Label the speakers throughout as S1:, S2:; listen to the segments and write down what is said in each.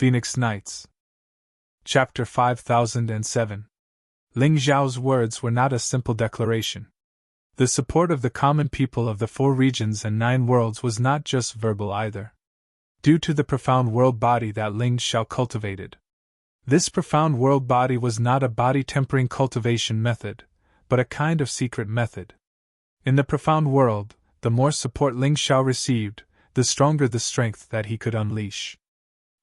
S1: Phoenix Nights. Chapter 5007. Ling Zhao's words were not a simple declaration. The support of the common people of the 4 regions and 9 worlds was not just verbal either. Due to the profound world body that Ling Zhao cultivated. This profound world body was not a body-tempering cultivation method, but a kind of secret method. In the profound world, the more support Ling Zhao received, the stronger the strength that he could unleash.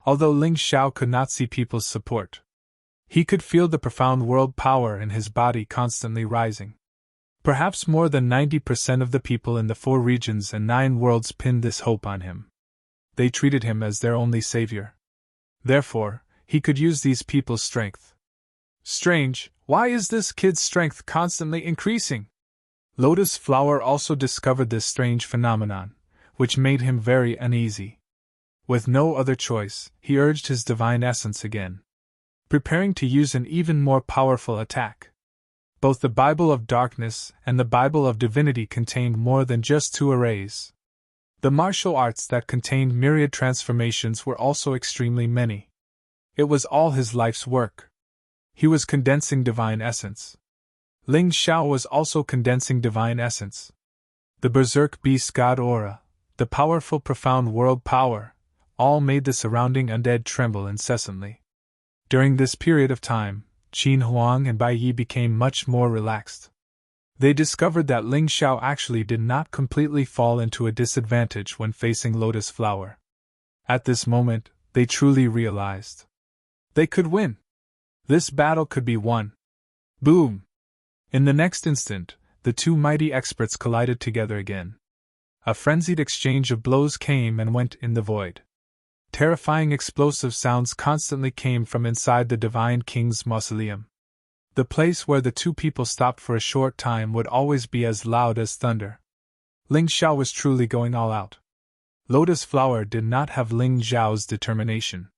S1: Although Ling Zhao could not see people's support, he could feel the profound world power in his body constantly rising. Perhaps more than 90% of the people in the 4 regions and 9 worlds pinned this hope on him. They treated him as their only savior. Therefore, he could use these people's strength. Strange, why is this kid's strength constantly increasing? Lotus Flower also discovered this strange phenomenon, which made him very uneasy. With no other choice, he urged his divine essence again, preparing to use an even more powerful attack. Both the Bible of Darkness and the Bible of Divinity contained more than just 2 arrays. The martial arts that contained myriad transformations were also extremely many. It was all his life's work. He was condensing divine essence. Ling Zhao was also condensing divine essence. The berserk beast god aura, the powerful profound world power, all made the surrounding undead tremble incessantly. During this period of time, Qin Huang and Bai Yi became much more relaxed. They discovered that Ling Zhao actually did not completely fall into a disadvantage when facing Lotus Flower. At this moment, they truly realized they could win. This battle could be won. Boom! In the next instant, the 2 mighty experts collided together again. A frenzied exchange of blows came and went in the void. Terrifying explosive sounds constantly came from inside the Divine King's mausoleum. The place where the 2 people stopped for a short time would always be as loud as thunder. Ling Zhao was truly going all out. Lotus Flower did not have Ling Zhao's determination.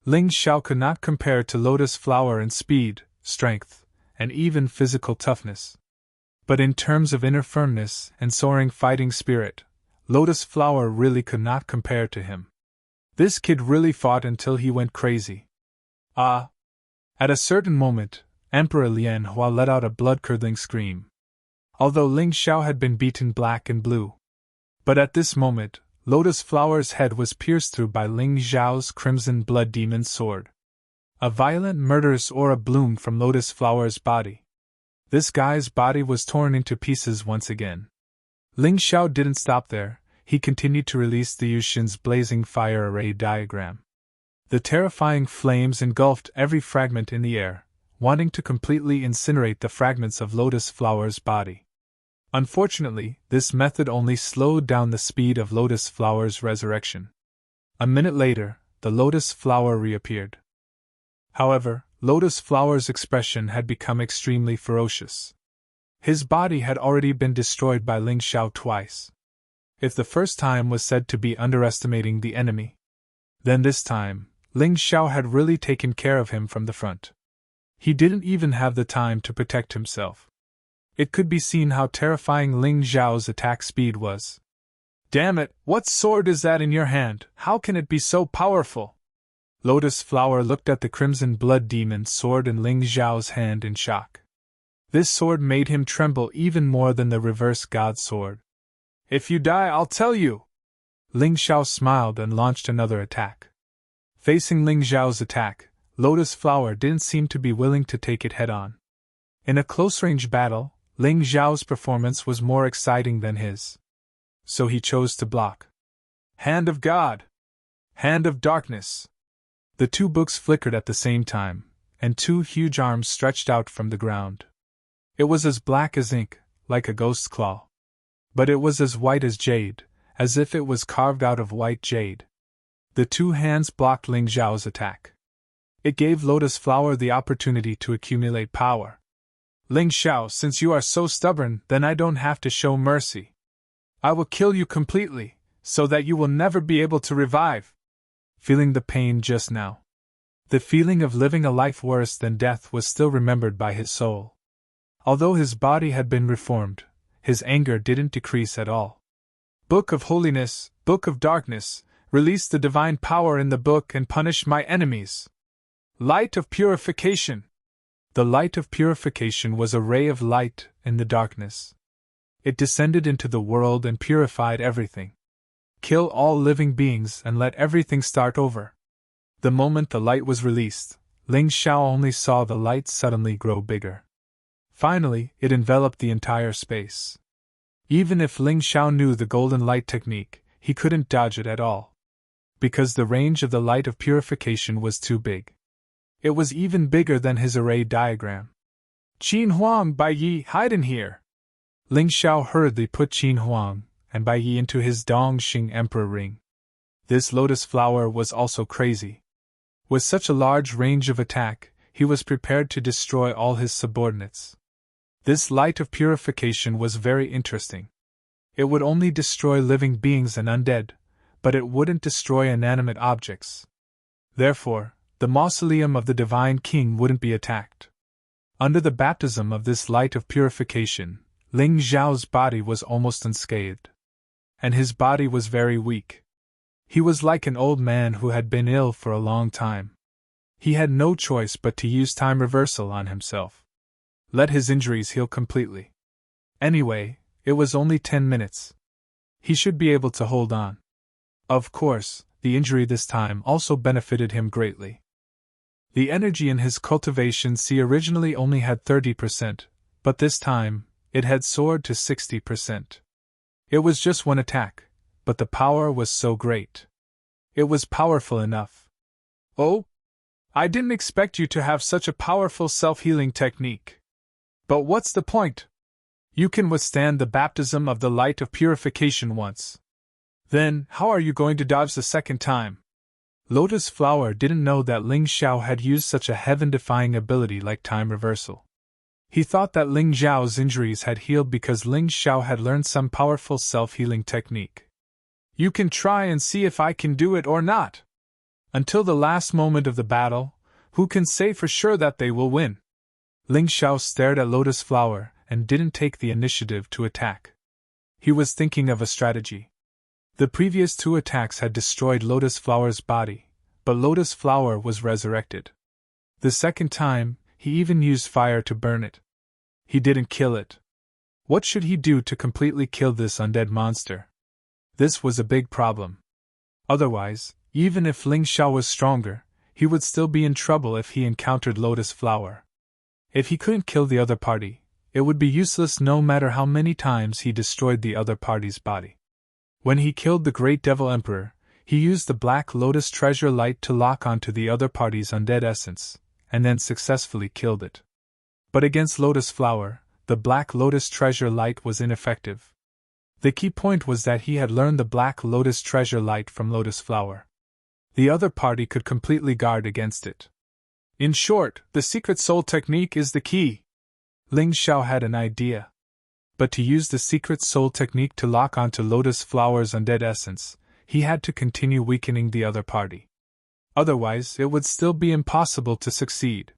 S1: Ling Zhao could not compare to Lotus Flower in speed, strength, and even physical toughness. But in terms of inner firmness and soaring fighting spirit, Lotus Flower really could not compare to him. This kid really fought until he went crazy. Ah! At a certain moment, Emperor Lian Hua let out a blood-curdling scream. Although Ling Zhao had been beaten black and blue. But at this moment, Lotus Flower's head was pierced through by Ling Zhao's crimson blood demon sword. A violent murderous aura bloomed from Lotus Flower's body. This guy's body was torn into pieces once again. Ling Zhao didn't stop there, he continued to release the Yushin's blazing fire array diagram. The terrifying flames engulfed every fragment in the air, wanting to completely incinerate the fragments of Lotus Flower's body. Unfortunately, this method only slowed down the speed of Lotus Flower's resurrection. A minute later, the Lotus Flower reappeared. However, Lotus Flower's expression had become extremely ferocious. His body had already been destroyed by Ling Zhao twice. If the first time was said to be underestimating the enemy, then this time, Ling Zhao had really taken care of him from the front. He didn't even have the time to protect himself. It could be seen how terrifying Ling Zhao's attack speed was. Damn it, what sword is that in your hand? How can it be so powerful? Lotus Flower looked at the crimson blood demon sword in Ling Zhao's hand in shock. This sword made him tremble even more than the reverse god sword. If you die, I'll tell you! Ling Zhao smiled and launched another attack. Facing Ling Zhao's attack, Lotus Flower didn't seem to be willing to take it head-on. In a close-range battle, Ling Zhao's performance was more exciting than his. So he chose to block. Hand of God! Hand of Darkness! The 2 books flickered at the same time, and 2 huge arms stretched out from the ground. It was as black as ink, like a ghost's claw. But it was as white as jade, as if it was carved out of white jade. The 2 hands blocked Ling Zhao's attack. It gave Lotus Flower the opportunity to accumulate power. Ling Zhao, since you are so stubborn, then I don't have to show mercy. I will kill you completely, so that you will never be able to revive. Feeling the pain just now. The feeling of living a life worse than death was still remembered by his soul. Although his body had been reformed, his anger didn't decrease at all. Book of Holiness, Book of Darkness, release the divine power in the book and punish my enemies. Light of purification. The light of purification was a ray of light in the darkness. It descended into the world and purified everything. Kill all living beings and let everything start over. The moment the light was released, Ling Xiao only saw the light suddenly grow bigger. Finally, it enveloped the entire space. Even if Ling Xiao knew the golden light technique, he couldn't dodge it at all. Because the range of the light of purification was too big. It was even bigger than his array diagram. Qin Huang, Bai Yi, hide in here! Ling Xiao hurriedly put Qin Huang and Bai Yi into his Dongxing Emperor ring. This lotus flower was also crazy. With such a large range of attack, he was prepared to destroy all his subordinates. This light of purification was very interesting. It would only destroy living beings and undead, but it wouldn't destroy inanimate objects. Therefore, the mausoleum of the Divine King wouldn't be attacked. Under the baptism of this light of purification, Ling Xiao's body was almost unscathed. And his body was very weak. He was like an old man who had been ill for a long time. He had no choice but to use time reversal on himself. Let his injuries heal completely. Anyway, it was only 10 minutes. He should be able to hold on. Of course, the injury this time also benefited him greatly. The energy in his cultivation C originally only had 30%, but this time, it had soared to 60%. It was just one attack, but the power was so great. It was powerful enough. Oh? I didn't expect you to have such a powerful self-healing technique. But what's the point? You can withstand the baptism of the light of purification once. Then, how are you going to dodge the second time? Lotus Flower didn't know that Ling Xiao had used such a heaven-defying ability like time reversal. He thought that Ling Xiao's injuries had healed because Ling Xiao had learned some powerful self-healing technique. You can try and see if I can do it or not. Until the last moment of the battle, who can say for sure that they will win? Ling Xiao stared at Lotus Flower and didn't take the initiative to attack. He was thinking of a strategy. The previous 2 attacks had destroyed Lotus Flower's body, but Lotus Flower was resurrected. The second time, he even used fire to burn it. He didn't kill it. What should he do to completely kill this undead monster? This was a big problem. Otherwise, even if Ling Xiao was stronger, he would still be in trouble if he encountered Lotus Flower. If he couldn't kill the other party, it would be useless no matter how many times he destroyed the other party's body. When he killed the Great Devil Emperor, he used the Black Lotus Treasure Light to lock onto the other party's undead essence, and then successfully killed it. But against Lotus Flower, the Black Lotus Treasure Light was ineffective. The key point was that he had learned the Black Lotus Treasure Light from Lotus Flower. The other party could completely guard against it. In short, the Secret Soul technique is the key. Ling Xiao had an idea. But to use the Secret Soul technique to lock onto Lotus Flower's undead essence, he had to continue weakening the other party. Otherwise, it would still be impossible to succeed.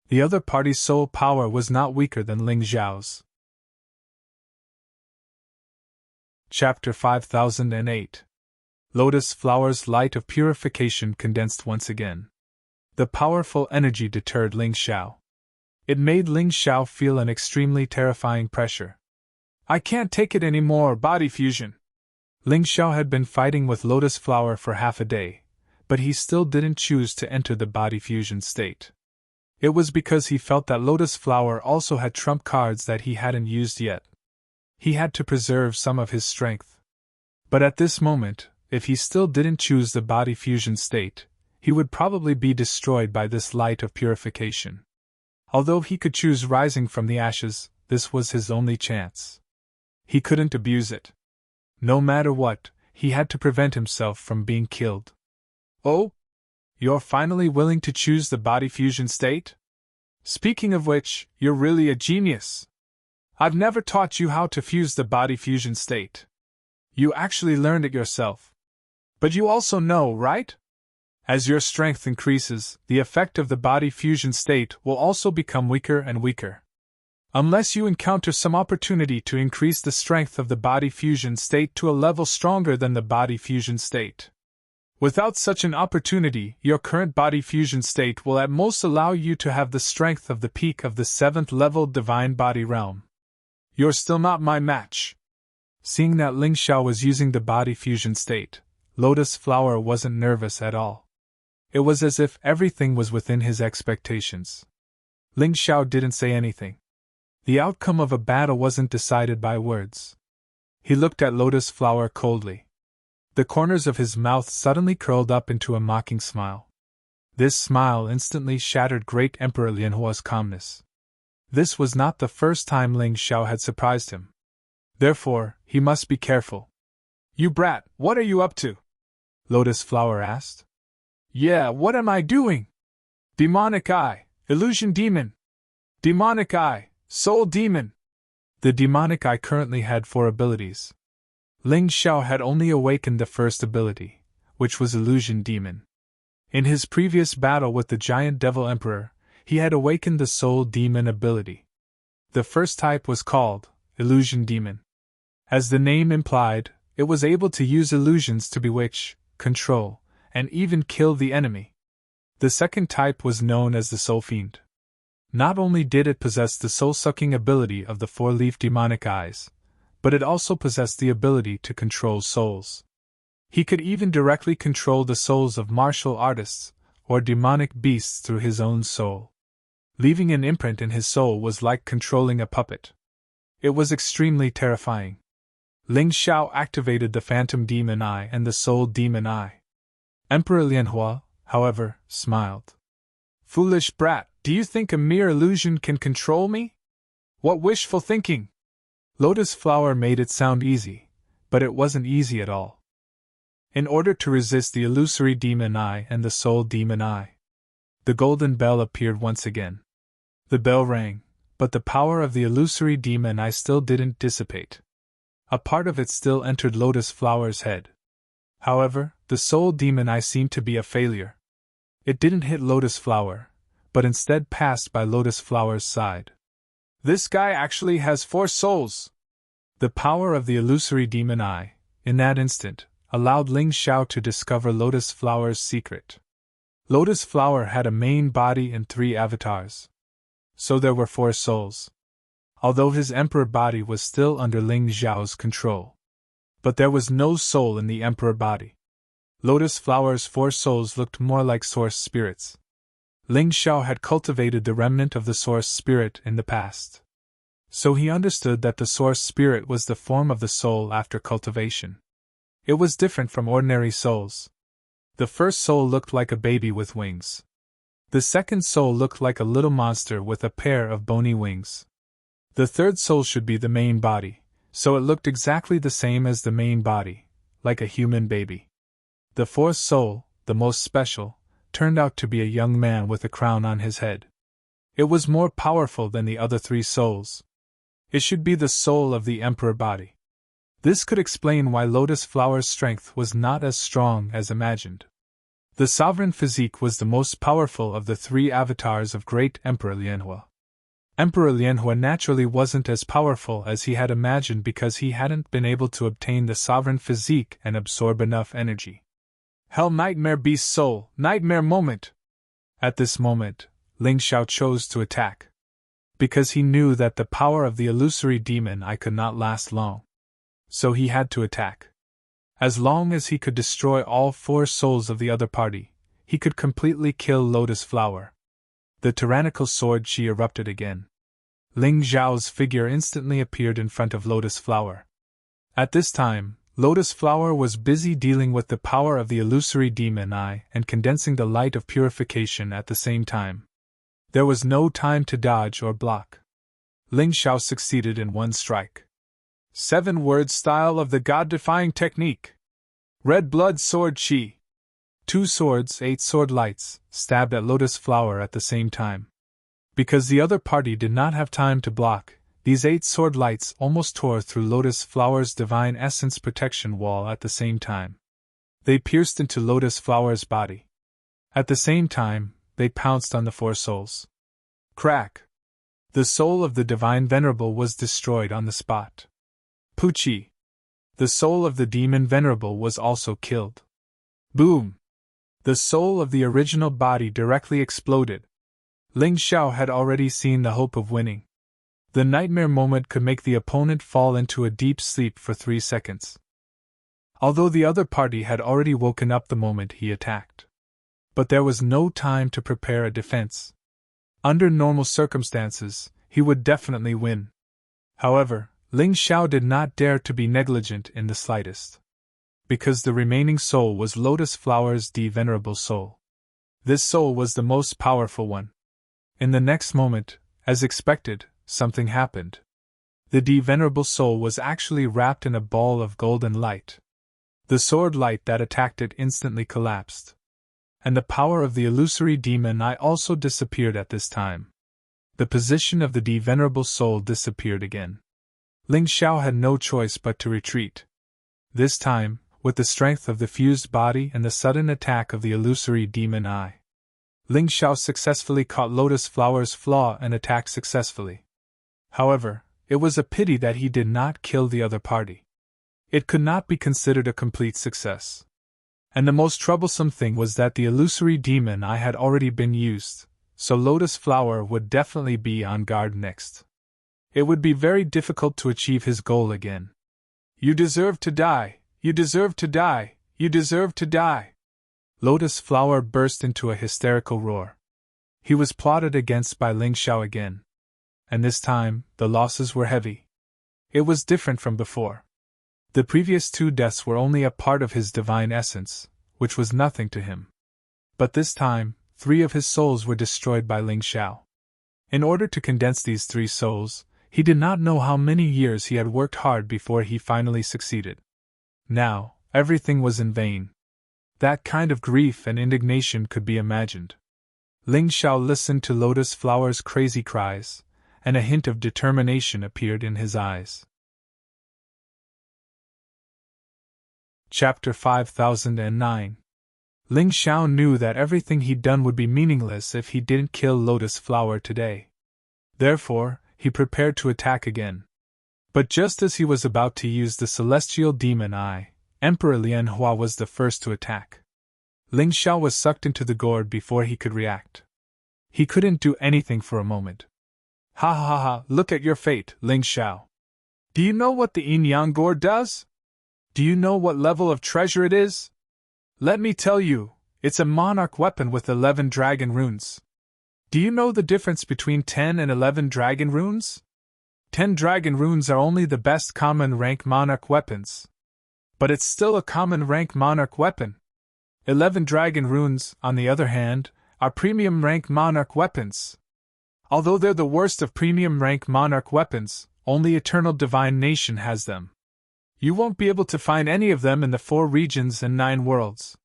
S1: The other party's soul power was not weaker than Ling Xiao's. Chapter 5008. Lotus Flower's light of purification condensed once again. The powerful energy deterred Ling Xiao. It made Ling Xiao feel an extremely terrifying pressure. I can't take it anymore, body fusion. Ling Xiao had been fighting with Lotus Flower for half a day, but he still didn't choose to enter the body fusion state. It was because he felt that Lotus Flower also had trump cards that he hadn't used yet. He had to preserve some of his strength. But at this moment, if he still didn't choose the body fusion state, he would probably be destroyed by this light of purification. Although he could choose rising from the ashes, this was his only chance. He couldn't abuse it. No matter what, he had to prevent himself from being killed. Oh? You're finally willing to choose the body fusion state? Speaking of which, you're really a genius. I've never taught you how to fuse the body fusion state. You actually learned it yourself. But you also know, right? As your strength increases, the effect of the body fusion state will also become weaker and weaker. Unless you encounter some opportunity to increase the strength of the body fusion state to a level stronger than the body fusion state. Without such an opportunity, your current body fusion state will at most allow you to have the strength of the peak of the 7th level divine body realm. You're still not my match. Seeing that Ling Xiao was using the body fusion state, Lotus Flower wasn't nervous at all. It was as if everything was within his expectations. Ling Xiao didn't say anything. The outcome of a battle wasn't decided by words. He looked at Lotus Flower coldly. The corners of his mouth suddenly curled up into a mocking smile. This smile instantly shattered Great Emperor Lianhua's calmness. This was not the first time Ling Xiao had surprised him. Therefore, he must be careful. You brat, what are you up to? Lotus Flower asked. Yeah, what am I doing? Demonic Eye, Illusion Demon. Demonic Eye, Soul Demon. The Demonic Eye currently had 4 abilities. Ling Xiao had only awakened the first ability, which was Illusion Demon. In his previous battle with the Giant Devil Emperor, he had awakened the Soul Demon ability. The first type was called Illusion Demon. As the name implied, it was able to use illusions to bewitch, control, and even kill the enemy. The second type was known as the Soul Fiend. Not only did it possess the soul-sucking ability of the 4-leaf demonic eyes, but it also possessed the ability to control souls. He could even directly control the souls of martial artists or demonic beasts through his own soul. Leaving an imprint in his soul was like controlling a puppet. It was extremely terrifying. Ling Xiao activated the Phantom Demon Eye and the Soul Demon Eye. Emperor Lianhua, however, smiled. Foolish brat, do you think a mere illusion can control me? What wishful thinking! Lotus Flower made it sound easy, but it wasn't easy at all. In order to resist the Illusory Demon Eye and the Soul Demon Eye, the golden bell appeared once again. The bell rang, but the power of the Illusory Demon Eye still didn't dissipate. A part of it still entered Lotus Flower's head. However, the Soul Demon Eye seemed to be a failure. It didn't hit Lotus Flower, but instead passed by Lotus Flower's side. This guy actually has 4 souls! The power of the Illusory Demon Eye, in that instant, allowed Ling Xiao to discover Lotus Flower's secret. Lotus Flower had a main body and 3 avatars. So there were 4 souls. Although his emperor body was still under Ling Xiao's control. But there was no soul in the emperor body. Lotus Flower's 4 souls looked more like source spirits. Ling Xiao had cultivated the remnant of the source spirit in the past. So he understood that the source spirit was the form of the soul after cultivation. It was different from ordinary souls. The first soul looked like a baby with wings. The second soul looked like a little monster with a pair of bony wings. The third soul should be the main body, so it looked exactly the same as the main body, like a human baby. The fourth soul, the most special, turned out to be a young man with a crown on his head. It was more powerful than the other 3 souls. It should be the soul of the emperor body. This could explain why Lotus Flower's strength was not as strong as imagined. The sovereign physique was the most powerful of the 3 avatars of Great Emperor Lianhua. Emperor Lianhua naturally wasn't as powerful as he had imagined because he hadn't been able to obtain the sovereign physique and absorb enough energy. Hell Nightmare Beast Soul, Nightmare Moment! At this moment, Ling Xiao chose to attack. Because he knew that the power of the Illusory Demon Eye could not last long. So he had to attack. As long as he could destroy all 4 souls of the other party, he could completely kill Lotus Flower. The tyrannical sword she erupted again. Ling Xiao's figure instantly appeared in front of Lotus Flower. At this time, Lotus Flower was busy dealing with the power of the Illusory Demon Eye and condensing the light of purification at the same time. There was no time to dodge or block. Ling Xiao succeeded in one strike. 7-word style of the god-defying technique. Red blood sword chi. 2 swords, 8 sword lights, stabbed at Lotus Flower at the same time. Because the other party did not have time to block, these 8 sword lights almost tore through Lotus Flower's divine essence protection wall at the same time. They pierced into Lotus Flower's body. At the same time, they pounced on the 4 souls. Crack! The soul of the Divine Venerable was destroyed on the spot. Puchi! The soul of the Demon Venerable was also killed. Boom! The soul of the original body directly exploded. Ling Xiao had already seen the hope of winning. The nightmare moment could make the opponent fall into a deep sleep for 3 seconds. Although the other party had already woken up the moment he attacked. But there was no time to prepare a defense. Under normal circumstances, he would definitely win. However, Ling Xiao did not dare to be negligent in the slightest. Because the remaining soul was Lotus Flower's venerable soul. This soul was the most powerful one. In the next moment, as expected, something happened. The venerable soul was actually wrapped in a ball of golden light. The sword light that attacked it instantly collapsed. And the power of the illusory demon eye also disappeared at this time. The position of the venerable soul disappeared again. Ling Xiao had no choice but to retreat. This time, with the strength of the fused body and the sudden attack of the illusory demon eye. Ling Xiao successfully caught Lotus Flower's flaw and attacked successfully. However, it was a pity that he did not kill the other party. It could not be considered a complete success. And the most troublesome thing was that the illusory demon eye had already been used, so Lotus Flower would definitely be on guard next. It would be very difficult to achieve his goal again. You deserve to die! You deserve to die! You deserve to die! Lotus Flower burst into a hysterical roar. He was plotted against by Ling Xiao again. And this time, the losses were heavy. It was different from before. The previous 2 deaths were only a part of his divine essence, which was nothing to him. But this time, 3 of his souls were destroyed by Ling Xiao. In order to condense these 3 souls, he did not know how many years he had worked hard before he finally succeeded. Now, everything was in vain. That kind of grief and indignation could be imagined. Ling Xiao listened to Lotus Flower's crazy cries, and a hint of determination appeared in his eyes. Chapter 5009. Ling Xiao knew that everything he'd done would be meaningless if he didn't kill Lotus Flower today. Therefore, he prepared to attack again. But just as he was about to use the celestial demon eye, Emperor Lianhua was the first to attack. Ling Xiao was sucked into the gourd before he could react. He couldn't do anything for a moment. Ha ha ha, look at your fate, Ling Xiao. Do you know what the yin-yang gourd does? Do you know what level of treasure it is? Let me tell you, it's a monarch weapon with 11 dragon runes. Do you know the difference between 10 and 11 dragon runes? 10 dragon runes are only the best common rank monarch weapons. But it's still a common rank monarch weapon. 11 dragon runes, on the other hand, are premium rank monarch weapons. Although they're the worst of premium rank monarch weapons, only Eternal Divine Nation has them. You won't be able to find any of them in the 4 regions and 9 worlds.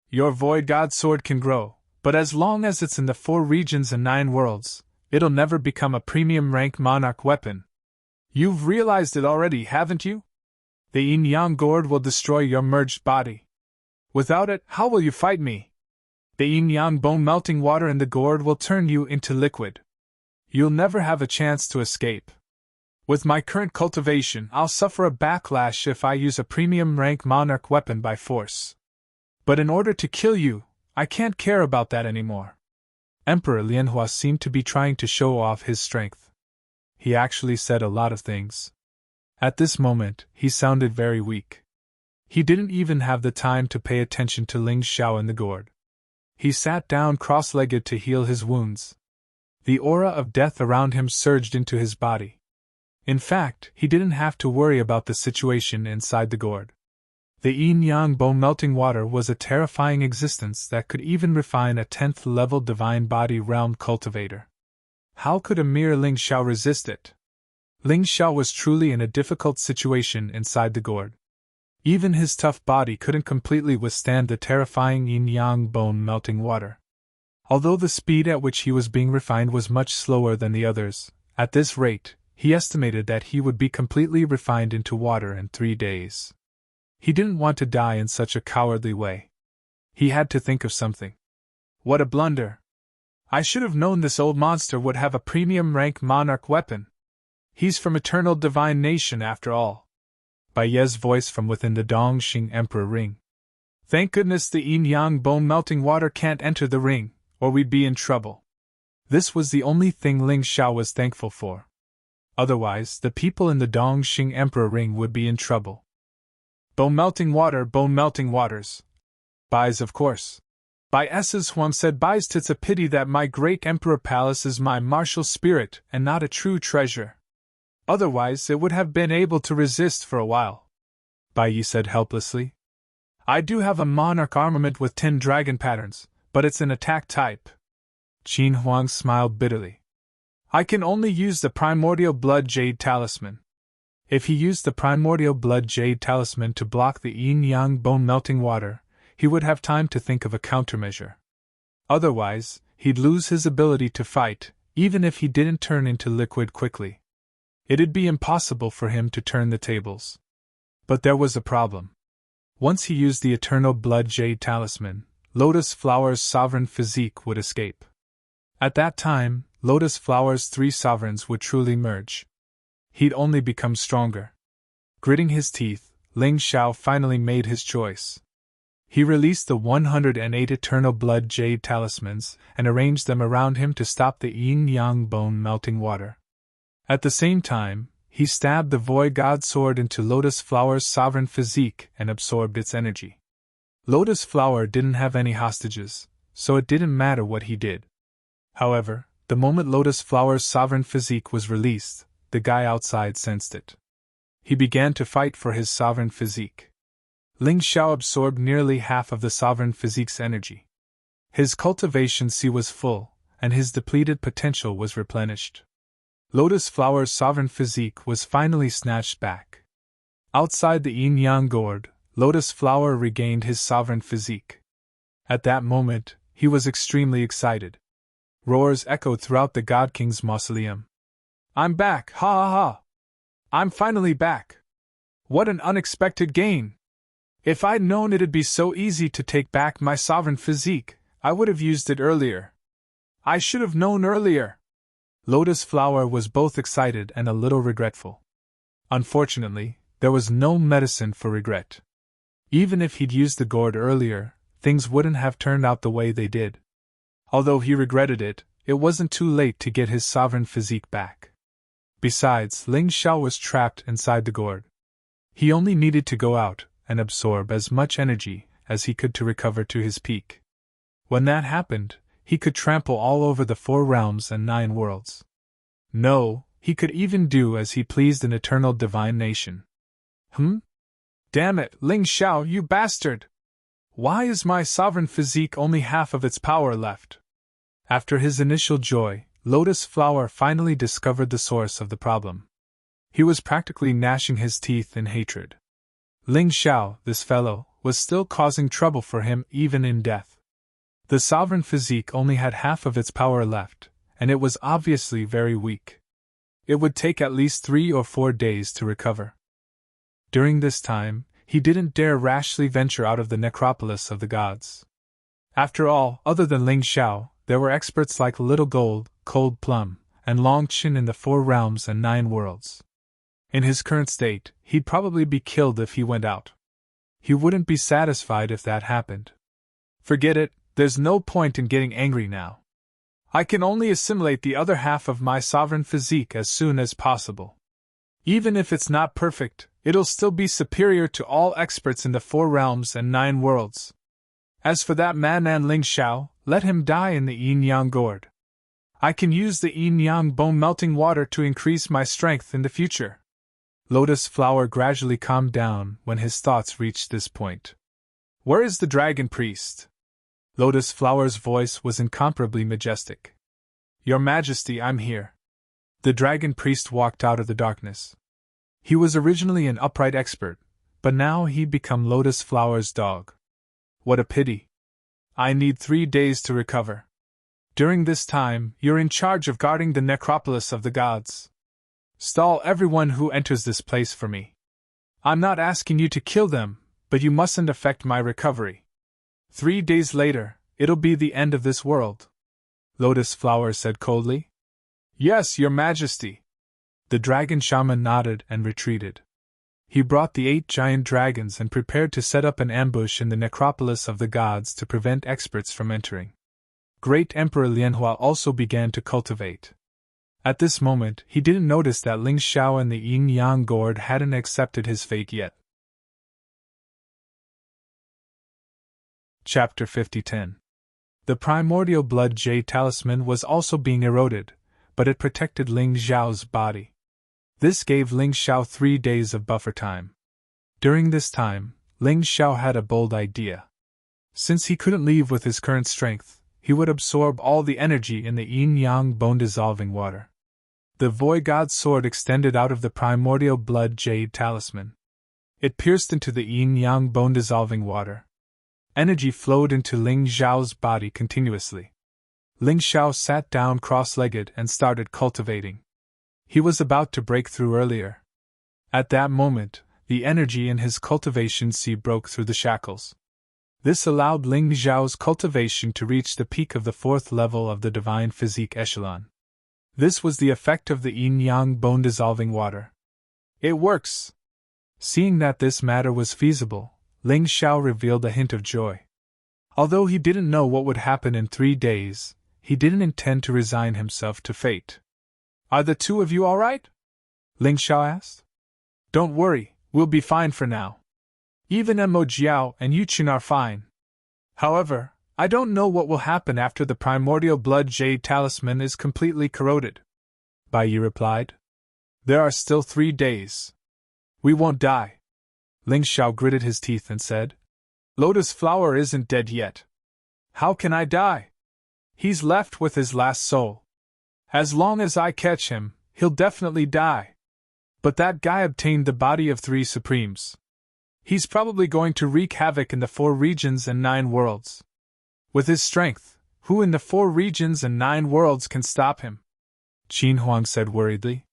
S1: Your Void God Sword can grow, but as long as it's in the 4 regions and 9 worlds, it'll never become a premium rank monarch weapon. You've realized it already, haven't you? The yin-yang gourd will destroy your merged body. Without it, how will you fight me? The yin-yang bone-melting water in the gourd will turn you into liquid. You'll never have a chance to escape. With my current cultivation, I'll suffer a backlash if I use a premium rank monarch weapon by force. But in order to kill you, I can't care about that anymore. Emperor Lianhua seemed to be trying to show off his strength. He actually said a lot of things. At this moment, he sounded very weak. He didn't even have the time to pay attention to Ling Xiao in the gourd. He sat down cross-legged to heal his wounds. The aura of death around him surged into his body. In fact, he didn't have to worry about the situation inside the gourd. The yin-yang bone-melting water was a terrifying existence that could even refine a 10th-level divine body realm cultivator. How could a mere Ling Xiao resist it? Ling Xiao was truly in a difficult situation inside the gourd. Even his tough body couldn't completely withstand the terrifying yin-yang bone-melting water. Although the speed at which he was being refined was much slower than the others, at this rate, he estimated that he would be completely refined into water in 3 days. He didn't want to die in such a cowardly way. He had to think of something. What a blunder! I should have known this old monster would have a premium rank monarch weapon. He's from Eternal Divine Nation after all. Bai Ye's voice from within the Dongxing Emperor ring. Thank goodness the yin-yang bone-melting water can't enter the ring, or we'd be in trouble. This was the only thing Ling Xiao was thankful for. Otherwise, the people in the Dongxing Emperor ring would be in trouble. Bone-melting waters. Buys, of course. By S's Huang said, buys, it's a pity that my great emperor palace is my martial spirit and not a true treasure. Otherwise, it would have been able to resist for a while. Bai Yi said helplessly. I do have a monarch armament with 10 dragon patterns, but it's an attack type. Qin Huang smiled bitterly. I can only use the primordial blood jade talisman. If he used the primordial blood jade talisman to block the yin-yang bone-melting water, he would have time to think of a countermeasure. Otherwise, he'd lose his ability to fight, even if he didn't turn into liquid quickly. It'd be impossible for him to turn the tables. But there was a problem. Once he used the eternal blood jade talisman, Lotus Flower's sovereign physique would escape. At that time, Lotus Flower's 3 sovereigns would truly merge. He'd only become stronger. Gritting his teeth, Ling Xiao finally made his choice. He released the 108 eternal blood jade talismans and arranged them around him to stop the yin-yang bone-melting water. At the same time, he stabbed the Void God Sword into Lotus Flower's sovereign physique and absorbed its energy. Lotus Flower didn't have any hostages, so it didn't matter what he did. However, the moment Lotus Flower's sovereign physique was released, the guy outside sensed it. He began to fight for his sovereign physique. Ling Xiao absorbed nearly half of the sovereign physique's energy. His cultivation sea was full, and his depleted potential was replenished. Lotus Flower's sovereign physique was finally snatched back. Outside the yin-yang gourd, Lotus Flower regained his sovereign physique. At that moment, he was extremely excited. Roars echoed throughout the God King's mausoleum. I'm back, ha ha ha! I'm finally back! What an unexpected gain! If I'd known it'd be so easy to take back my sovereign physique, I would have used it earlier. I should have known earlier! Lotus Flower was both excited and a little regretful. Unfortunately, there was no medicine for regret. Even if he'd used the gourd earlier, things wouldn't have turned out the way they did. Although he regretted it, it wasn't too late to get his sovereign physique back. Besides, Ling Xiao was trapped inside the gourd. He only needed to go out and absorb as much energy as he could to recover to his peak. When that happened, he could trample all over the 4 realms and 9 worlds. No, he could even do as he pleased in eternal divine nation. Damn it, Ling Xiao, you bastard! Why is my sovereign physique only half of its power left? After his initial joy, Lotus Flower finally discovered the source of the problem. He was practically gnashing his teeth in hatred. Ling Xiao, this fellow, was still causing trouble for him even in death. The sovereign physique only had half of its power left, and it was obviously very weak. It would take at least 3 or 4 days to recover. During this time, he didn't dare rashly venture out of the necropolis of the gods. After all, other than Ling Xiao, there were experts like Little Gold, Cold Plum, and Long Chin in the 4 realms and 9 worlds. In his current state, he'd probably be killed if he went out. He wouldn't be satisfied if that happened. Forget it, there's no point in getting angry now. I can only assimilate the other half of my sovereign physique as soon as possible. Even if it's not perfect, it'll still be superior to all experts in the 4 realms and 9 worlds. As for that madman Ling Xiao, let him die in the yin-yang gourd. I can use the yin-yang bone-melting water to increase my strength in the future. Lotus Flower gradually calmed down when his thoughts reached this point. Where is the dragon priest? Lotus Flower's voice was incomparably majestic. Your Majesty, I'm here. The dragon priest walked out of the darkness. He was originally an upright expert, but now he'd become Lotus Flower's dog. What a pity. I need 3 days to recover. During this time, you're in charge of guarding the necropolis of the gods. Stall everyone who enters this place for me. I'm not asking you to kill them, but you mustn't affect my recovery. 3 days later, it'll be the end of this world. Lotus Flower said coldly. Yes, Your Majesty. The dragon shaman nodded and retreated. He brought the 8 giant dragons and prepared to set up an ambush in the necropolis of the gods to prevent experts from entering. Great Emperor Lianhua also began to cultivate. At this moment, he didn't notice that Ling Xiao and the yin-yang gourd hadn't accepted his fate yet. Chapter 50:10. The primordial blood jade talisman was also being eroded, but it protected Ling Xiao's body. This gave Ling Xiao 3 days of buffer time. During this time, Ling Xiao had a bold idea. Since he couldn't leave with his current strength, he would absorb all the energy in the yin-yang bone-dissolving water. The Void God's sword extended out of the primordial blood jade talisman. It pierced into the yin-yang bone-dissolving water. Energy flowed into Ling Xiao's body continuously. Ling Xiao sat down cross-legged and started cultivating. He was about to break through earlier. At that moment, the energy in his cultivation sea broke through the shackles. This allowed Ling Xiao's cultivation to reach the peak of the 4th level of the divine physique echelon. This was the effect of the yin-yang bone-dissolving water. It works! Seeing that this matter was feasible, Ling Xiao revealed a hint of joy. Although he didn't know what would happen in 3 days, he didn't intend to resign himself to fate. "Are the 2 of you all right?" Ling Xiao asked. "Don't worry, we'll be fine for now. Even Mo Jiao and Yuqin are fine. However, I don't know what will happen after the primordial blood jade talisman is completely corroded," Bai Yi replied. "There are still 3 days. We won't die." Ling Xiao gritted his teeth and said, "Lotus Flower isn't dead yet. How can I die? He's left with his last soul. As long as I catch him, he'll definitely die. But that guy obtained the body of 3 Supremes. He's probably going to wreak havoc in the 4 regions and 9 worlds. With his strength, who in the 4 regions and 9 worlds can stop him?" Qin Huang said worriedly.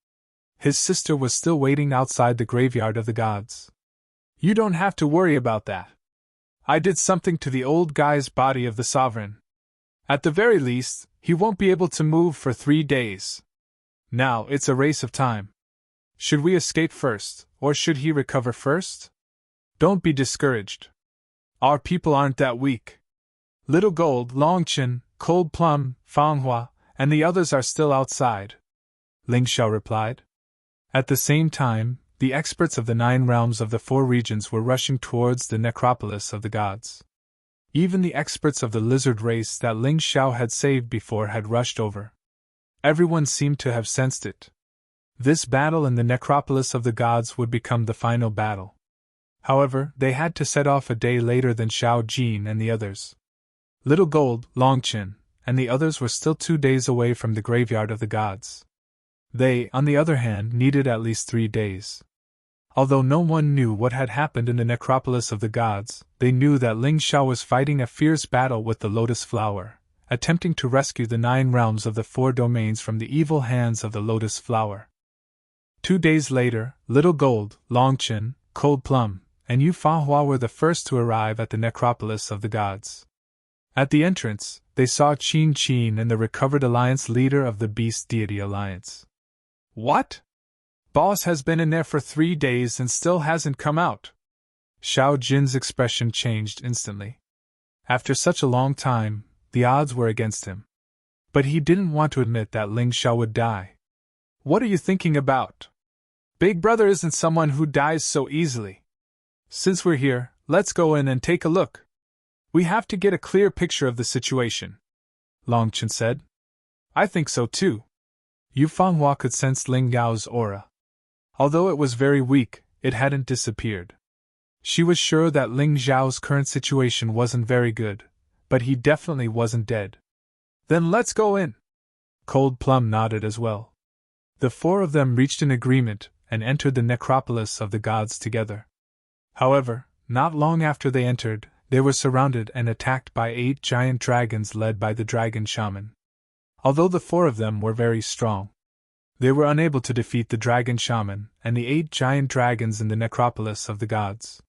S1: His sister was still waiting outside the graveyard of the gods. "You don't have to worry about that. I did something to the old guy's body of the sovereign. At the very least, he won't be able to move for 3 days. Now it's a race of time. Should we escape first, or should he recover first? Don't be discouraged. Our people aren't that weak. Little Gold, Longchen, Cold Plum, Fanghua, and the others are still outside," Ling Xiao replied. At the same time, the experts of the 9 realms of the 4 regions were rushing towards the necropolis of the gods. Even the experts of the lizard race that Ling Xiao had saved before had rushed over. Everyone seemed to have sensed it. This battle in the necropolis of the gods would become the final battle. However, they had to set off a day later than Xiao Jin and the others. Little Gold, Longchen, and the others were still 2 days away from the graveyard of the gods. They, on the other hand, needed at least 3 days. Although no one knew what had happened in the necropolis of the gods, they knew that Ling Xiao was fighting a fierce battle with the Lotus Flower, attempting to rescue the 9 realms of the 4 domains from the evil hands of the Lotus Flower. 2 days later, Little Gold, Longchen, Cold Plum, and Yu Fanghua were the first to arrive at the necropolis of the gods. At the entrance, they saw Qin Qin and the recovered alliance leader of the Beast Deity Alliance. "What? Boss has been in there for 3 days and still hasn't come out." Xiao Jin's expression changed instantly. After such a long time, the odds were against him. But he didn't want to admit that Ling Xiao would die. "What are you thinking about? Big Brother isn't someone who dies so easily. Since we're here, let's go in and take a look. We have to get a clear picture of the situation," Longchen said. "I think so too." Yu Fanghua could sense Ling Gao's aura. Although it was very weak, it hadn't disappeared. She was sure that Ling Xiao's current situation wasn't very good, but he definitely wasn't dead. "Then let's go in." Cold Plum nodded as well. The 4 of them reached an agreement and entered the necropolis of the gods together. However, not long after they entered, they were surrounded and attacked by 8 giant dragons led by the dragon shaman. Although the 4 of them were very strong, they were unable to defeat the dragon shaman and the 8 giant dragons in the necropolis of the gods.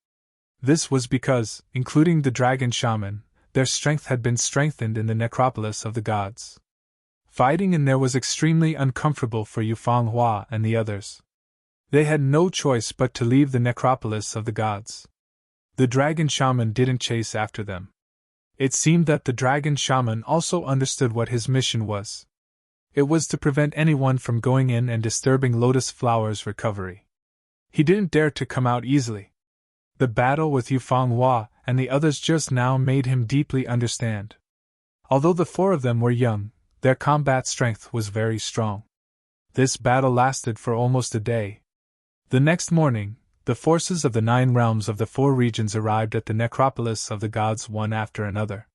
S1: This was because, including the dragon shaman, their strength had been strengthened in the necropolis of the gods. Fighting in there was extremely uncomfortable for Yu Fanghua and the others. They had no choice but to leave the necropolis of the gods. The dragon shaman didn't chase after them. It seemed that the dragon shaman also understood what his mission was. It was to prevent anyone from going in and disturbing Lotus Flower's recovery. He didn't dare to come out easily. The battle with Yufeng and the others just now made him deeply understand. Although the four of them were young, their combat strength was very strong. This battle lasted for almost a day. The next morning, the forces of the 9 realms of the 4 regions arrived at the necropolis of the gods one after another.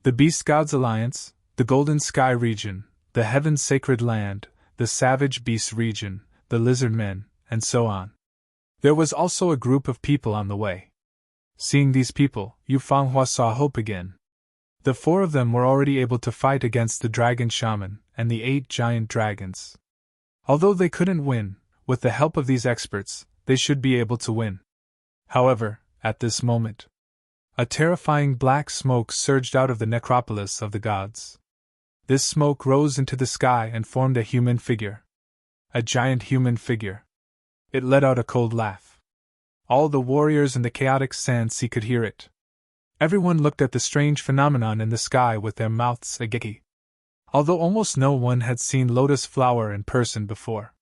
S1: The Beast Gods Alliance, the Golden Sky region, the Heaven Sacred Land, the Savage Beast region, the Lizard Men, and so on. There was also a group of people on the way. Seeing these people, Yufeng saw hope again. The 4 of them were already able to fight against the dragon shaman and the 8 giant dragons. Although they couldn't win, with the help of these experts, they should be able to win. However, at this moment, a terrifying black smoke surged out of the necropolis of the gods. This smoke rose into the sky and formed a human figure. A giant human figure. It let out a cold laugh. All the warriors in the chaotic sand sea could hear it. Everyone looked at the strange phenomenon in the sky with their mouths agape. Although almost no one had seen Lotus Flower in person before.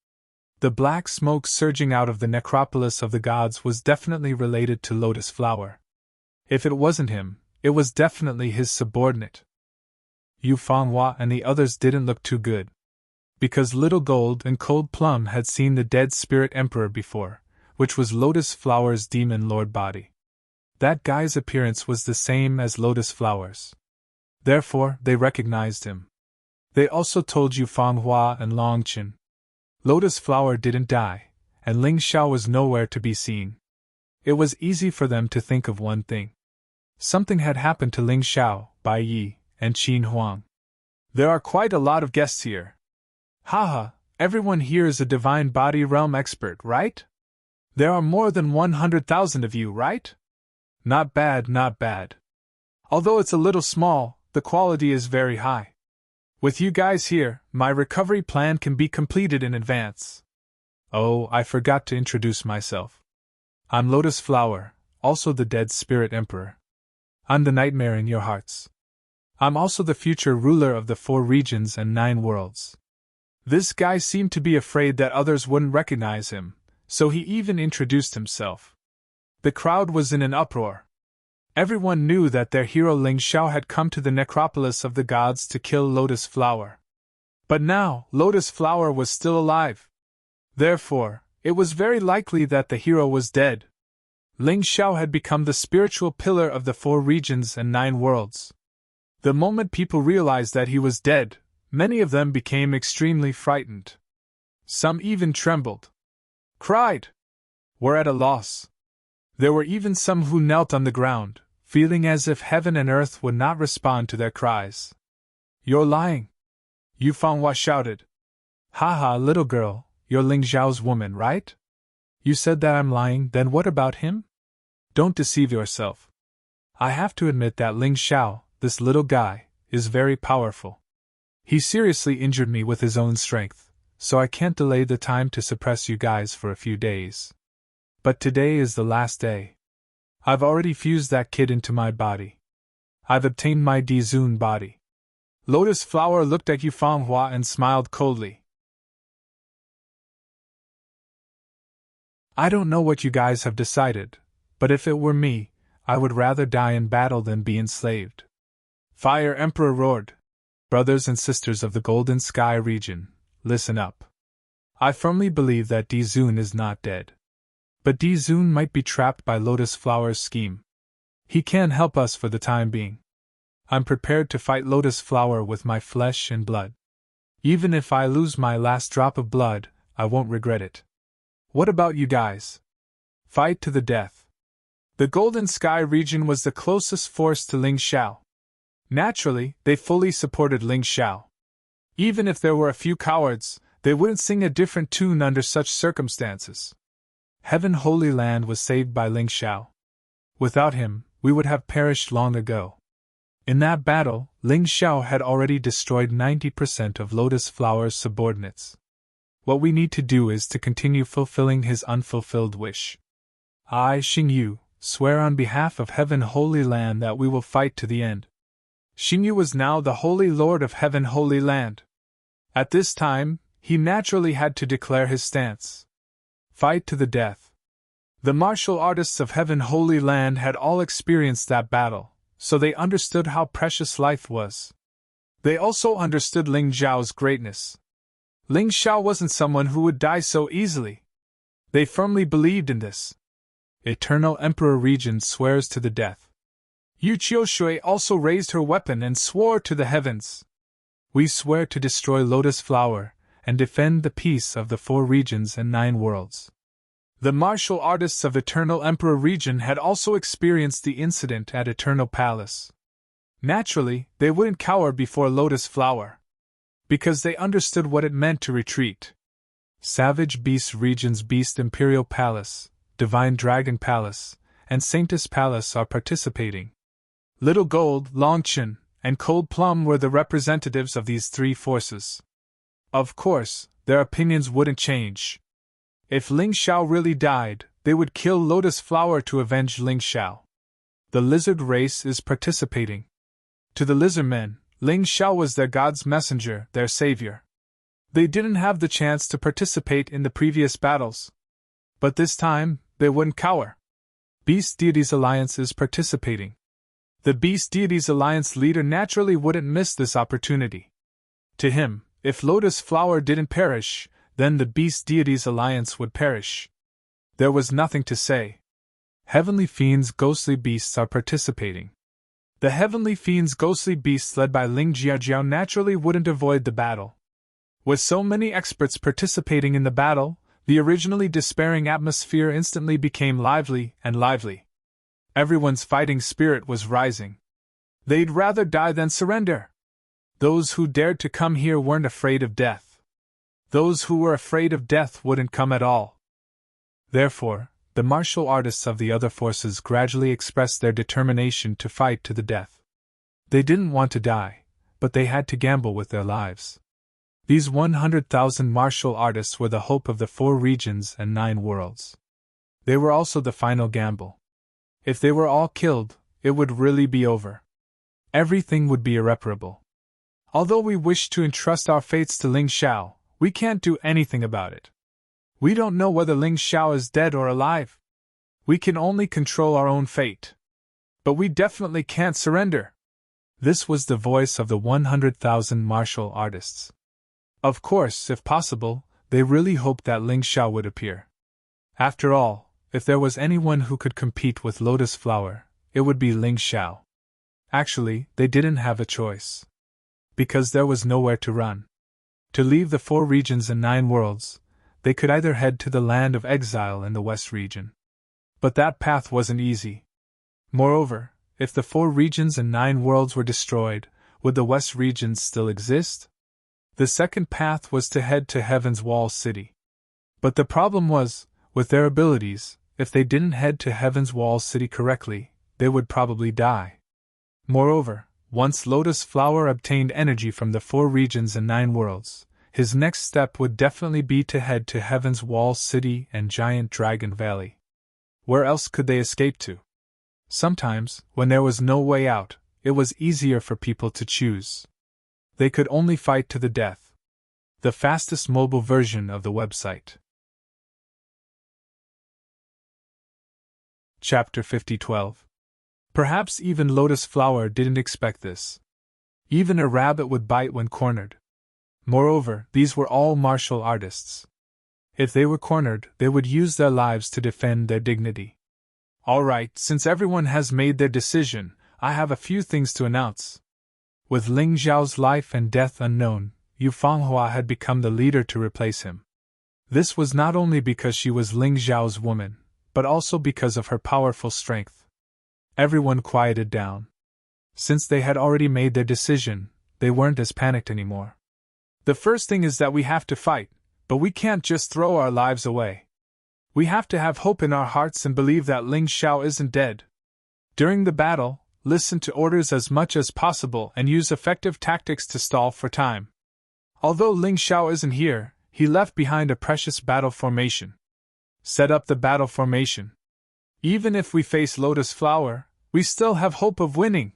S1: The black smoke surging out of the necropolis of the gods was definitely related to Lotus Flower. If it wasn't him, it was definitely his subordinate. Yufeng and the others didn't look too good. Because Little Gold and Cold Plum had seen the dead Spirit Emperor before, which was Lotus Flower's demon lord body. That guy's appearance was the same as Lotus Flower's. Therefore, they recognized him. They also told Yufeng and Longqin. Lotus Flower didn't die, and Ling Xiao was nowhere to be seen. It was easy for them to think of one thing. Something had happened to Ling Xiao, Bai Yi, and Qin Huang. There are quite a lot of guests here. Haha, everyone here is a divine body realm expert, right? There are more than 100,000 of you, right? Not bad, not bad. Although it's a little small, the quality is very high. With you guys here, my recovery plan can be completed in advance. Oh, I forgot to introduce myself. I'm Lotus Flower, also the dead Spirit Emperor. I'm the nightmare in your hearts. I'm also the future ruler of the 4 regions and 9 worlds. This guy seemed to be afraid that others wouldn't recognize him, so he even introduced himself. The crowd was in an uproar. Everyone knew that their hero Ling Xiao had come to the necropolis of the gods to kill Lotus Flower. But now, Lotus Flower was still alive. Therefore, it was very likely that the hero was dead. Ling Xiao had become the spiritual pillar of the 4 regions and 9 worlds. The moment people realized that he was dead, many of them became extremely frightened. Some even trembled. Cried. Were at a loss. There were even some who knelt on the ground, feeling as if heaven and earth would not respond to their cries. You're lying! Yufeng shouted. Haha, little girl, you're Ling Xiao's woman, right? You said that I'm lying, then what about him? Don't deceive yourself. I have to admit that Ling Xiao, this little guy, is very powerful. He seriously injured me with his own strength, so I can't delay the time to suppress you guys for a few days. But today is the last day. I've already fused that kid into my body. I've obtained my Dizun body. Lotus Flower looked at Yufeng and smiled coldly. I don't know what you guys have decided, but if it were me, I would rather die in battle than be enslaved. Fire Emperor roared. Brothers and sisters of the Golden Sky region, listen up. I firmly believe that Dizun is not dead. But Dizun might be trapped by Lotus Flower's scheme. He can help us for the time being. I'm prepared to fight Lotus Flower with my flesh and blood. Even if I lose my last drop of blood, I won't regret it. What about you guys? Fight to the death. The Golden Sky region was the closest force to Ling Xiao. Naturally, they fully supported Ling Xiao. Even if there were a few cowards, they wouldn't sing a different tune under such circumstances. Heaven Holy Land was saved by Ling Xiao. Without him, we would have perished long ago. In that battle, Ling Xiao had already destroyed 90% of Lotus Flower's subordinates. What we need to do is to continue fulfilling his unfulfilled wish. I, Xingyu, swear on behalf of Heaven Holy Land that we will fight to the end. Xingyu was now the Holy Lord of Heaven Holy Land. At this time, he naturally had to declare his stance. Fight to the death. The martial artists of Heaven Holy Land had all experienced that battle, so they understood how precious life was. They also understood Ling Zhao's greatness. Ling Xiao wasn't someone who would die so easily. They firmly believed in this. Eternal Emperor Regent swears to the death. Yu Qiushui also raised her weapon and swore to the heavens. We swear to destroy Lotus Flower and defend the peace of the 4 regions and 9 worlds. The martial artists of Eternal Emperor Region had also experienced the incident at Eternal Palace. Naturally, they wouldn't cower before Lotus Flower, because they understood what it meant to retreat. Savage Beast Region's Beast Imperial Palace, Divine Dragon Palace, and Saintess Palace are participating. Little Gold, Longchen, and Cold Plum were the representatives of these 3 forces. Of course, their opinions wouldn't change. If Ling Xiao really died, they would kill Lotus Flower to avenge Ling Xiao. The lizard race is participating. To the lizard men, Ling Xiao was their god's messenger, their savior. They didn't have the chance to participate in the previous battles. But this time, they wouldn't cower. Beast Deities Alliance is participating. The Beast Deities Alliance leader naturally wouldn't miss this opportunity. To him, if Lotus Flower didn't perish, then the Beast Deities Alliance would perish. There was nothing to say. Heavenly Fiends Ghostly Beasts are participating. The Heavenly Fiends Ghostly Beasts led by Ling Jiajiao naturally wouldn't avoid the battle. With so many experts participating in the battle, the originally despairing atmosphere instantly became lively and lively. Everyone's fighting spirit was rising. They'd rather die than surrender. Those who dared to come here weren't afraid of death. Those who were afraid of death wouldn't come at all. Therefore, the martial artists of the other forces gradually expressed their determination to fight to the death. They didn't want to die, but they had to gamble with their lives. These 100,000 martial artists were the hope of the 4 regions and 9 worlds. They were also the final gamble. If they were all killed, it would really be over. Everything would be irreparable. Although we wish to entrust our fates to Ling Xiao, we can't do anything about it. We don't know whether Ling Xiao is dead or alive. We can only control our own fate. But we definitely can't surrender. This was the voice of the 100,000 martial artists. Of course, if possible, they really hoped that Ling Xiao would appear. After all, if there was anyone who could compete with Lotus Flower, it would be Ling Xiao. Actually, they didn't have a choice. Because there was nowhere to run. To leave the 4 regions and 9 worlds, they could either head to the land of exile in the West region. But that path wasn't easy. Moreover, if the 4 regions and 9 worlds were destroyed, would the West regions still exist? The second path was to head to Heaven's Wall City. But the problem was, with their abilities, if they didn't head to Heaven's Wall City correctly, they would probably die. Moreover, once Lotus Flower obtained energy from the 4 regions and 9 worlds, his next step would definitely be to head to Heaven's Wall City and Giant Dragon Valley. Where else could they escape to? Sometimes, when there was no way out, it was easier for people to choose. They could only fight to the death. The fastest mobile version of the website. Chapter 50:12. Perhaps even Lotus Flower didn't expect this. Even a rabbit would bite when cornered. Moreover, these were all martial artists. If they were cornered, they would use their lives to defend their dignity. Alright, since everyone has made their decision, I have a few things to announce. With Ling Zhao's life and death unknown, Yu Fanghua had become the leader to replace him. This was not only because she was Ling Zhao's woman, but also because of her powerful strength. Everyone quieted down. Since they had already made their decision, they weren't as panicked anymore. The first thing is that we have to fight, but we can't just throw our lives away. We have to have hope in our hearts and believe that Ling Xiao isn't dead. During the battle, listen to orders as much as possible and use effective tactics to stall for time. Although Ling Xiao isn't here, he left behind a precious battle formation. Set up the battle formation. Even if we face Lotus Flower, we still have hope of winning.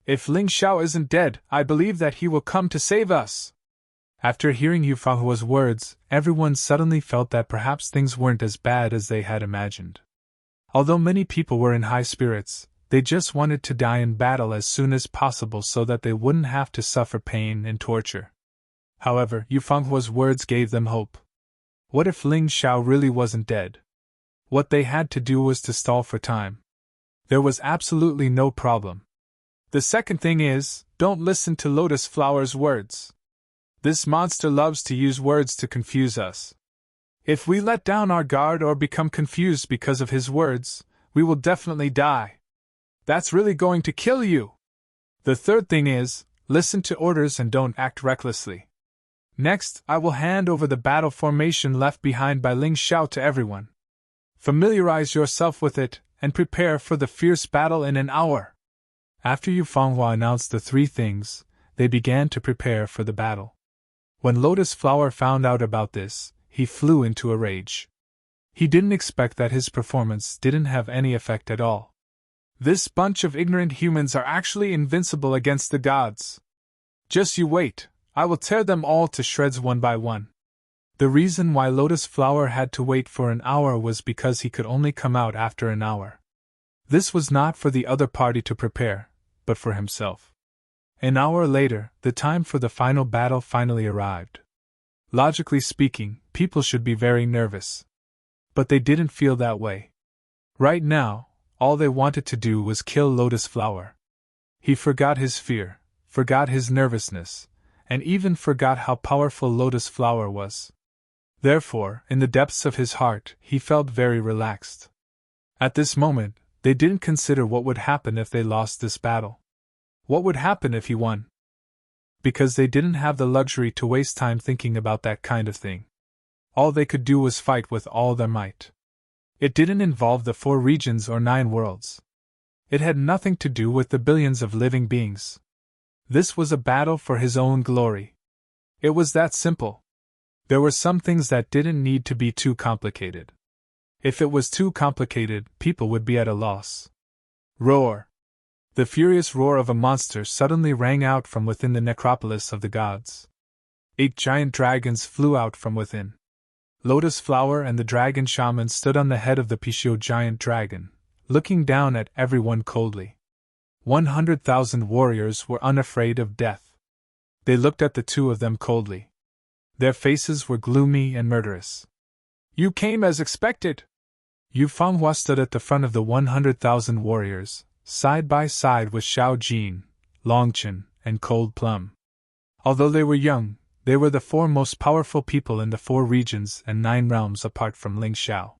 S1: If Ling Xiao isn't dead, I believe that he will come to save us. After hearing Yufanhua's words, everyone suddenly felt that perhaps things weren't as bad as they had imagined. Although many people were in high spirits, they just wanted to die in battle as soon as possible so that they wouldn't have to suffer pain and torture. However, Yufanhua's words gave them hope. What if Ling Xiao really wasn't dead? What they had to do was to stall for time. There was absolutely no problem. The second thing is, don't listen to Lotus Flower's words. This monster loves to use words to confuse us. If we let down our guard or become confused because of his words, we will definitely die. That's really going to kill you. The third thing is, listen to orders and don't act recklessly. Next, I will hand over the battle formation left behind by Ling Xiao to everyone. Familiarize yourself with it, and prepare for the fierce battle in an hour. After Yufanhua announced the three things, they began to prepare for the battle. When Lotus Flower found out about this, he flew into a rage. He didn't expect that his performance didn't have any effect at all. This bunch of ignorant humans are actually invincible against the gods. Just you wait, I will tear them all to shreds one by one. The reason why Lotus Flower had to wait for an hour was because he could only come out after an hour. This was not for the other party to prepare, but for himself. An hour later, the time for the final battle finally arrived. Logically speaking, people should be very nervous. But they didn't feel that way. Right now, all they wanted to do was kill Lotus Flower. He forgot his fear, forgot his nervousness, and even forgot how powerful Lotus Flower was. Therefore, in the depths of his heart, he felt very relaxed. At this moment, they didn't consider what would happen if they lost this battle. What would happen if he won? Because they didn't have the luxury to waste time thinking about that kind of thing. All they could do was fight with all their might. It didn't involve the 4 regions or 9 worlds. It had nothing to do with the billions of living beings. This was a battle for his own glory. It was that simple. There were some things that didn't need to be too complicated. If it was too complicated, people would be at a loss. Roar! The furious roar of a monster suddenly rang out from within the necropolis of the gods. 8 giant dragons flew out from within. Lotus Flower and the dragon shaman stood on the head of the Pishio giant dragon, looking down at everyone coldly. 100,000 warriors were unafraid of death. They looked at the two of them coldly. Their faces were gloomy and murderous. You came as expected. Yufanhua stood at the front of the 100,000 warriors, side by side with Xiao Jin, Longchen, and Cold Plum. Although they were young, they were the 4 most powerful people in the 4 regions and 9 realms apart from Ling Xiao.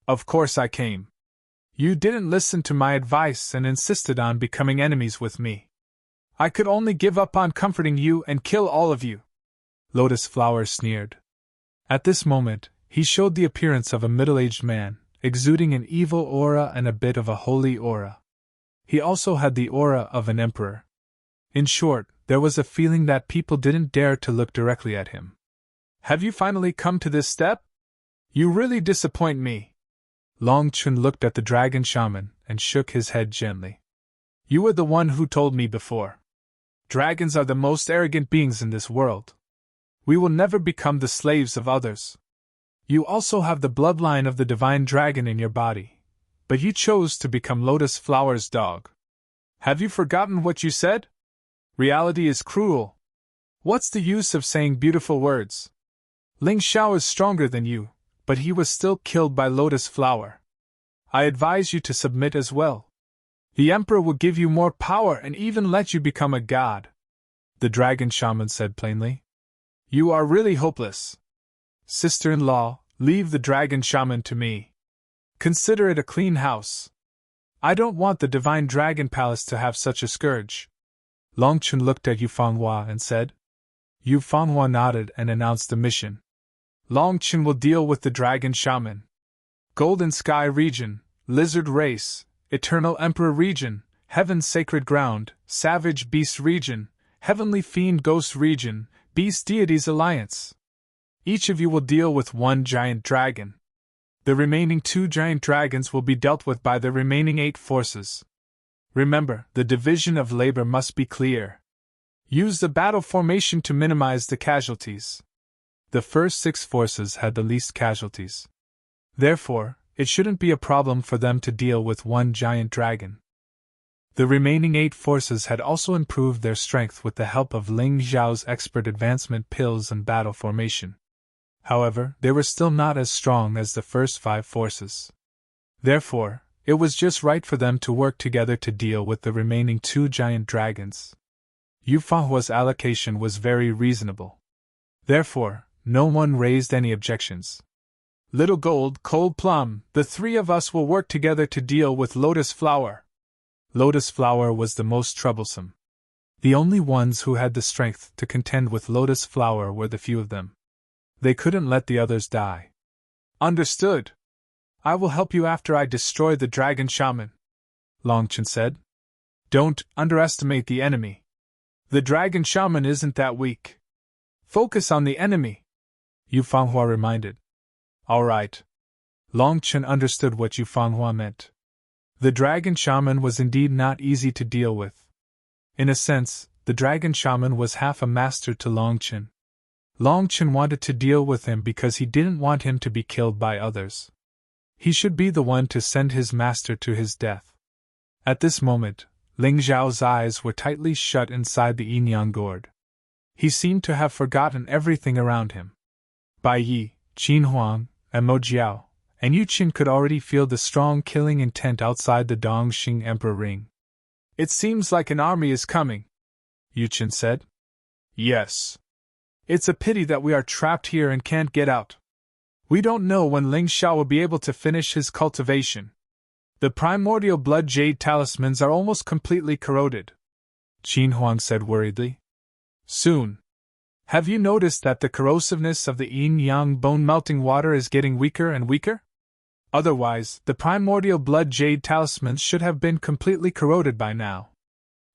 S1: Of course I came. You didn't listen to my advice and insisted on becoming enemies with me. I could only give up on comforting you and kill all of you. Lotus Flower sneered. At this moment, he showed the appearance of a middle-aged man, exuding an evil aura and a bit of a holy aura. He also had the aura of an emperor. In short, there was a feeling that people didn't dare to look directly at him. Have you finally come to this step? You really disappoint me. Long Chun looked at the dragon shaman and shook his head gently. You were the one who told me before. Dragons are the most arrogant beings in this world. We will never become the slaves of others. You also have the bloodline of the divine dragon in your body, but you chose to become Lotus Flower's dog. Have you forgotten what you said? Reality is cruel. What's the use of saying beautiful words? Ling Xiao is stronger than you, but he was still killed by Lotus Flower. I advise you to submit as well. The Emperor will give you more power and even let you become a god. The dragon shaman said plainly. You are really hopeless. Sister-in-law, leave the dragon shaman to me. Consider it a clean house. I don't want the divine dragon palace to have such a scourge. Longchen looked at Yufanhua and said. Yufanhua nodded and announced the mission. Longchen will deal with the dragon shaman. Golden Sky region, Lizard race, Eternal Emperor region, Heaven Sacred Ground, Savage Beast region, Heavenly Fiend Ghost region, Beast Deities Alliance. Each of you will deal with one giant dragon. The remaining 2 giant dragons will be dealt with by the remaining 8 forces. Remember, the division of labor must be clear. Use the battle formation to minimize the casualties. The first 6 forces had the least casualties. Therefore, it shouldn't be a problem for them to deal with one giant dragon. The remaining 8 forces had also improved their strength with the help of Ling Xiao's expert advancement pills and battle formation. However, they were still not as strong as the first 5 forces. Therefore, it was just right for them to work together to deal with the remaining 2 giant dragons. Yu Fanghua's allocation was very reasonable. Therefore, no one raised any objections. Little Gold, Cold Plum, the 3 of us will work together to deal with Lotus Flower. Lotus Flower was the most troublesome. The only ones who had the strength to contend with Lotus Flower were the few of them. They couldn't let the others die. Understood. I will help you after I destroy the Dragon Shaman, Longchen said. Don't underestimate the enemy. The Dragon Shaman isn't that weak. Focus on the enemy, Yu Fanghua reminded. All right. Longchen understood what Yu Fanghua meant. The Dragon Shaman was indeed not easy to deal with. In a sense, the Dragon Shaman was half a master to Longchen. Longchen wanted to deal with him because he didn't want him to be killed by others. He should be the one to send his master to his death. At this moment, Ling Xiao's eyes were tightly shut inside the yin yang gourd. He seemed to have forgotten everything around him. Bai Yi, Qin Huang, and Mo Jiao, and Yu Qin could already feel the strong killing intent outside the Dongxing Emperor ring. It seems like an army is coming, Yu Qin said. Yes. It's a pity that we are trapped here and can't get out. We don't know when Ling Xiao will be able to finish his cultivation. The primordial blood jade talismans are almost completely corroded, Qin Huang said worriedly. Soon. Have you noticed that the corrosiveness of the yin-yang bone-melting water is getting weaker and weaker? Otherwise, the primordial blood jade talismans should have been completely corroded by now.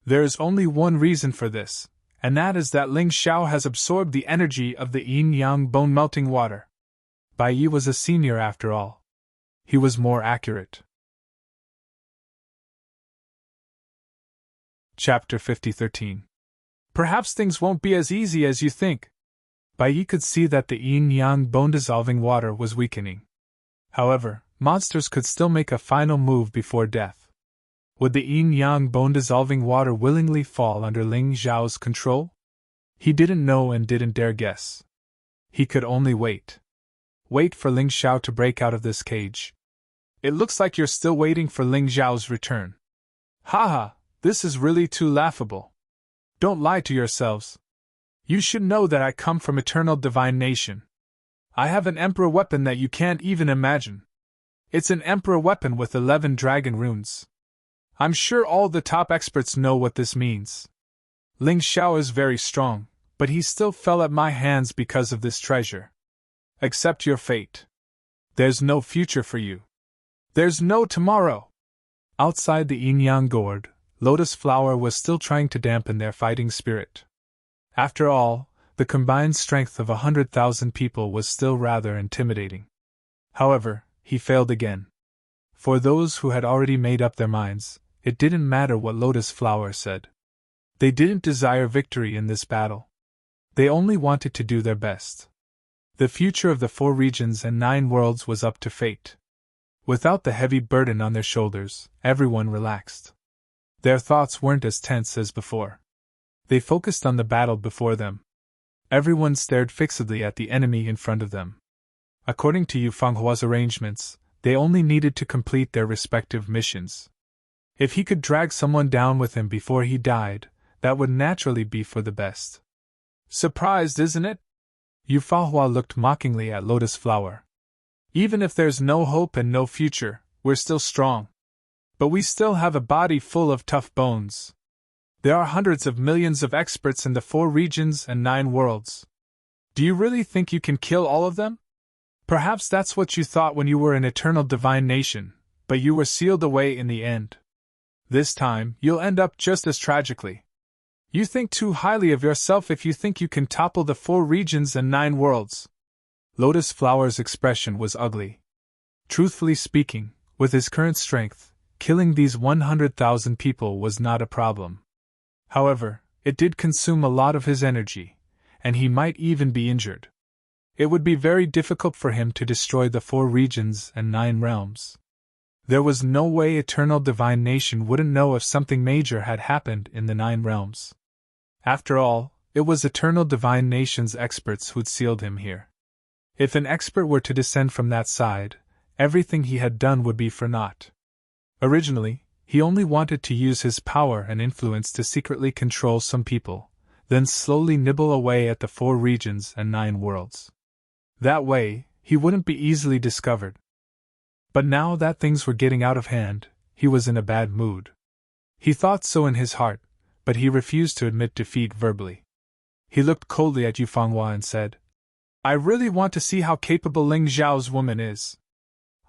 S1: There is only one reason for this, and that is that Ling Xiao has absorbed the energy of the yin-yang bone-melting water. Bai Yi was a senior after all. He was more accurate. Chapter 50-13. Perhaps things won't be as easy as you think. Bai Yi could see that the yin-yang bone-dissolving water was weakening. However, monsters could still make a final move before death. Would the yin-yang bone-dissolving water willingly fall under Ling Xiao's control? He didn't know and didn't dare guess. He could only wait. Wait for Ling Xiao to break out of this cage. It looks like you're still waiting for Ling Xiao's return. Haha, this is really too laughable. Don't lie to yourselves. You should know that I come from eternal divine nation. I have an emperor weapon that you can't even imagine. It's an emperor weapon with 11 dragon runes. I'm sure all the top experts know what this means. Ling Xiao is very strong, but he still fell at my hands because of this treasure. Accept your fate. There's no future for you. There's no tomorrow. Outside the yin-yang gourd, Lotus Flower was still trying to dampen their fighting spirit. After all, the combined strength of 100,000 people was still rather intimidating. However, he failed again. For those who had already made up their minds, it didn't matter what Lotus Flower said. They didn't desire victory in this battle. They only wanted to do their best. The future of the 4 regions and 9 worlds was up to fate. Without the heavy burden on their shoulders, everyone relaxed. Their thoughts weren't as tense as before. They focused on the battle before them. Everyone stared fixedly at the enemy in front of them. According to Yu Fanghua's arrangements, they only needed to complete their respective missions. If he could drag someone down with him before he died, that would naturally be for the best. Surprised, isn't it? Yu Fanghua looked mockingly at Lotus Flower. Even if there's no hope and no future, we're still strong. But we still have a body full of tough bones. There are hundreds of millions of experts in the 4 regions and 9 worlds. Do you really think you can kill all of them? Perhaps that's what you thought when you were an eternal divine nation, but you were sealed away in the end. This time, you'll end up just as tragically. You think too highly of yourself if you think you can topple the 4 regions and 9 worlds. Lotus Flower's expression was ugly. Truthfully speaking, with his current strength, killing these 100,000 people was not a problem. However, it did consume a lot of his energy, and he might even be injured. It would be very difficult for him to destroy the 4 regions and 9 realms. There was no way Eternal Divine Nation wouldn't know if something major had happened in the 9 realms. After all, it was Eternal Divine Nation's experts who'd sealed him here. If an expert were to descend from that side, everything he had done would be for naught. Originally, he only wanted to use his power and influence to secretly control some people, then slowly nibble away at the 4 regions and 9 worlds. That way, he wouldn't be easily discovered. But now that things were getting out of hand, he was in a bad mood. He thought so in his heart, but he refused to admit defeat verbally. He looked coldly at Yufenghua and said, "I really want to see how capable Ling Zhao's woman is.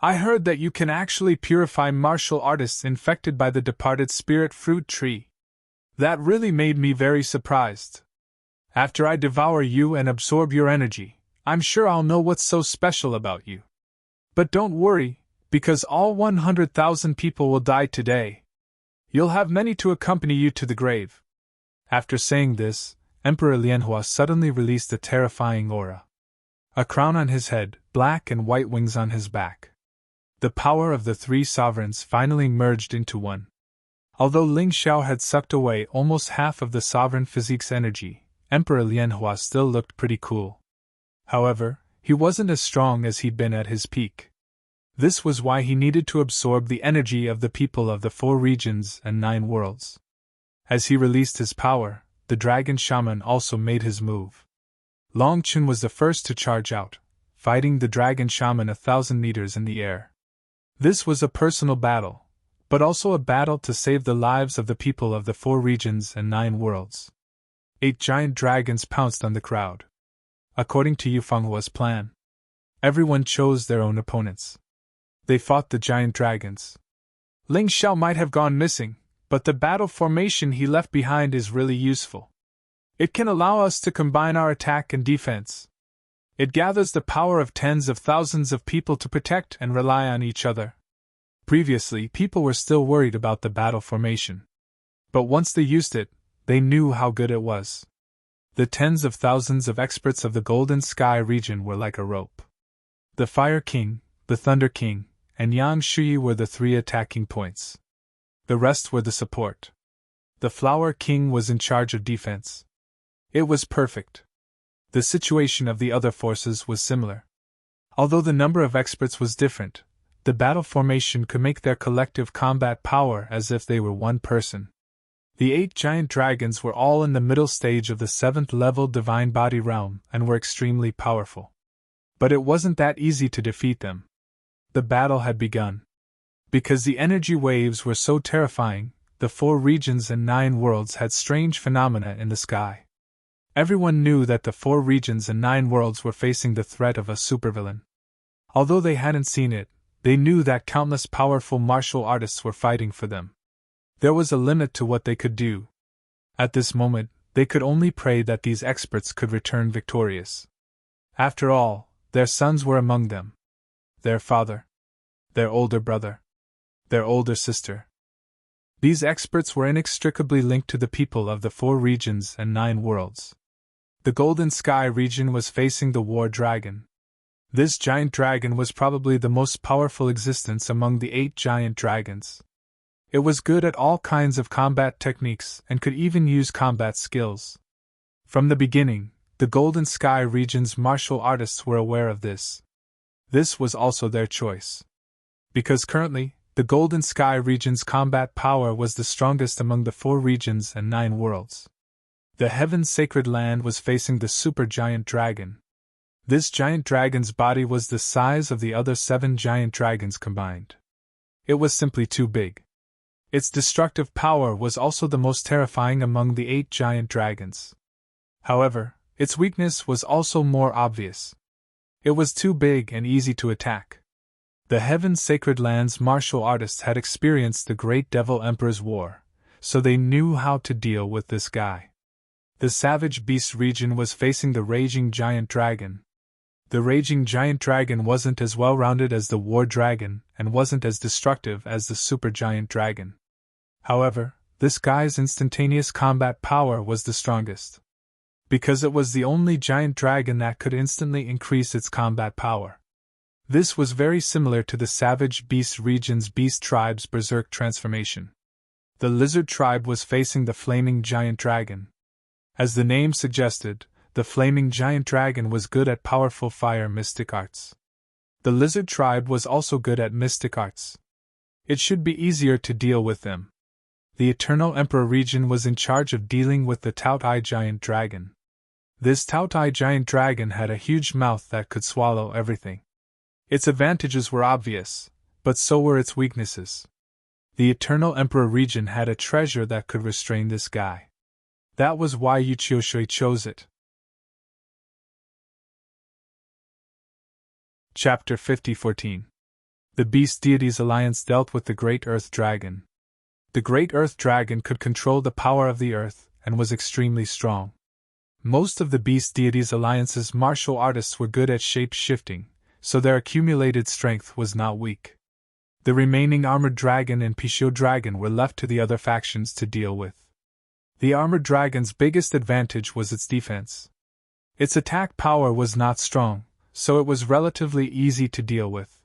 S1: I heard that you can actually purify martial artists infected by the departed spirit fruit tree. That really made me very surprised. After I devour you and absorb your energy, I'm sure I'll know what's so special about you. But don't worry, because all 100,000 people will die today. You'll have many to accompany you to the grave." After saying this, Emperor Lianhua suddenly released a terrifying aura. A crown on his head, black and white wings on his back. The power of the 3 sovereigns finally merged into one. Although Ling Xiao had sucked away almost half of the sovereign physique's energy, Emperor Lianhua still looked pretty cool. However, he wasn't as strong as he'd been at his peak. This was why he needed to absorb the energy of the people of the 4 regions and 9 worlds. As he released his power, the dragon shaman also made his move. Long Chun was the first to charge out, fighting the dragon shaman 1,000 meters in the air. This was a personal battle, but also a battle to save the lives of the people of the 4 regions and 9 worlds. 8 giant dragons pounced on the crowd. According to Yufenghua's plan, everyone chose their own opponents. They fought the giant dragons. Ling Xiao might have gone missing, but the battle formation he left behind is really useful. It can allow us to combine our attack and defense. It gathers the power of tens of thousands of people to protect and rely on each other. Previously, people were still worried about the battle formation. But once they used it, they knew how good it was. The tens of thousands of experts of the Golden Sky region were like a rope. The Fire King, the Thunder King, and Yang Shuyi were the 3 attacking points. The rest were the support. The Flower King was in charge of defense. It was perfect. The situation of the other forces was similar. Although the number of experts was different, the battle formation could make their collective combat power as if they were one person. The 8 giant dragons were all in the middle stage of the 7th level Divine Body realm and were extremely powerful. But it wasn't that easy to defeat them. The battle had begun. Because the energy waves were so terrifying, the 4 regions and 9 worlds had strange phenomena in the sky. Everyone knew that the 4 regions and 9 worlds were facing the threat of a supervillain. Although they hadn't seen it, they knew that countless powerful martial artists were fighting for them. There was a limit to what they could do. At this moment, they could only pray that these experts could return victorious. After all, their sons were among them. Their father. Their older brother. Their older sister. These experts were inextricably linked to the people of the 4 regions and 9 worlds. The Golden Sky region was facing the War Dragon. This giant dragon was probably the most powerful existence among the 8 giant dragons. It was good at all kinds of combat techniques and could even use combat skills. From the beginning, the Golden Sky region's martial artists were aware of this. This was also their choice. Because currently, the Golden Sky region's combat power was the strongest among the 4 regions and 9 worlds. The Heaven's Sacred Land was facing the supergiant dragon. This giant dragon's body was the size of the other 7 giant dragons combined. It was simply too big. Its destructive power was also the most terrifying among the 8 giant dragons. However, its weakness was also more obvious. It was too big and easy to attack. The Heaven's Sacred Land's martial artists had experienced the Great Devil Emperor's War, so they knew how to deal with this guy. The Savage Beast region was facing the raging giant dragon. The raging giant dragon wasn't as well-rounded as the war dragon and wasn't as destructive as the supergiant dragon. However, this guy's instantaneous combat power was the strongest. Because it was the only giant dragon that could instantly increase its combat power. This was very similar to the Savage Beast region's beast tribe's berserk transformation. The lizard tribe was facing the flaming giant dragon. As the name suggested, the flaming giant dragon was good at powerful fire mystic arts. The lizard tribe was also good at mystic arts. It should be easier to deal with them. The Eternal Emperor region was in charge of dealing with the Taotai giant dragon. This Taotai giant dragon had a huge mouth that could swallow everything. Its advantages were obvious, but so were its weaknesses. The Eternal Emperor region had a treasure that could restrain this guy. That was why Yu Qiushui chose it. Chapter 50-14. The Beast Deities Alliance dealt with the Great Earth Dragon. The Great Earth Dragon could control the power of the earth and was extremely strong. Most of the Beast Deities Alliance's martial artists were good at shape-shifting, so their accumulated strength was not weak. The remaining Armored Dragon and Pishio Dragon were left to the other factions to deal with. The Armored Dragon's biggest advantage was its defense. Its attack power was not strong, so it was relatively easy to deal with.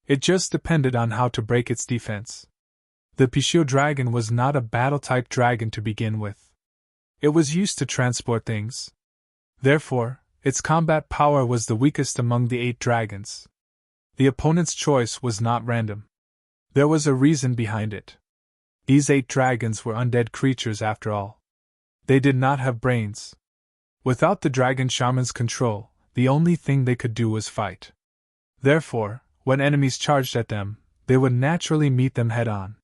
S1: It just depended on how to break its defense. The Pishio Dragon was not a battle-type dragon to begin with. It was used to transport things. Therefore, its combat power was the weakest among the 8 dragons. The opponent's choice was not random. There was a reason behind it. These 8 dragons were undead creatures after all. They did not have brains. Without the dragon shaman's control, the only thing they could do was fight. Therefore, when enemies charged at them, they would naturally meet them head-on.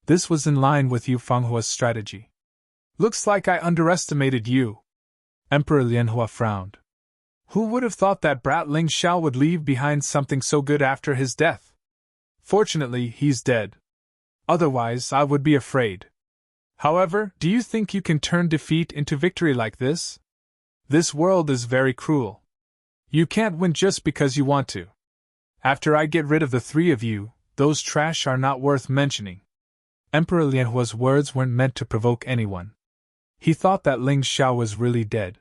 S1: This was in line with Yu Fenghua's strategy. "Looks like I underestimated you." Emperor Lianhua frowned. "Who would have thought that brat Ling Xiao would leave behind something so good after his death? Fortunately, he's dead. Otherwise, I would be afraid. However, do you think you can turn defeat into victory like this? This world is very cruel. You can't win just because you want to. After I get rid of the 3 of you, those trash are not worth mentioning." Emperor Lianhua's words weren't meant to provoke anyone. He thought that Ling Xiao was really dead.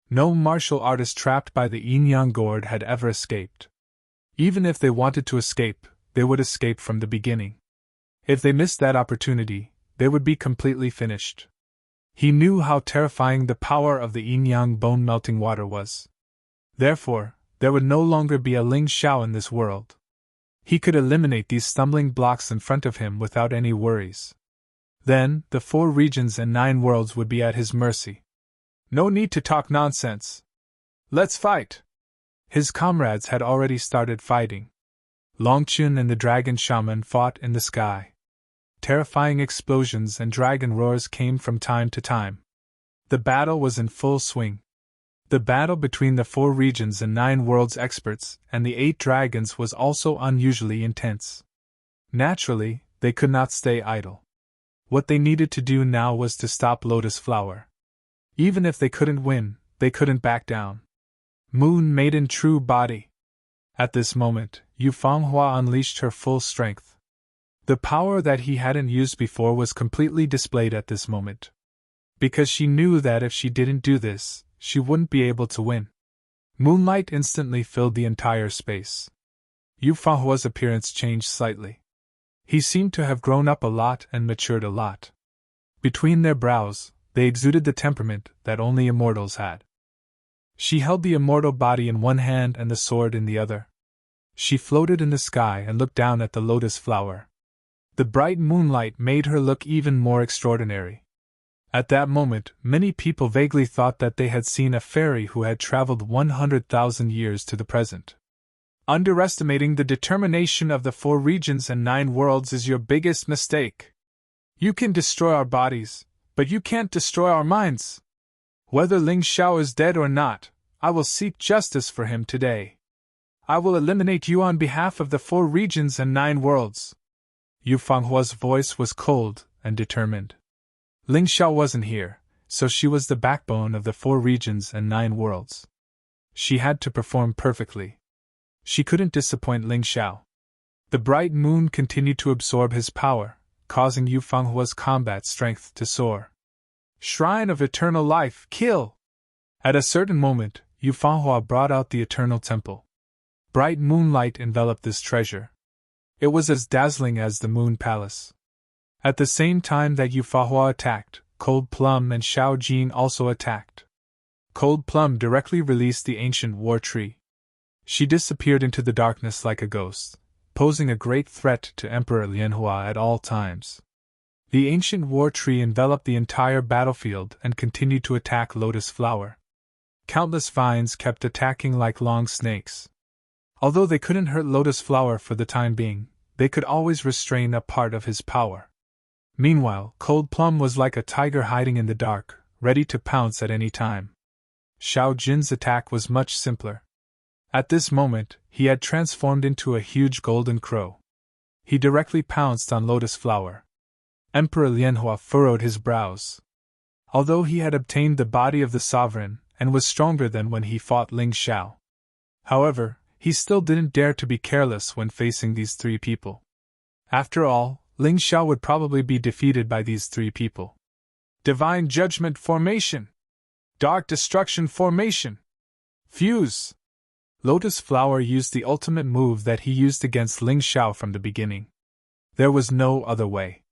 S1: No martial artist trapped by the Yin-Yang Gourd had ever escaped. Even if they wanted to escape, they would escape from the beginning. If they missed that opportunity, they would be completely finished. He knew how terrifying the power of the Yin-Yang bone-melting water was. Therefore, there would no longer be a Ling Xiao in this world. He could eliminate these stumbling blocks in front of him without any worries. Then, the 4 regions and 9 worlds would be at his mercy. No need to talk nonsense. Let's fight! His comrades had already started fighting. Longqun and the dragon shaman fought in the sky. Terrifying explosions and dragon roars came from time to time. The battle was in full swing. The battle between the 4 regions and 9 worlds experts and the 8 dragons was also unusually intense. Naturally, they could not stay idle. What they needed to do now was to stop Lotus Flower. Even if they couldn't win, they couldn't back down. Moon Maiden True Body. At this moment, Yu Fenghua unleashed her full strength. The power that he hadn't used before was completely displayed at this moment. Because she knew that if she didn't do this, she wouldn't be able to win. Moonlight instantly filled the entire space. Yu Fenghua's appearance changed slightly. He seemed to have grown up a lot and matured a lot. Between their brows, they exuded the temperament that only immortals had. She held the immortal body in one hand and the sword in the other. She floated in the sky and looked down at the lotus flower. The bright moonlight made her look even more extraordinary. At that moment, many people vaguely thought that they had seen a fairy who had traveled 100,000 years to the present. Underestimating the determination of the 4 regions and 9 worlds is your biggest mistake. You can destroy our bodies, but you can't destroy our minds. Whether Ling Xiao is dead or not, I will seek justice for him today. I will eliminate you on behalf of the 4 regions and 9 worlds. Yu Fenghua's voice was cold and determined. Ling Xiao wasn't here, so she was the backbone of the 4 regions and 9 worlds. She had to perform perfectly. She couldn't disappoint Ling Xiao. The bright moon continued to absorb his power, causing Yu Fenghua's combat strength to soar. Shrine of Eternal Life, kill! At a certain moment, Yu Fenghua brought out the Eternal Temple. Bright moonlight enveloped this treasure. It was as dazzling as the Moon Palace. At the same time that Yu Fenghua attacked, Cold Plum and Xiao Jin also attacked. Cold Plum directly released the ancient war tree. She disappeared into the darkness like a ghost, posing a great threat to Emperor Lianhua at all times. The ancient war tree enveloped the entire battlefield and continued to attack Lotus Flower. Countless vines kept attacking like long snakes. Although they couldn't hurt Lotus Flower for the time being, they could always restrain a part of his power. Meanwhile, Cold Plum was like a tiger hiding in the dark, ready to pounce at any time. Xiao Jin's attack was much simpler. At this moment, he had transformed into a huge golden crow. He directly pounced on Lotus Flower. Emperor Lianhua furrowed his brows. Although he had obtained the body of the sovereign, and was stronger than when he fought Ling Xiao. However, he still didn't dare to be careless when facing these three people. After all, Ling Xiao would probably be defeated by these three people. Divine Judgment Formation! Dark Destruction Formation! Fuse! Lotus Flower used the ultimate move that he used against Ling Xiao from the beginning. There was no other way.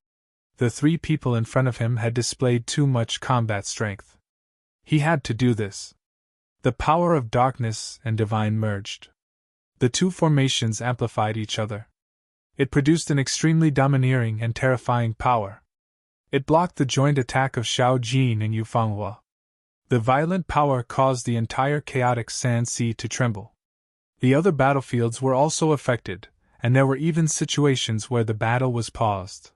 S1: The three people in front of him had displayed too much combat strength. He had to do this. The power of darkness and divine merged. The two formations amplified each other. It produced an extremely domineering and terrifying power. It blocked the joint attack of Xiao Jin and Yu Fenghua. The violent power caused the entire chaotic sand sea to tremble. The other battlefields were also affected, and there were even situations where the battle was paused.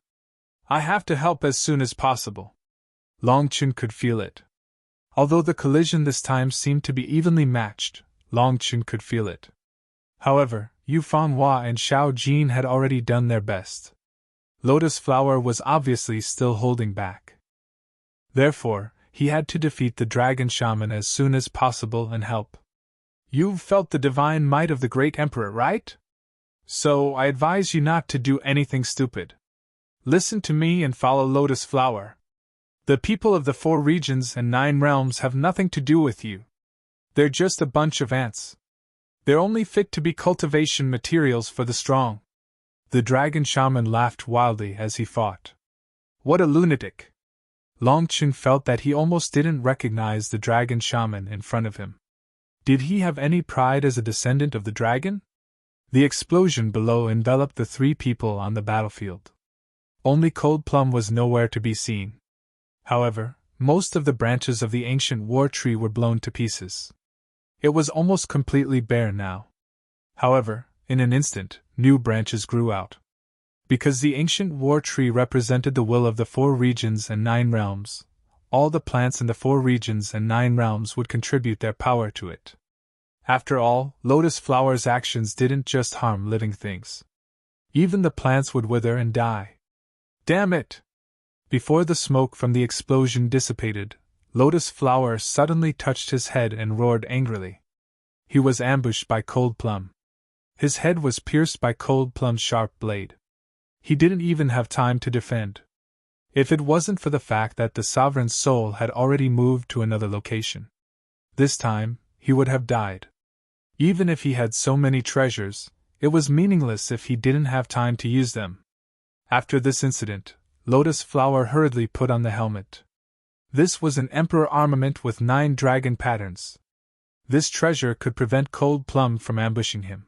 S1: I have to help as soon as possible. Long Chun could feel it. Although the collision this time seemed to be evenly matched, Long Chun could feel it. However, Yu Fenghua and Xiao Jin had already done their best. Lotus Flower was obviously still holding back. Therefore, he had to defeat the Dragon Shaman as soon as possible and help. You've felt the divine might of the great emperor, right? So I advise you not to do anything stupid. Listen to me and follow Lotus Flower. The people of the 4 regions and 9 realms have nothing to do with you. They're just a bunch of ants. They're only fit to be cultivation materials for the strong. The Dragon Shaman laughed wildly as he fought. What a lunatic! Long Chun felt that he almost didn't recognize the Dragon Shaman in front of him. Did he have any pride as a descendant of the dragon? The explosion below enveloped the 3 people on the battlefield. Only Cold Plum was nowhere to be seen. However, most of the branches of the ancient war tree were blown to pieces. It was almost completely bare now. However, in an instant, new branches grew out. Because the ancient war tree represented the will of the 4 regions and 9 realms, all the plants in the 4 regions and 9 realms would contribute their power to it. After all, Lotus Flower's actions didn't just harm living things. Even the plants would wither and die. Damn it! Before the smoke from the explosion dissipated, Lotus Flower suddenly touched his head and roared angrily. He was ambushed by Cold Plum. His head was pierced by Cold Plum's sharp blade. He didn't even have time to defend. If it wasn't for the fact that the sovereign's soul had already moved to another location. This time, he would have died. Even if he had so many treasures, it was meaningless if he didn't have time to use them. After this incident, Lotus Flower hurriedly put on the helmet. This was an emperor armament with 9 dragon patterns. This treasure could prevent Cold Plum from ambushing him.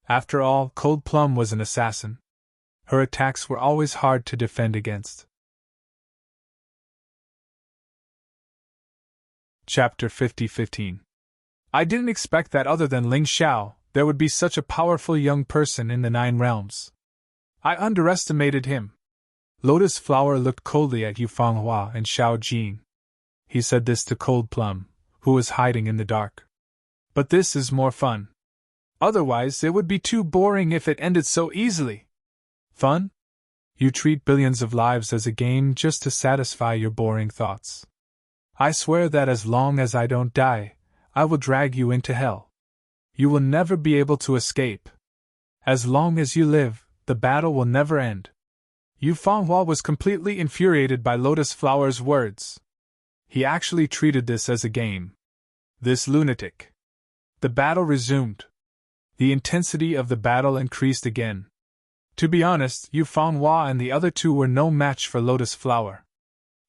S1: After all, Cold Plum was an assassin. Her attacks were always hard to defend against. Chapter 50-15. I didn't expect that other than Ling Xiao, there would be such a powerful young person in the 9 realms. I underestimated him. Lotus Flower looked coldly at Yu Fenghua and Xiao Jin. He said this to Cold Plum, who was hiding in the dark. But this is more fun. Otherwise, it would be too boring if it ended so easily. Fun? You treat billions of lives as a game just to satisfy your boring thoughts. I swear that as long as I don't die, I will drag you into hell. You will never be able to escape. As long as you live, the battle will never end. Yu Fanghua was completely infuriated by Lotus Flower's words. He actually treated this as a game. This lunatic. The battle resumed. The intensity of the battle increased again. To be honest, Yu Fanghua and the other two were no match for Lotus Flower.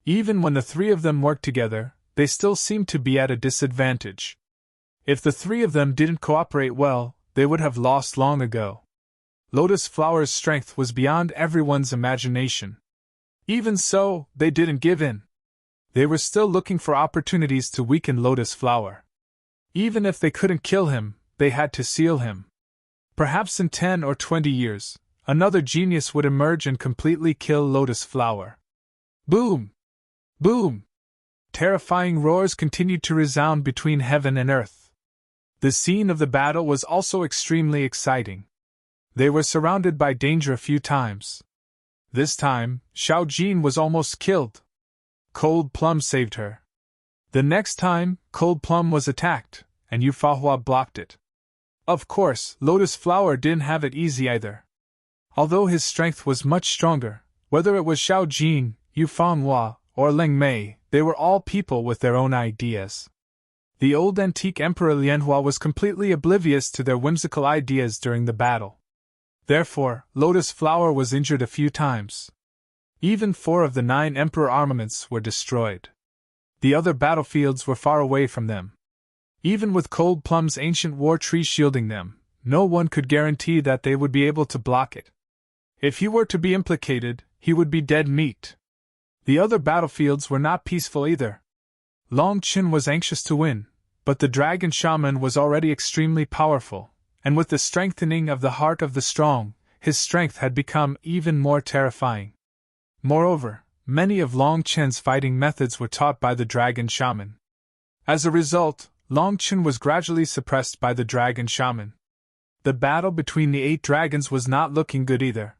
S1: Even when the three of them worked together, they still seemed to be at a disadvantage. If the three of them didn't cooperate well, they would have lost long ago. Lotus Flower's strength was beyond everyone's imagination. Even so, they didn't give in. They were still looking for opportunities to weaken Lotus Flower. Even if they couldn't kill him, they had to seal him. Perhaps in 10 or 20 years, another genius would emerge and completely kill Lotus Flower. Boom! Boom! Terrifying roars continued to resound between heaven and earth. The scene of the battle was also extremely exciting. They were surrounded by danger a few times. This time, Xiao Jin was almost killed. Cold Plum saved her. The next time, Cold Plum was attacked, and Yu Fanghua blocked it. Of course, Lotus Flower didn't have it easy either. Although his strength was much stronger, whether it was Xiao Jin, Yu Fanghua, or Ling Mei, they were all people with their own ideas. The old antique Emperor Lianhua was completely oblivious to their whimsical ideas during the battle. Therefore, Lotus Flower was injured a few times. Even 4 of the 9 Emperor armaments were destroyed. The other battlefields were far away from them. Even with Cold Plum's ancient war tree shielding them, no one could guarantee that they would be able to block it. If he were to be implicated, he would be dead meat. The other battlefields were not peaceful either. Long Qin was anxious to win, but the Dragon Shaman was already extremely powerful, and with the strengthening of the heart of the strong, his strength had become even more terrifying. Moreover, many of Long Qin's fighting methods were taught by the Dragon Shaman. As a result, Long Qin was gradually suppressed by the Dragon Shaman. The battle between the 8 dragons was not looking good either.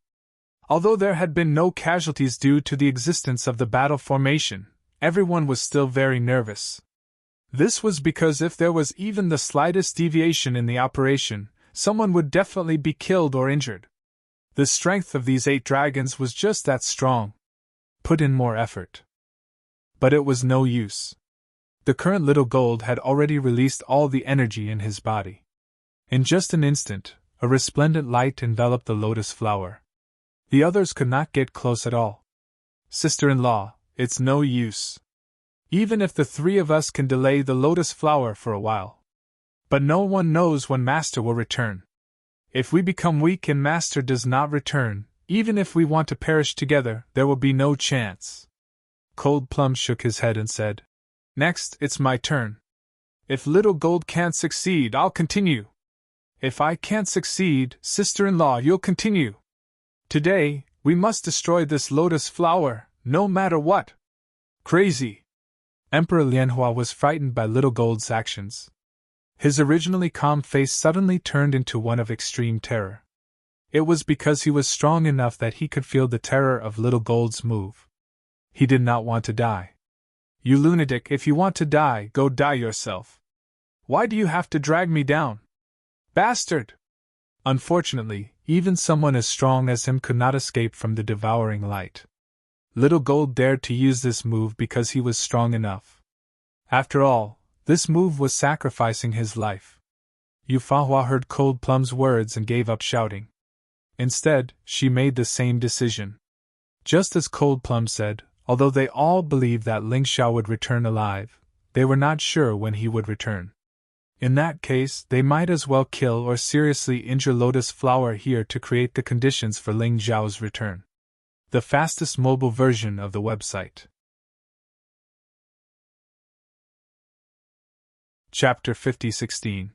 S1: Although there had been no casualties due to the existence of the battle formation, everyone was still very nervous. This was because if there was even the slightest deviation in the operation, someone would definitely be killed or injured. The strength of these 8 dragons was just that strong. Put in more effort. But it was no use. The current little gold had already released all the energy in his body. In just an instant, a resplendent light enveloped the lotus flower. The others could not get close at all. Sister-in-law, it's no use. Even if the 3 of us can delay the lotus flower for a while. But no one knows when Master will return. If we become weak and Master does not return, even if we want to perish together, there will be no chance. Cold Plum shook his head and said, Next, it's my turn. If Little Gold can't succeed, I'll continue. If I can't succeed, sister-in-law, you'll continue. Today, we must destroy this lotus flower, no matter what. Crazy. Emperor Lianhua was frightened by Little Gold's actions. His originally calm face suddenly turned into one of extreme terror. It was because he was strong enough that he could feel the terror of Little Gold's move. He did not want to die. You lunatic, if you want to die, go die yourself. Why do you have to drag me down? Bastard! Unfortunately, even someone as strong as him could not escape from the devouring light. Little Gold dared to use this move because he was strong enough. After all, this move was sacrificing his life. Yu Fanghua heard Cold Plum's words and gave up shouting. Instead, she made the same decision. Just as Cold Plum said, although they all believed that Ling Xiao would return alive, they were not sure when he would return. In that case, they might as well kill or seriously injure Lotus Flower here to create the conditions for Ling Xiao's return. The fastest mobile version of the website. Chapter 50-16.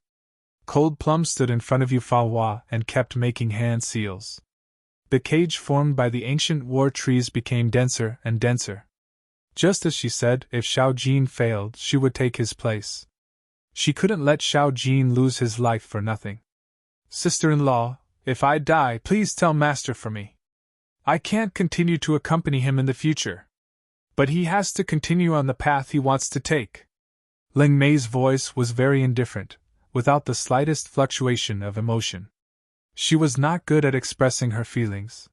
S1: Cold Plum stood in front of Yu Fanghua and kept making hand seals. The cage formed by the ancient war trees became denser and denser. Just as she said, if Xiao Jin failed, she would take his place. She couldn't let Xiao Jin lose his life for nothing. Sister-in-law, if I die, please tell Master for me. I can't continue to accompany him in the future. But he has to continue on the path he wants to take. Ling Mei's voice was very indifferent, without the slightest fluctuation of emotion. She was not good at expressing her feelings.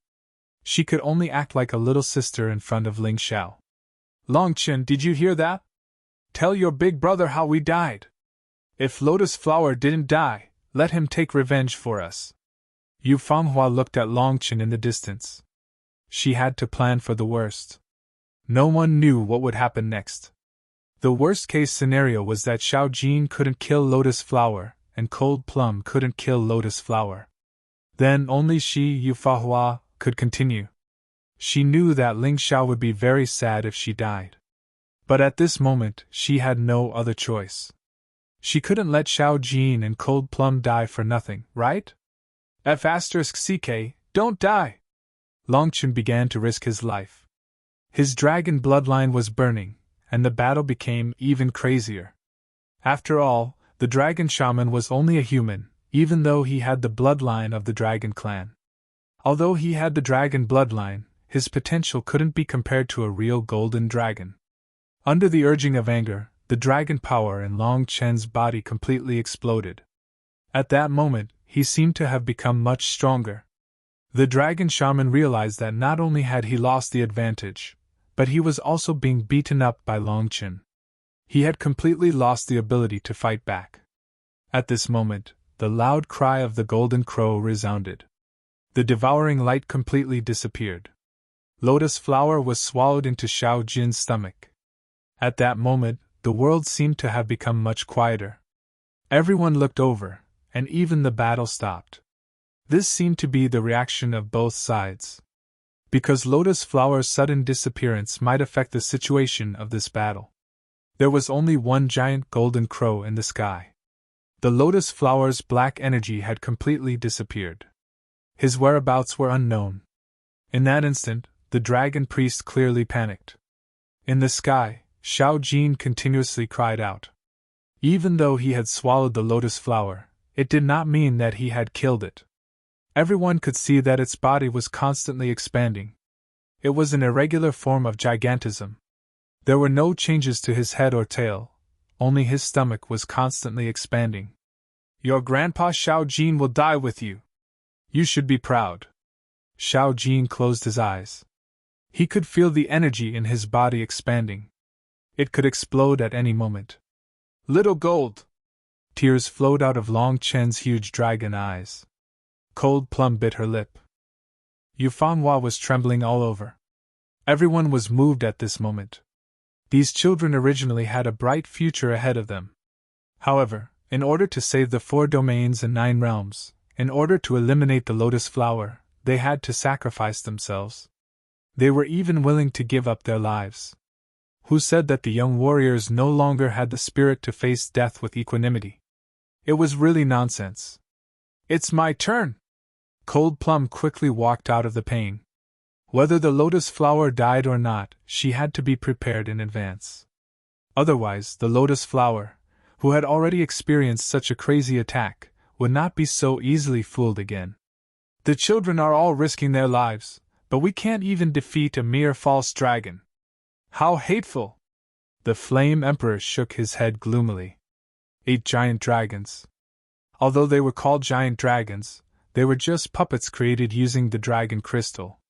S1: She could only act like a little sister in front of Ling Xiao. Longchen, did you hear that? Tell your big brother how we died. If Lotus Flower didn't die, let him take revenge for us. Yu Fanghua looked at Longchen in the distance. She had to plan for the worst. No one knew what would happen next. The worst-case scenario was that Xiao Jin couldn't kill Lotus Flower, and Cold Plum couldn't kill Lotus Flower. Then only she, Yu Fanghua, could continue. She knew that Ling Xiao would be very sad if she died. But at this moment, she had no other choice. She couldn't let Xiao Jin and Cold Plum die for nothing, right? F***CK, don't die! Longchen began to risk his life. His dragon bloodline was burning, and the battle became even crazier. After all, the dragon shaman was only a human, even though he had the bloodline of the dragon clan. Although he had the dragon bloodline, his potential couldn't be compared to a real golden dragon. Under the urging of anger, the dragon power in Long Chen's body completely exploded. At that moment, he seemed to have become much stronger. The dragon shaman realized that not only had he lost the advantage, but he was also being beaten up by Long Chen. He had completely lost the ability to fight back. At this moment, the loud cry of the golden crow resounded. The devouring light completely disappeared. Lotus Flower was swallowed into Xiao Jin's stomach. At that moment, the world seemed to have become much quieter. Everyone looked over, and even the battle stopped. This seemed to be the reaction of both sides. Because Lotus Flower's sudden disappearance might affect the situation of this battle. There was only one giant golden crow in the sky. The Lotus Flower's black energy had completely disappeared. His whereabouts were unknown. In that instant, the dragon priest clearly panicked. In the sky, Xiao Jin continuously cried out. Even though he had swallowed the Lotus Flower, it did not mean that he had killed it. Everyone could see that its body was constantly expanding. It was an irregular form of gigantism. There were no changes to his head or tail, only his stomach was constantly expanding. Your grandpa Xiao Jin will die with you. You should be proud. Xiao Jin closed his eyes. He could feel the energy in his body expanding. It could explode at any moment. Little Gold! Tears flowed out of Long Chen's huge dragon eyes. Cold Plum bit her lip. Yu Fanghua was trembling all over. Everyone was moved at this moment. These children originally had a bright future ahead of them. However, in order to save the 4 domains and 9 realms, in order to eliminate the Lotus Flower, they had to sacrifice themselves. They were even willing to give up their lives. Who said that the young warriors no longer had the spirit to face death with equanimity? It was really nonsense. It's my turn! Cold Plum quickly walked out of the pain. Whether the Lotus Flower died or not, she had to be prepared in advance. Otherwise, the Lotus Flower, who had already experienced such a crazy attack, would not be so easily fooled again. The children are all risking their lives, but we can't even defeat a mere false dragon. How hateful! The Flame Emperor shook his head gloomily. 8 giant dragons. Although they were called giant dragons, they were just puppets created using the dragon crystal.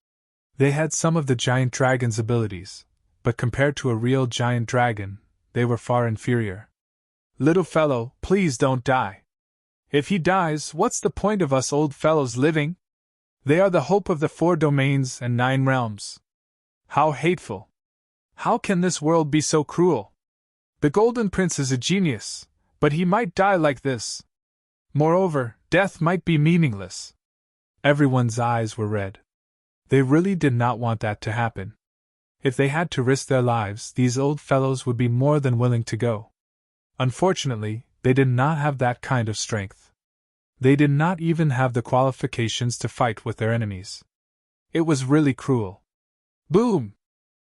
S1: They had some of the giant dragon's abilities, but compared to a real giant dragon, they were far inferior. Little fellow, please don't die. If he dies, what's the point of us old fellows living? They are the hope of the 4 domains and 9 realms. How hateful! How can this world be so cruel? The Golden Prince is a genius, but he might die like this. Moreover, death might be meaningless. Everyone's eyes were red. They really did not want that to happen. If they had to risk their lives, these old fellows would be more than willing to go. Unfortunately, they did not have that kind of strength. They did not even have the qualifications to fight with their enemies. It was really cruel. Boom!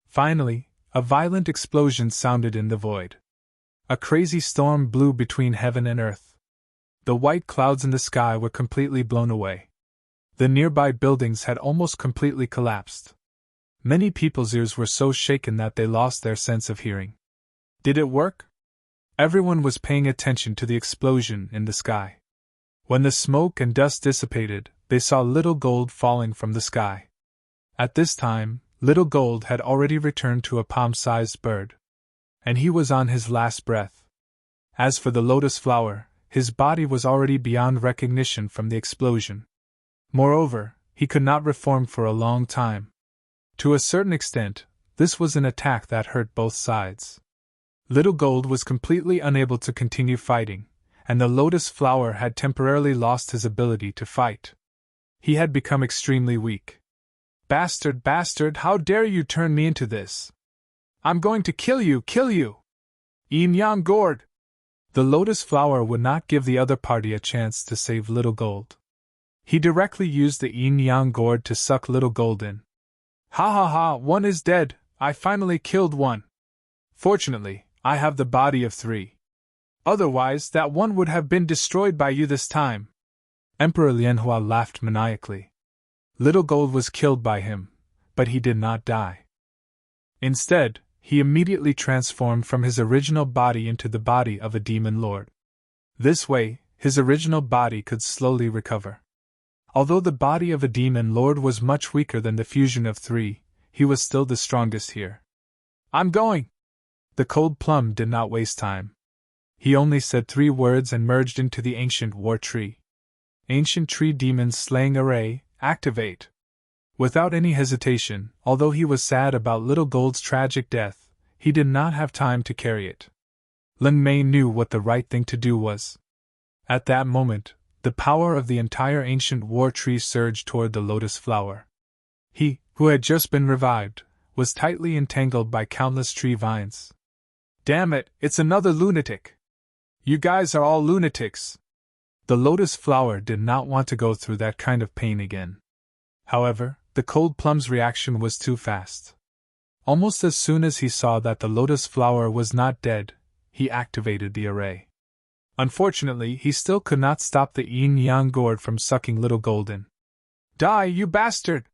S1: Finally, a violent explosion sounded in the void. A crazy storm blew between heaven and earth. The white clouds in the sky were completely blown away. The nearby buildings had almost completely collapsed. Many people's ears were so shaken that they lost their sense of hearing. Did it work? Everyone was paying attention to the explosion in the sky. When the smoke and dust dissipated, they saw little gold falling from the sky. At this time, little gold had already returned to a palm-sized bird, and he was on his last breath. As for the lotus flower, his body was already beyond recognition from the explosion. Moreover, he could not reform for a long time. To a certain extent, this was an attack that hurt both sides. Little Gold was completely unable to continue fighting, and the lotus flower had temporarily lost his ability to fight. He had become extremely weak. Bastard, bastard, how dare you turn me into this? I'm going to kill you, kill you! Yin Yang Gourd! The lotus flower would not give the other party a chance to save Little Gold. He directly used the Yin Yang Gourd to suck Little Gold in. Ha ha ha, one is dead, I finally killed one. Fortunately, I have the body of 3. Otherwise, that one would have been destroyed by you this time. Emperor Lianhua laughed maniacally. Little Gold was killed by him, but he did not die. Instead, he immediately transformed from his original body into the body of a demon lord. This way, his original body could slowly recover. Although the body of a demon lord was much weaker than the fusion of 3, he was still the strongest here. I'm going! The cold plum did not waste time. He only said 3 words and merged into the ancient war tree. Ancient tree demons slaying array, activate! Without any hesitation, although he was sad about Little Gold's tragic death, he did not have time to carry it. Lin Mei knew what the right thing to do was. At that moment, the power of the entire ancient war tree surged toward the lotus flower. He, who had just been revived, was tightly entangled by countless tree vines. Damn it, it's another lunatic! You guys are all lunatics! The lotus flower did not want to go through that kind of pain again. However, the cold plum's reaction was too fast. Almost as soon as he saw that the lotus flower was not dead, he activated the array. Unfortunately, he still could not stop the Yin Yang Gourd from sucking Little Gold in. Die, you bastard!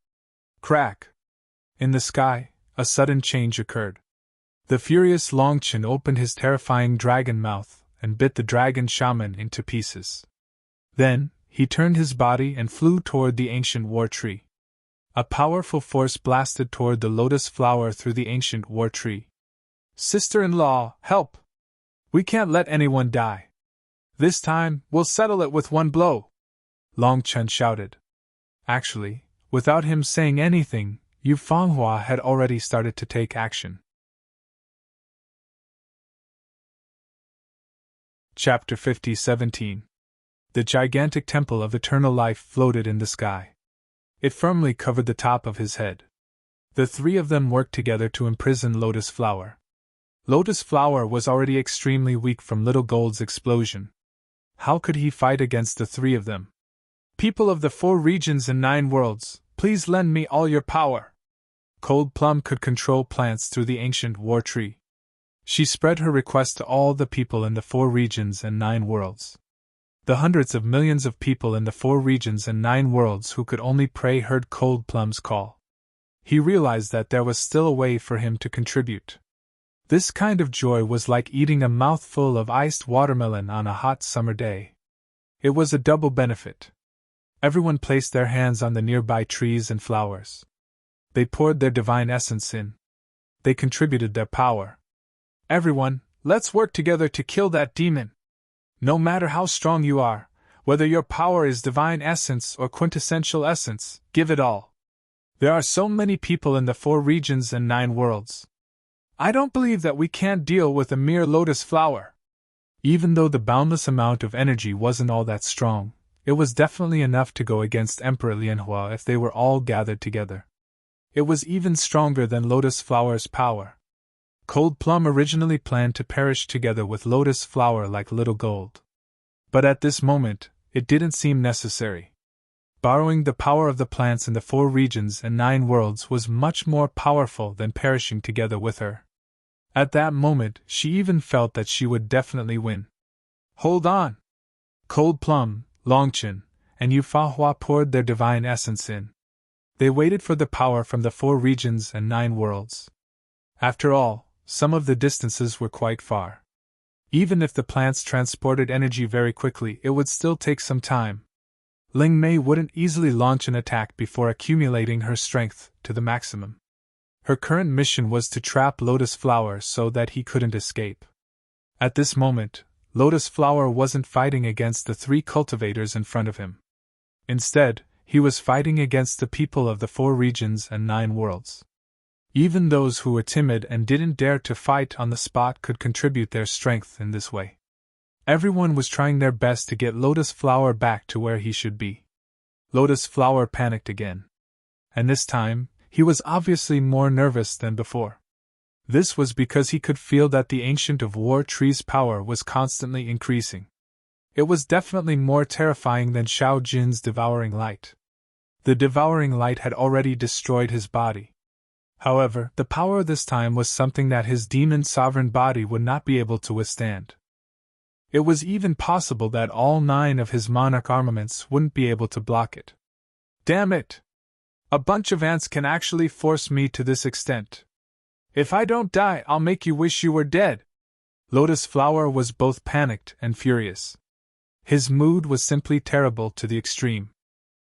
S1: Crack! In the sky, a sudden change occurred. The furious Longchen opened his terrifying dragon mouth and bit the dragon shaman into pieces. Then, he turned his body and flew toward the ancient war tree. A powerful force blasted toward the lotus flower through the ancient war tree. Sister-in-law, help! We can't let anyone die. This time, we'll settle it with one blow! Longchen shouted. Actually, without him saying anything, Yu Fanghua had already started to take action. Chapter 50-17. The gigantic temple of eternal life floated in the sky. It firmly covered the top of his head. The 3 of them worked together to imprison Lotus Flower. Lotus Flower was already extremely weak from Little Gold's explosion. How could he fight against the 3 of them? People of the 4 regions and 9 worlds, please lend me all your power. Cold Plum could control plants through the ancient war tree. She spread her request to all the people in the 4 regions and 9 worlds. The hundreds of millions of people in the 4 regions and 9 worlds who could only pray heard Cold Plum's call. He realized that there was still a way for him to contribute. This kind of joy was like eating a mouthful of iced watermelon on a hot summer day. It was a double benefit. Everyone placed their hands on the nearby trees and flowers. They poured their divine essence in. They contributed their power. Everyone, let's work together to kill that demon. No matter how strong you are, whether your power is divine essence or quintessential essence, give it all. There are so many people in the 4 regions and 9 worlds. I don't believe that we can't deal with a mere lotus flower. Even though the boundless amount of energy wasn't all that strong, it was definitely enough to go against Emperor Lianhua if they were all gathered together. It was even stronger than Lotus Flower's power. Cold Plum originally planned to perish together with Lotus Flower like Little Gold. But at this moment, it didn't seem necessary. Borrowing the power of the plants in the 4 regions and 9 worlds was much more powerful than perishing together with her. At that moment, she even felt that she would definitely win. Hold on! Cold Plum, Longchen, and Yu Fanghua poured their divine essence in. They waited for the power from the 4 regions and 9 worlds. After all, some of the distances were quite far. Even if the plants transported energy very quickly, it would still take some time. Ling Mei wouldn't easily launch an attack before accumulating her strength to the maximum. Her current mission was to trap Lotus Flower so that he couldn't escape. At this moment, Lotus Flower wasn't fighting against the 3 cultivators in front of him. Instead, he was fighting against the people of the 4 regions and 9 worlds. Even those who were timid and didn't dare to fight on the spot could contribute their strength in this way. Everyone was trying their best to get Lotus Flower back to where he should be. Lotus Flower panicked again. And this time, he was obviously more nervous than before. This was because he could feel that the Ancient of War Tree's power was constantly increasing. It was definitely more terrifying than Xiao Jin's Devouring Light. The Devouring Light had already destroyed his body. However, the power this time was something that his demon sovereign body would not be able to withstand. It was even possible that all 9 of his monarch armaments wouldn't be able to block it. Damn it! A bunch of ants can actually force me to this extent. If I don't die, I'll make you wish you were dead. Lotus Flower was both panicked and furious. His mood was simply terrible to the extreme.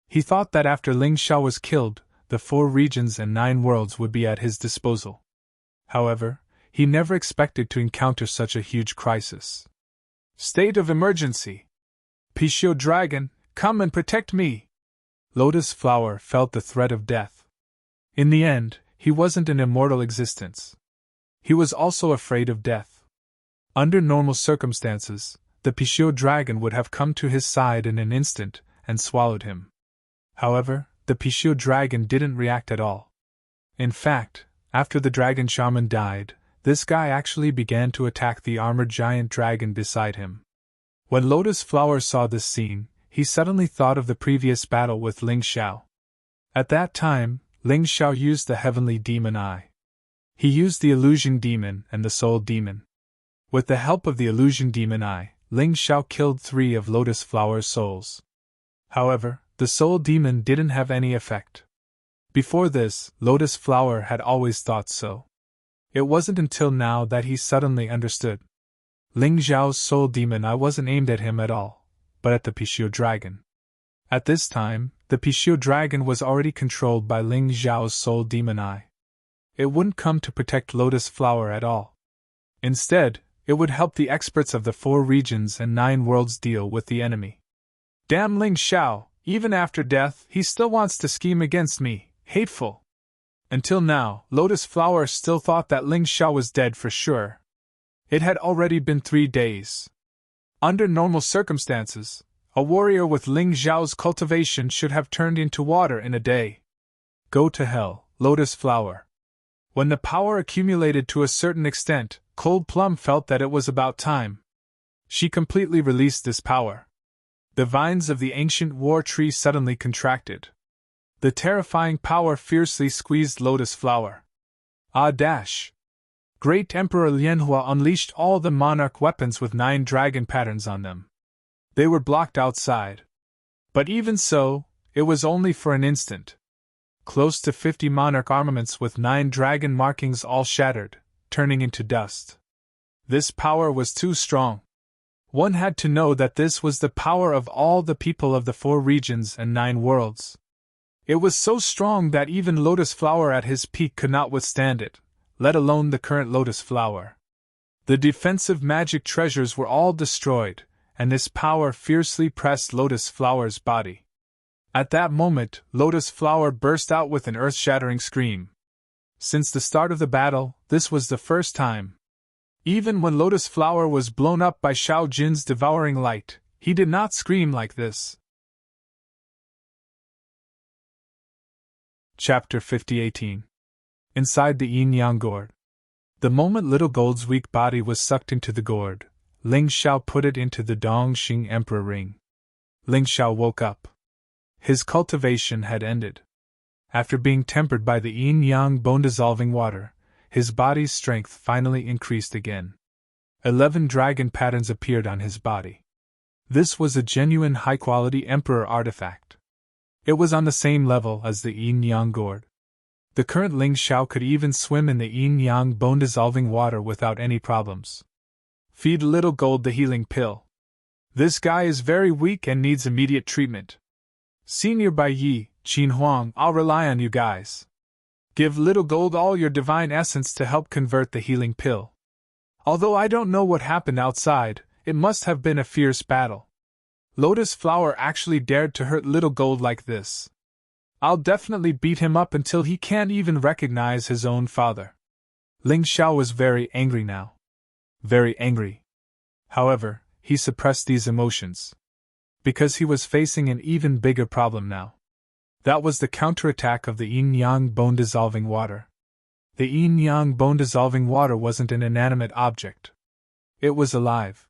S1: He thought that after Ling Xiao was killed, the 4 regions and 9 worlds would be at his disposal. However, he never expected to encounter such a huge crisis. State of emergency! Pishio Dragon, come and protect me! Lotus Flower felt the threat of death. In the end, he wasn't an immortal existence. He was also afraid of death. Under normal circumstances, the Pishio Dragon would have come to his side in an instant and swallowed him. However, the Pishio Dragon didn't react at all. In fact, after the Dragon Shaman died, this guy actually began to attack the armored giant dragon beside him. When Lotus Flower saw this scene, he suddenly thought of the previous battle with Ling Xiao. At that time, Ling Xiao used the Heavenly Demon Eye. He used the Illusion Demon and the Soul Demon. With the help of the Illusion Demon Eye, Ling Xiao killed 3 of Lotus Flower's souls. However, the Soul Demon didn't have any effect. Before this, Lotus Flower had always thought so. It wasn't until now that he suddenly understood. Ling Xiao's Soul Demon Eye wasn't aimed at him at all, but at the Pishio Dragon. At this time, the Pishio Dragon was already controlled by Ling Xiao's Soul Demon Eye. It wouldn't come to protect Lotus Flower at all. Instead, it would help the experts of the 4 regions and 9 worlds deal with the enemy. Damn Ling Xiao, even after death, he still wants to scheme against me, hateful. Until now, Lotus Flower still thought that Ling Xiao was dead for sure. It had already been 3 days. Under normal circumstances, a warrior with Ling Xiao's cultivation should have turned into water in a day. Go to hell, Lotus Flower. When the power accumulated to a certain extent, Cold Plum felt that it was about time. She completely released this power. The vines of the ancient war tree suddenly contracted. The terrifying power fiercely squeezed Lotus Flower. Dash! Great Emperor Lianhua unleashed all the monarch weapons with 9 dragon patterns on them. They were blocked outside. But even so, it was only for an instant. Close to 50 monarch armaments with 9 dragon markings all shattered, turning into dust. This power was too strong. One had to know that this was the power of all the people of the 4 regions and 9 worlds. It was so strong that even Lotus Flower at his peak could not withstand it, let alone the current Lotus Flower. The defensive magic treasures were all destroyed, and this power fiercely pressed Lotus Flower's body. At that moment, Lotus Flower burst out with an earth-shattering scream. Since the start of the battle, this was the first time. Even when Lotus Flower was blown up by Xiao Jin's devouring light, he did not scream like this. Chapter 50-18. Inside the yin-yang gourd. The moment Little Gold's weak body was sucked into the gourd, Ling Xiao put it into the Dongxing Emperor ring. Ling Xiao woke up. His cultivation had ended. After being tempered by the yin-yang bone-dissolving water, his body's strength finally increased again. 11 dragon patterns appeared on his body. This was a genuine high-quality Emperor artifact. It was on the same level as the yin-yang gourd. The current Ling Xiao could even swim in the yin-yang bone-dissolving water without any problems. Feed Little Gold the healing pill. This guy is very weak and needs immediate treatment. Senior Bai Yi, Qin Huang, I'll rely on you guys. Give Little Gold all your divine essence to help convert the healing pill. Although I don't know what happened outside, it must have been a fierce battle. Lotus Flower actually dared to hurt Little Gold like this. I'll definitely beat him up until he can't even recognize his own father. Ling Xiao was very angry now. Very angry. However, he suppressed these emotions. Because he was facing an even bigger problem now. That was the counterattack of the yin-yang bone-dissolving water. The yin-yang bone-dissolving water wasn't an inanimate object. It was alive.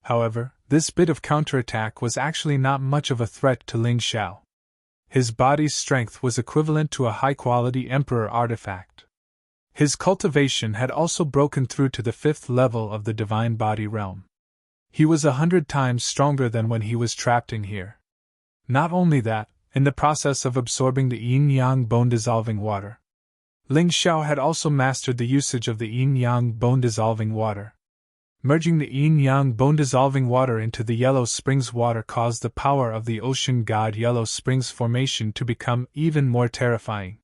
S1: However, this bit of counterattack was actually not much of a threat to Ling Xiao. His body's strength was equivalent to a high-quality Emperor artifact. His cultivation had also broken through to the 5th level of the Divine Body realm. He was 100 times stronger than when he was trapped in here. Not only that, in the process of absorbing the yin-yang bone-dissolving water, Ling Xiao had also mastered the usage of the yin-yang bone-dissolving water. Merging the yin-yang bone-dissolving water into the Yellow Springs water caused the power of the ocean god Yellow Springs formation to become even more terrifying.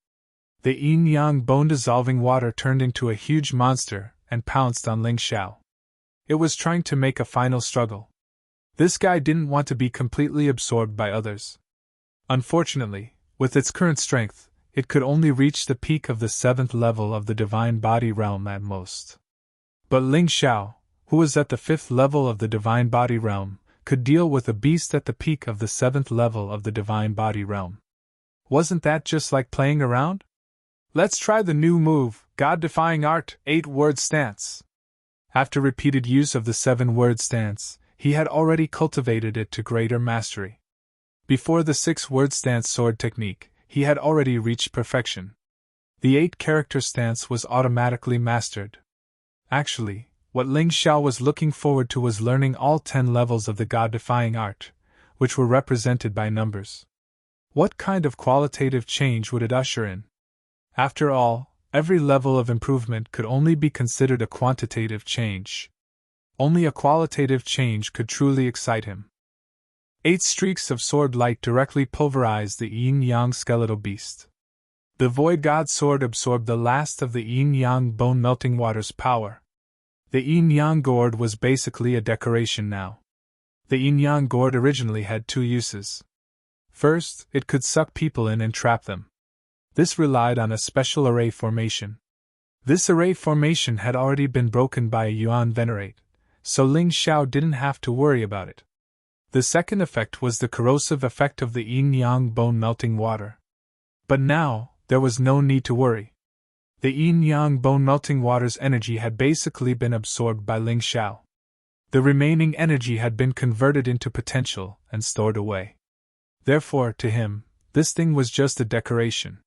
S1: The yin-yang bone-dissolving water turned into a huge monster and pounced on Ling Xiao. It was trying to make a final struggle. This guy didn't want to be completely absorbed by others. Unfortunately, with its current strength, it could only reach the peak of the 7th level of the Divine Body realm at most. But Ling Xiao, who was at the 5th level of the Divine Body realm, could deal with a beast at the peak of the 7th level of the Divine Body realm. Wasn't that just like playing around? Let's try the new move, God-defying art, 8-word stance. After repeated use of the 7-word stance, he had already cultivated it to greater mastery. Before the 6-word stance sword technique, he had already reached perfection. The 8-character stance was automatically mastered. Actually, what Ling Xiao was looking forward to was learning all 10 levels of the God-defying art, which were represented by numbers. What kind of qualitative change would it usher in? After all, every level of improvement could only be considered a quantitative change. Only a qualitative change could truly excite him. 8 streaks of sword light directly pulverized the yin-yang skeletal beast. The Void God Sword absorbed the last of the yin-yang bone-melting water's power. The yin-yang gourd was basically a decoration now. The yin-yang gourd originally had 2 uses. First, it could suck people in and trap them. This relied on a special array formation. This array formation had already been broken by a Yuan Venerate, so Ling Xiao didn't have to worry about it. The second effect was the corrosive effect of the yin-yang bone-melting water. But now, there was no need to worry. The yin-yang bone-melting water's energy had basically been absorbed by Ling Xiao. The remaining energy had been converted into potential and stored away. Therefore, to him, this thing was just a decoration.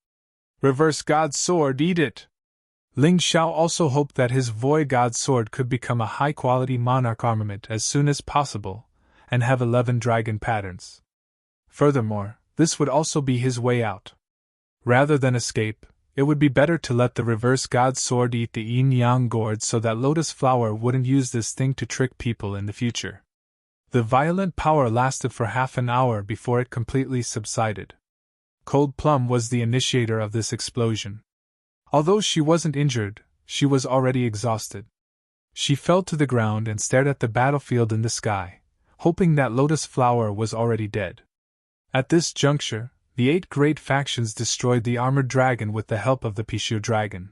S1: Reverse God Sword, eat it! Ling Xiao also hoped that his Void God Sword could become a high-quality monarch armament as soon as possible, and have 11 dragon patterns. Furthermore, this would also be his way out. Rather than escape, it would be better to let the Reverse God Sword eat the yin-yang gourd so that Lotus Flower wouldn't use this thing to trick people in the future. The violent power lasted for half an hour before it completely subsided. Cold Plum was the initiator of this explosion. Although she wasn't injured, she was already exhausted. She fell to the ground and stared at the battlefield in the sky, hoping that Lotus Flower was already dead. At this juncture, the 8 great factions destroyed the armored dragon with the help of the Pixiu dragon.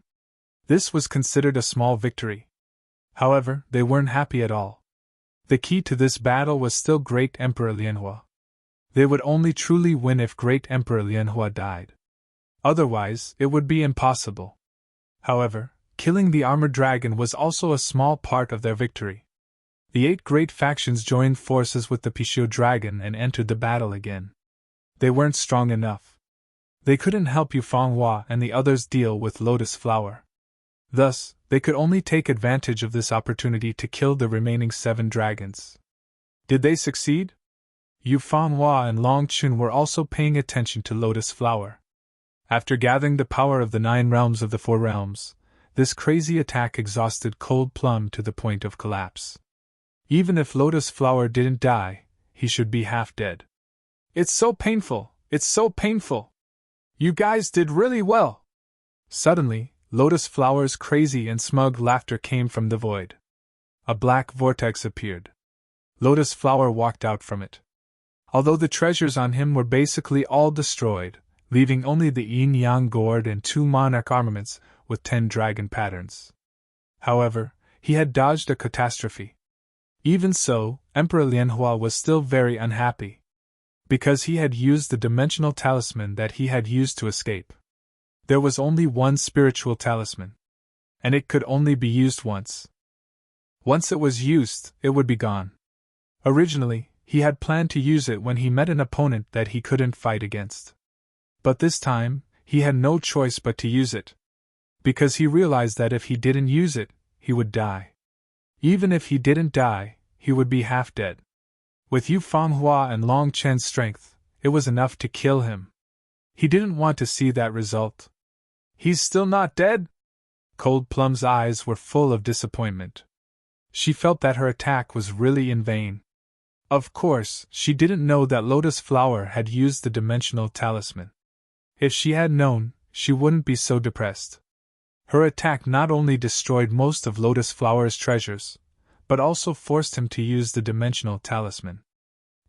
S1: This was considered a small victory. However, they weren't happy at all. The key to this battle was still Great Emperor Lianhua. They would only truly win if Great Emperor Lianhua died. Otherwise, it would be impossible. However, killing the armored dragon was also a small part of their victory. The 8 great factions joined forces with the Pixiu dragon and entered the battle again. They weren't strong enough. They couldn't help Yufeng and the others deal with Lotus Flower. Thus, they could only take advantage of this opportunity to kill the remaining 7 dragons. Did they succeed? Yufeng and Long Chun were also paying attention to Lotus Flower. After gathering the power of the 9 realms of the 4 realms, this crazy attack exhausted Cold Plum to the point of collapse. Even if Lotus Flower didn't die, he should be half dead. It's so painful, it's so painful. You guys did really well. Suddenly, Lotus Flower's crazy and smug laughter came from the void. A black vortex appeared. Lotus Flower walked out from it. Although the treasures on him were basically all destroyed, leaving only the yin-yang gourd and 2 monarch armaments with 10 dragon patterns. However, he had dodged a catastrophe. Even so, Emperor Lianhua was still very unhappy. Because he had used the dimensional talisman that he had used to escape. There was only one spiritual talisman. And it could only be used once. Once it was used, it would be gone. Originally, he had planned to use it when he met an opponent that he couldn't fight against. But this time, he had no choice but to use it. Because he realized that if he didn't use it, he would die. Even if he didn't die, he would be half dead. With Yu Fanghua and Long Chen's strength, it was enough to kill him. He didn't want to see that result. He's still not dead? Cold Plum's eyes were full of disappointment. She felt that her attack was really in vain. Of course, she didn't know that Lotus Flower had used the dimensional talisman. If she had known, she wouldn't be so depressed. Her attack not only destroyed most of Lotus Flower's treasures, but also forced him to use the dimensional talisman.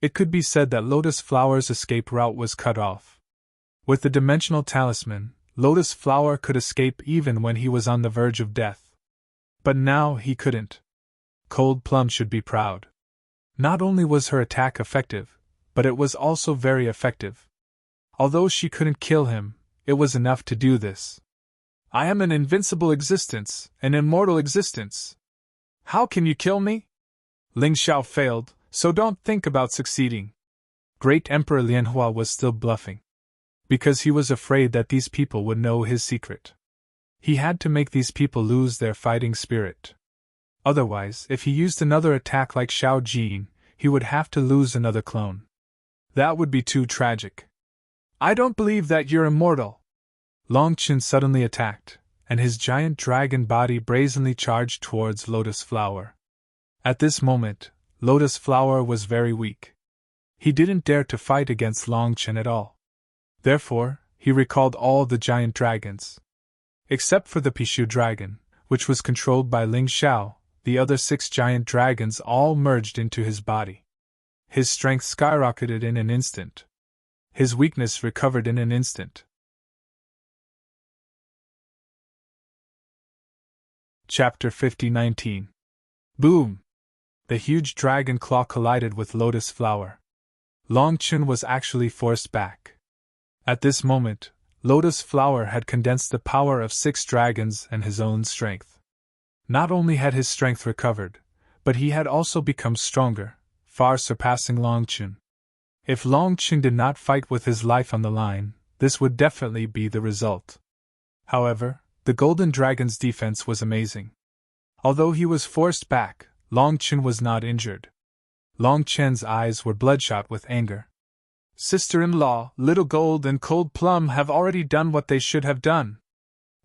S1: It could be said that Lotus Flower's escape route was cut off. With the dimensional talisman, Lotus Flower could escape even when he was on the verge of death. But now he couldn't. Cold Plum should be proud. Not only was her attack effective, but it was also very effective. Although she couldn't kill him, it was enough to do this. I am an invincible existence, an immortal existence. How can you kill me? Ling Xiao failed, so don't think about succeeding. Great Emperor Lianhua was still bluffing. Because he was afraid that these people would know his secret. He had to make these people lose their fighting spirit. Otherwise, if he used another attack like Xiao Jin, he would have to lose another clone. That would be too tragic. I don't believe that you're immortal. Long Qin suddenly attacked, and his giant dragon body brazenly charged towards Lotus Flower. At this moment, Lotus Flower was very weak. He didn't dare to fight against Long Qin at all. Therefore, he recalled all the giant dragons. Except for the Pishu dragon, which was controlled by Ling Xiao, the other 6 giant dragons all merged into his body. His strength skyrocketed in an instant. His weakness recovered in an instant. Chapter 50-19. Boom! The huge dragon claw collided with Lotus Flower. Long Qin was actually forced back. At this moment, Lotus Flower had condensed the power of 6 dragons and his own strength. Not only had his strength recovered, but he had also become stronger, far surpassing Long Qin. If Long Qin did not fight with his life on the line, this would definitely be the result. However, the Golden Dragon's defense was amazing. Although he was forced back, Long Qin was not injured. Long Chen's eyes were bloodshot with anger. Sister-in-law, Little Gold and Cold Plum have already done what they should have done.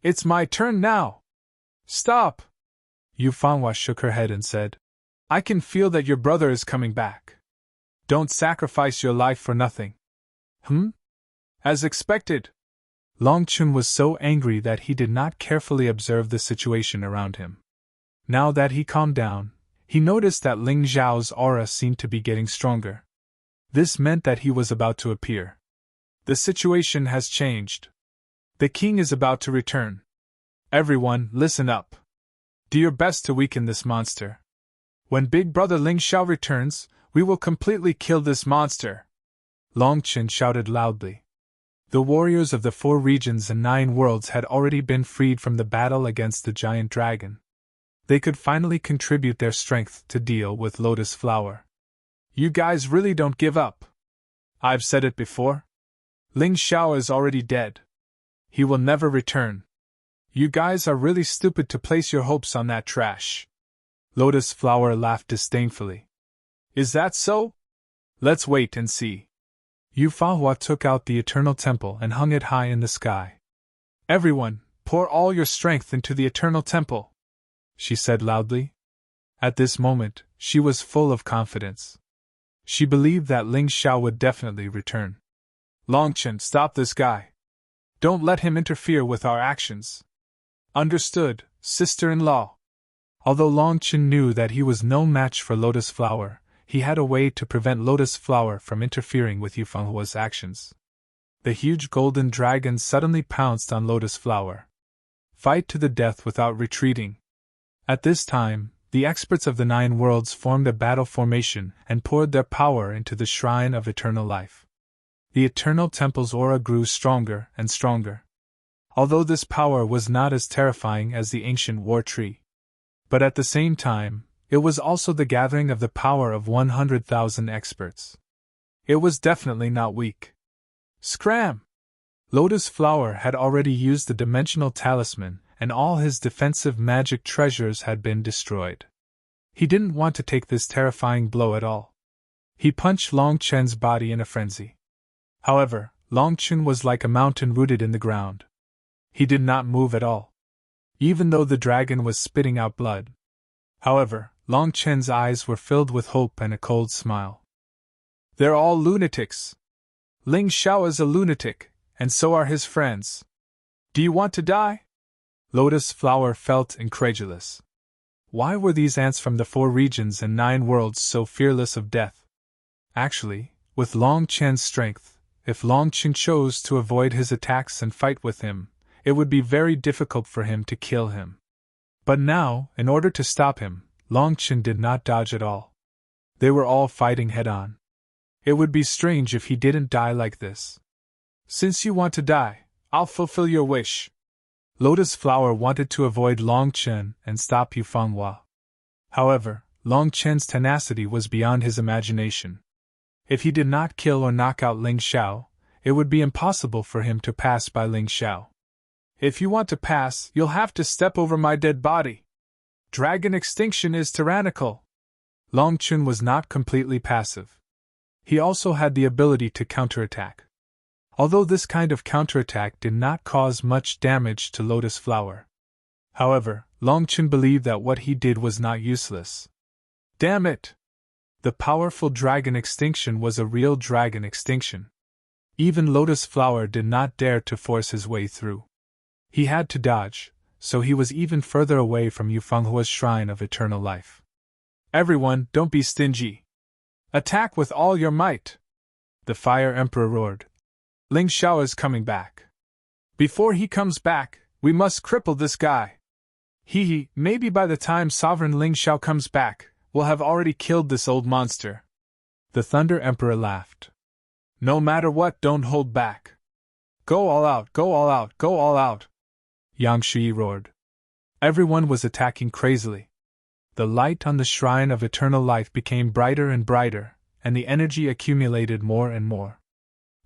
S1: It's my turn now. Stop! Yu Fanghua shook her head and said, I can feel that your brother is coming back. Don't sacrifice your life for nothing. As expected. Long Qin was so angry that he did not carefully observe the situation around him. Now that he calmed down, he noticed that Ling Xiao's aura seemed to be getting stronger. This meant that he was about to appear. The situation has changed. The king is about to return. Everyone, listen up. Do your best to weaken this monster. When Big Brother Ling Xiao returns, we will completely kill this monster. Long Qin shouted loudly. The warriors of the 4 regions and 9 worlds had already been freed from the battle against the giant dragon. They could finally contribute their strength to deal with Lotus Flower. You guys really don't give up. I've said it before. Ling Xiao is already dead. He will never return. You guys are really stupid to place your hopes on that trash. Lotus Flower laughed disdainfully. Is that so? Let's wait and see. Yu Fanghua took out the Eternal Temple and hung it high in the sky. Everyone, pour all your strength into the Eternal Temple, she said loudly. At this moment, she was full of confidence. She believed that Ling Xiao would definitely return. Longchen, stop this guy. Don't let him interfere with our actions. Understood, sister-in-law. Although Longchen knew that he was no match for Lotus Flower, he had a way to prevent Lotus Flower from interfering with Yu Fenghua's actions. The huge golden dragon suddenly pounced on Lotus Flower. Fight to the death without retreating. At this time, the experts of the 9 worlds formed a battle formation and poured their power into the Shrine of Eternal Life. The Eternal Temple's aura grew stronger and stronger. Although this power was not as terrifying as the ancient war tree. But at the same time, it was also the gathering of the power of 100,000 experts. It was definitely not weak. Scram! Lotus Flower had already used the dimensional talisman, and all his defensive magic treasures had been destroyed. He didn't want to take this terrifying blow at all. He punched Long Chen's body in a frenzy. However, Long Chen was like a mountain rooted in the ground. He did not move at all, even though the dragon was spitting out blood. However, Long Chen's eyes were filled with hope and a cold smile. They're all lunatics. Ling Xiao is a lunatic, and so are his friends. Do you want to die? Lotus Flower felt incredulous. Why were these ants from the 4 regions and 9 worlds so fearless of death? Actually, with Long Chen's strength, if Long Chen chose to avoid his attacks and fight with him, it would be very difficult for him to kill him. But now, in order to stop him, Long Chen did not dodge at all. They were all fighting head-on. It would be strange if he didn't die like this. Since you want to die, I'll fulfill your wish. Lotus Flower wanted to avoid Long Chen and stop Yu Fenghua. However, Long Chen's tenacity was beyond his imagination. If he did not kill or knock out Ling Xiao, it would be impossible for him to pass by Ling Xiao. If you want to pass, you'll have to step over my dead body. Dragon extinction is tyrannical. Long Chen was not completely passive. He also had the ability to counterattack. Although this kind of counterattack did not cause much damage to Lotus Flower. However, Long Chen believed that what he did was not useless. Damn it! The powerful dragon extinction was a real dragon extinction. Even Lotus Flower did not dare to force his way through. He had to dodge, so he was even further away from Yu Fenghua's Shrine of Eternal Life. Everyone, don't be stingy. Attack with all your might! The Fire Emperor roared. Ling Xiao is coming back. Before he comes back, we must cripple this guy. Maybe by the time Sovereign Ling Xiao comes back, we'll have already killed this old monster. The Thunder Emperor laughed. No matter what, don't hold back. Go all out, go all out, go all out. Yang Shui roared. Everyone was attacking crazily. The light on the Shrine of Eternal Life became brighter and brighter, and the energy accumulated more and more.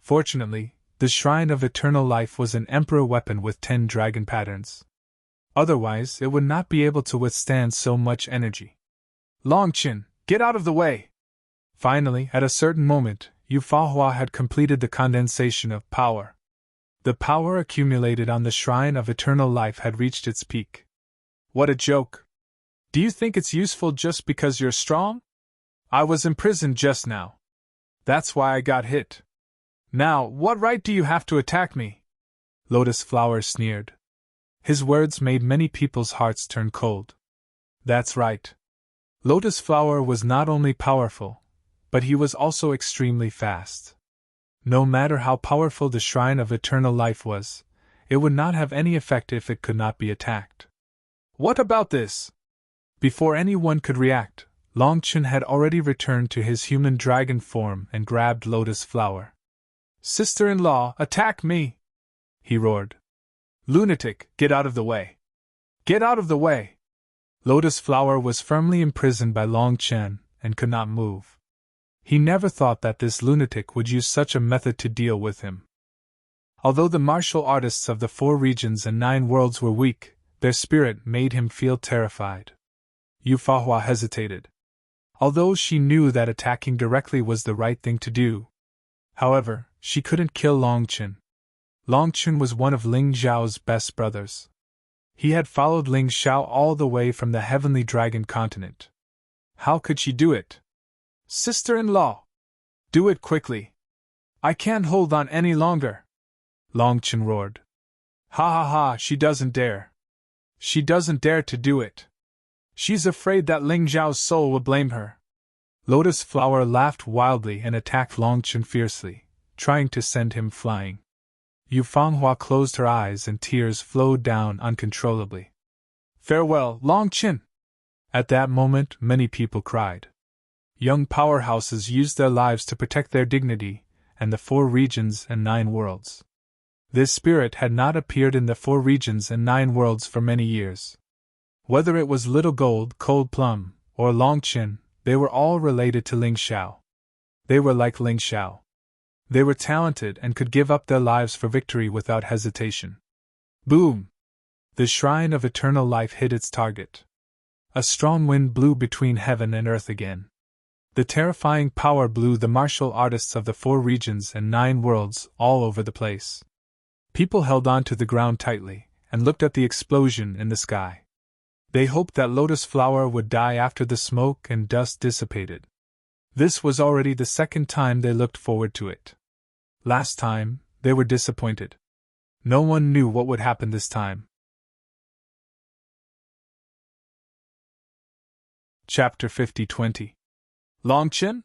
S1: Fortunately, the Shrine of Eternal Life was an emperor weapon with 10 dragon patterns. Otherwise, it would not be able to withstand so much energy. Long Chen, get out of the way! Finally, at a certain moment, Yu Fenghua had completed the condensation of power. The power accumulated on the Shrine of Eternal Life had reached its peak. What a joke! Do you think it's useful just because you're strong? I was imprisoned just now. That's why I got hit. Now, what right do you have to attack me? Lotus Flower sneered. His words made many people's hearts turn cold. That's right. Lotus Flower was not only powerful, but he was also extremely fast. No matter how powerful the Shrine of Eternal Life was, it would not have any effect if it could not be attacked. What about this? Before anyone could react, Long Chen had already returned to his human dragon form and grabbed Lotus Flower. Sister-in-law, attack me! He roared. Lunatic, get out of the way! Get out of the way! Lotus Flower was firmly imprisoned by Long Chen and could not move. He never thought that this lunatic would use such a method to deal with him. Although the martial artists of the 4 regions and 9 worlds were weak, their spirit made him feel terrified. Yu Fenghua hesitated. Although she knew that attacking directly was the right thing to do. However, she couldn't kill Long Chen. Long Chen was one of Ling Xiao's best brothers. He had followed Ling Xiao all the way from the Heavenly Dragon continent. How could she do it? Sister-in-law! Do it quickly! I can't hold on any longer! Long Chen roared. Ha ha ha, she doesn't dare! She doesn't dare to do it! She's afraid that Ling Zhao's soul will blame her! Lotus Flower laughed wildly and attacked Long Chen fiercely, trying to send him flying. Yu Fanghua closed her eyes and tears flowed down uncontrollably. Farewell, Long Chen! At that moment, many people cried. Young powerhouses used their lives to protect their dignity and the 4 regions and 9 worlds. This spirit had not appeared in the 4 regions and 9 worlds for many years. Whether it was Little Gold, Cold Plum, or Long Chen, they were all related to Ling Xiao. They were like Ling Xiao. They were talented and could give up their lives for victory without hesitation. Boom! The shrine of eternal life hit its target. A strong wind blew between heaven and earth again. The terrifying power blew the martial artists of the 4 regions and 9 worlds all over the place. People held on to the ground tightly and looked at the explosion in the sky. They hoped that Lotus Flower would die after the smoke and dust dissipated. This was already the 2nd time they looked forward to it. Last time, they were disappointed. No one knew what would happen this time. Chapter 50-20. Long Chen?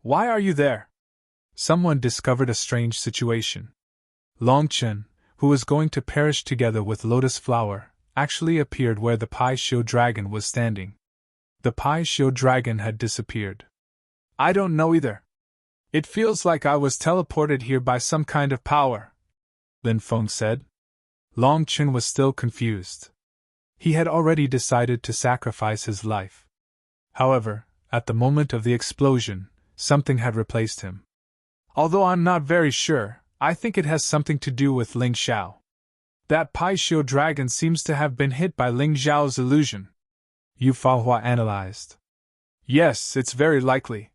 S1: Why are you there? Someone discovered a strange situation. Long Chen, who was going to perish together with Lotus Flower, actually appeared where the Pai Xiu dragon was standing. The Pai Xiu dragon had disappeared. I don't know either. It feels like I was teleported here by some kind of power, Lin Feng said. Long Chen was still confused. He had already decided to sacrifice his life. However, at the moment of the explosion, something had replaced him. Although I'm not very sure, I think it has something to do with Ling Xiao. That Pai Xiu dragon seems to have been hit by Ling Xiao's illusion, Yu Fanghua analyzed. Yes, it's very likely.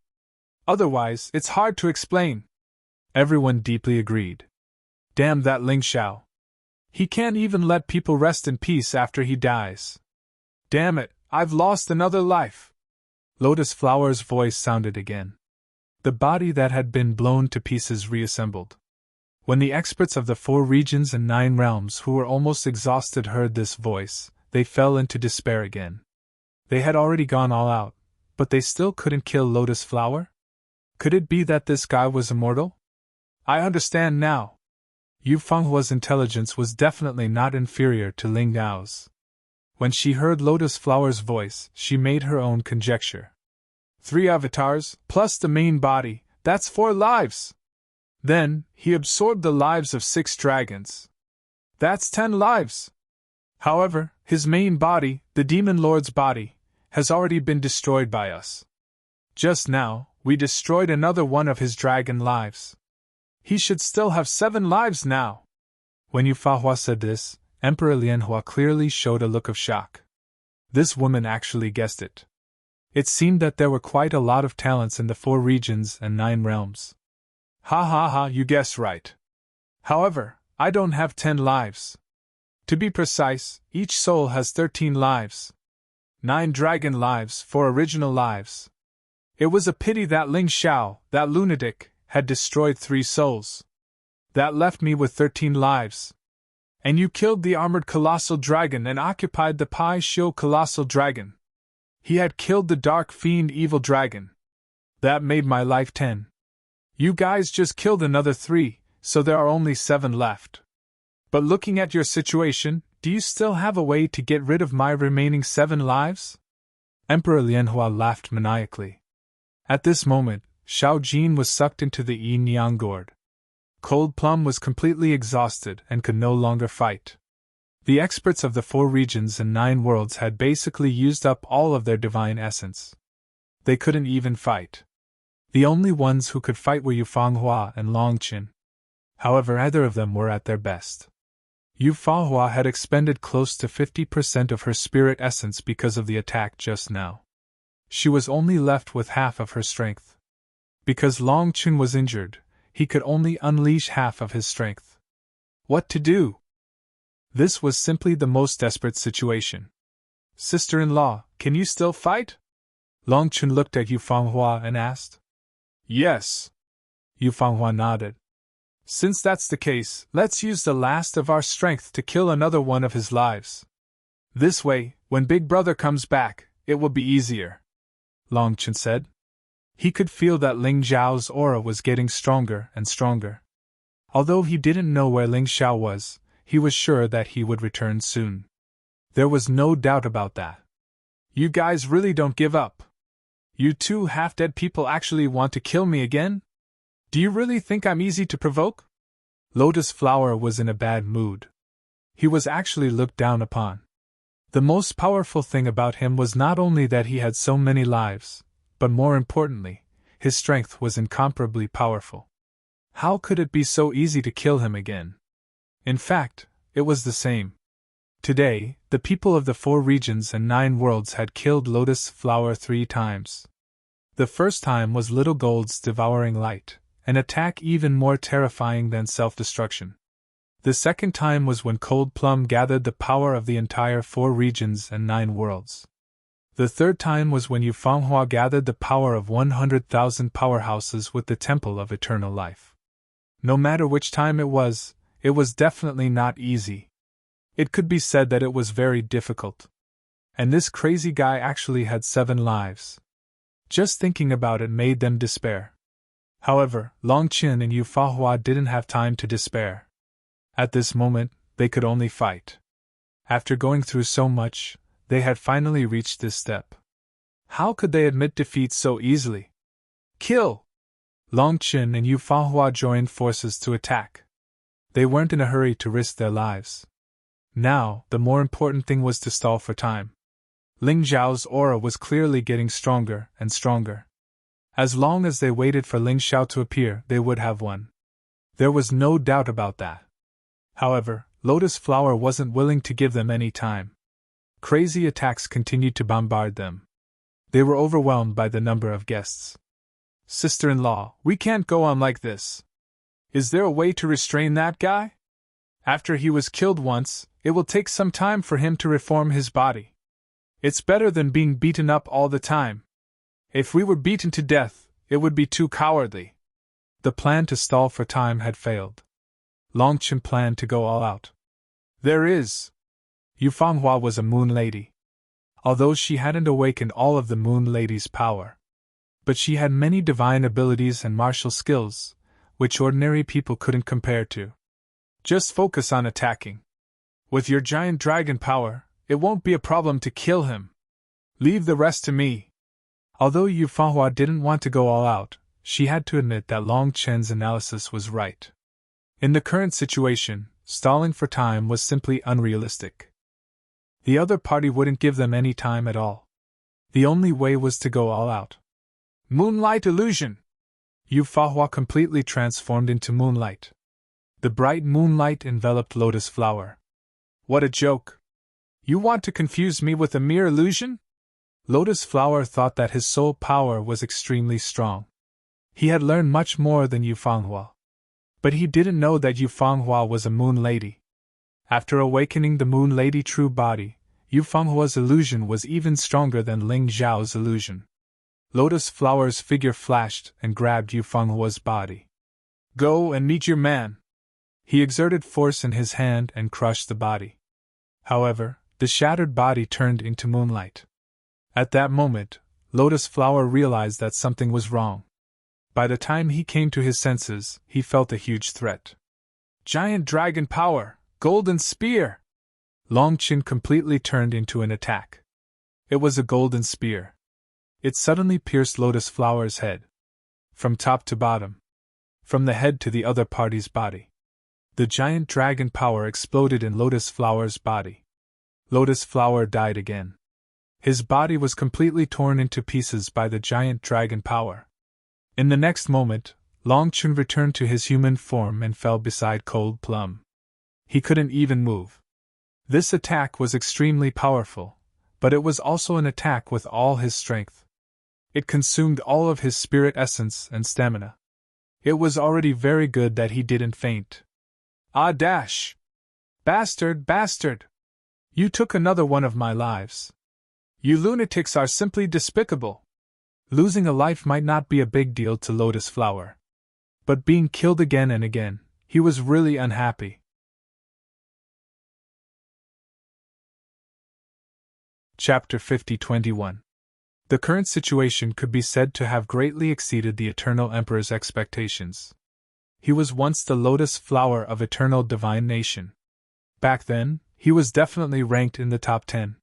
S1: Otherwise, it's hard to explain. Everyone deeply agreed. Damn that Ling Xiao. He can't even let people rest in peace after he dies. Damn it, I've lost another life. Lotus Flower's voice sounded again. The body that had been blown to pieces reassembled. When the experts of the 4 regions and 9 realms who were almost exhausted heard this voice, they fell into despair again. They had already gone all out, but they still couldn't kill Lotus Flower? Could it be that this guy was immortal? I understand now. Yu Fenghua's intelligence was definitely not inferior to Ling Gao's. When she heard Lotus Flower's voice, she made her own conjecture. 3 avatars, plus the main body, that's 4 lives. Then, he absorbed the lives of 6 dragons. That's 10 lives. However, his main body, the Demon Lord's body, has already been destroyed by us. Just now, we destroyed another one of his dragon lives. He should still have 7 lives now. When Yu Fanghua said this, Emperor Lianhua clearly showed a look of shock. This woman actually guessed it. It seemed that there were quite a lot of talents in the 4 regions and 9 realms. Ha ha ha, you guessed right. However, I don't have 10 lives. To be precise, each soul has 13 lives. 9 dragon lives, 4 original lives. It was a pity that Ling Xiao, that lunatic, had destroyed 3 souls. That left me with 13 lives. And you killed the armored colossal dragon and occupied the Pai Xiu colossal dragon. He had killed the dark fiend evil dragon. That made my life 10. You guys just killed another 3, so there are only 7 left. But looking at your situation, do you still have a way to get rid of my remaining 7 lives? Emperor Lianhua laughed maniacally. At this moment, Xiao Jin was sucked into the yin-yang gourd. Cold Plum was completely exhausted and could no longer fight. The experts of the 4 regions and 9 worlds had basically used up all of their divine essence. They couldn't even fight. The only ones who could fight were Yu Fanghua and Long Chen. However, neither of them were at their best. Yu Fanghua had expended close to 50% of her spirit essence because of the attack just now. She was only left with half of her strength. Because Long Chen was injured, he could only unleash half of his strength. What to do? This was simply the most desperate situation. Sister-in-law, can you still fight? Long Chun looked at Yu Fanghua and asked. Yes. Yu Fanghua nodded. Since that's the case, let's use the last of our strength to kill another one of his lives. This way, when Big Brother comes back, it will be easier, Long Chun said. He could feel that Ling Zhao's aura was getting stronger and stronger. Although he didn't know where Ling Xiao was, he was sure that he would return soon. There was no doubt about that. You guys really don't give up. You two half-dead people actually want to kill me again? Do you really think I'm easy to provoke? Lotus Flower was in a bad mood. He was actually looked down upon. The most powerful thing about him was not only that he had so many lives, but more importantly, his strength was incomparably powerful. How could it be so easy to kill him again? In fact, it was the same. Today, the people of the 4 regions and 9 worlds had killed Lotus Flower 3 times. The first time was Little Gold's devouring light, an attack even more terrifying than self-destruction. The second time was when Cold Plum gathered the power of the entire 4 regions and 9 worlds. The third time was when Yu Fanghua gathered the power of 100,000 powerhouses with the Temple of Eternal Life. No matter which time it was definitely not easy. It could be said that it was very difficult. And this crazy guy actually had 7 lives. Just thinking about it made them despair. However, Long Chun and Yu Fanghua didn't have time to despair. At this moment, they could only fight. After going through so much, they had finally reached this step. How could they admit defeat so easily? Kill! Long Chun and Yu Fanghua joined forces to attack. They weren't in a hurry to risk their lives. Now, the more important thing was to stall for time. Ling Zhao's aura was clearly getting stronger and stronger. As long as they waited for Ling Xiao to appear, they would have won. There was no doubt about that. However, Lotus Flower wasn't willing to give them any time. Crazy attacks continued to bombard them. They were overwhelmed by the number of guests. Sister-in-law, we can't go on like this. Is there a way to restrain that guy? After he was killed once, it will take some time for him to reform his body. It's better than being beaten up all the time. If we were beaten to death, it would be too cowardly. The plan to stall for time had failed. Long Chun planned to go all out. There is. Yu Fanghua was a moon lady. Although she hadn't awakened all of the moon lady's power. But she had many divine abilities and martial skills, which ordinary people couldn't compare to. Just focus on attacking. With your giant dragon power, it won't be a problem to kill him. Leave the rest to me. Although Yu Fanghua didn't want to go all out, she had to admit that Long Chun's analysis was right. In the current situation, stalling for time was simply unrealistic. The other party wouldn't give them any time at all. The only way was to go all out. Moonlight illusion! Yu Fanghua completely transformed into moonlight. The bright moonlight enveloped Lotus Flower. What a joke! You want to confuse me with a mere illusion? Lotus Flower thought that his soul power was extremely strong. He had learned much more than Yu Fanghua. But he didn't know that Yu Fanghua was a moon lady. After awakening the moon lady true body, Yu Fenghua's illusion was even stronger than Ling Zhao's illusion. Lotus Flower's figure flashed and grabbed Yu Fenghua's body. Go and meet your man. He exerted force in his hand and crushed the body. However, the shattered body turned into moonlight. At that moment, Lotus Flower realized that something was wrong. By the time he came to his senses, he felt a huge threat. Giant dragon power, golden spear! Long Chun completely turned into an attack. It was a golden spear. It suddenly pierced Lotus Flower's head. From top to bottom. From the head to the other party's body. The giant dragon power exploded in Lotus Flower's body. Lotus Flower died again. His body was completely torn into pieces by the giant dragon power. In the next moment, Long Chun returned to his human form and fell beside Cold Plum. He couldn't even move. This attack was extremely powerful, but it was also an attack with all his strength. It consumed all of his spirit essence and stamina. It was already very good that he didn't faint. Ah dash! Bastard, bastard! You took another one of my lives. You lunatics are simply despicable. Losing a life might not be a big deal to Lotus Flower. But being killed again and again, he was really unhappy. Chapter 50-21. The current situation could be said to have greatly exceeded the Eternal Emperor's expectations. He was once the Lotus Flower of Eternal Divine Nation. Back then, he was definitely ranked in the top 10.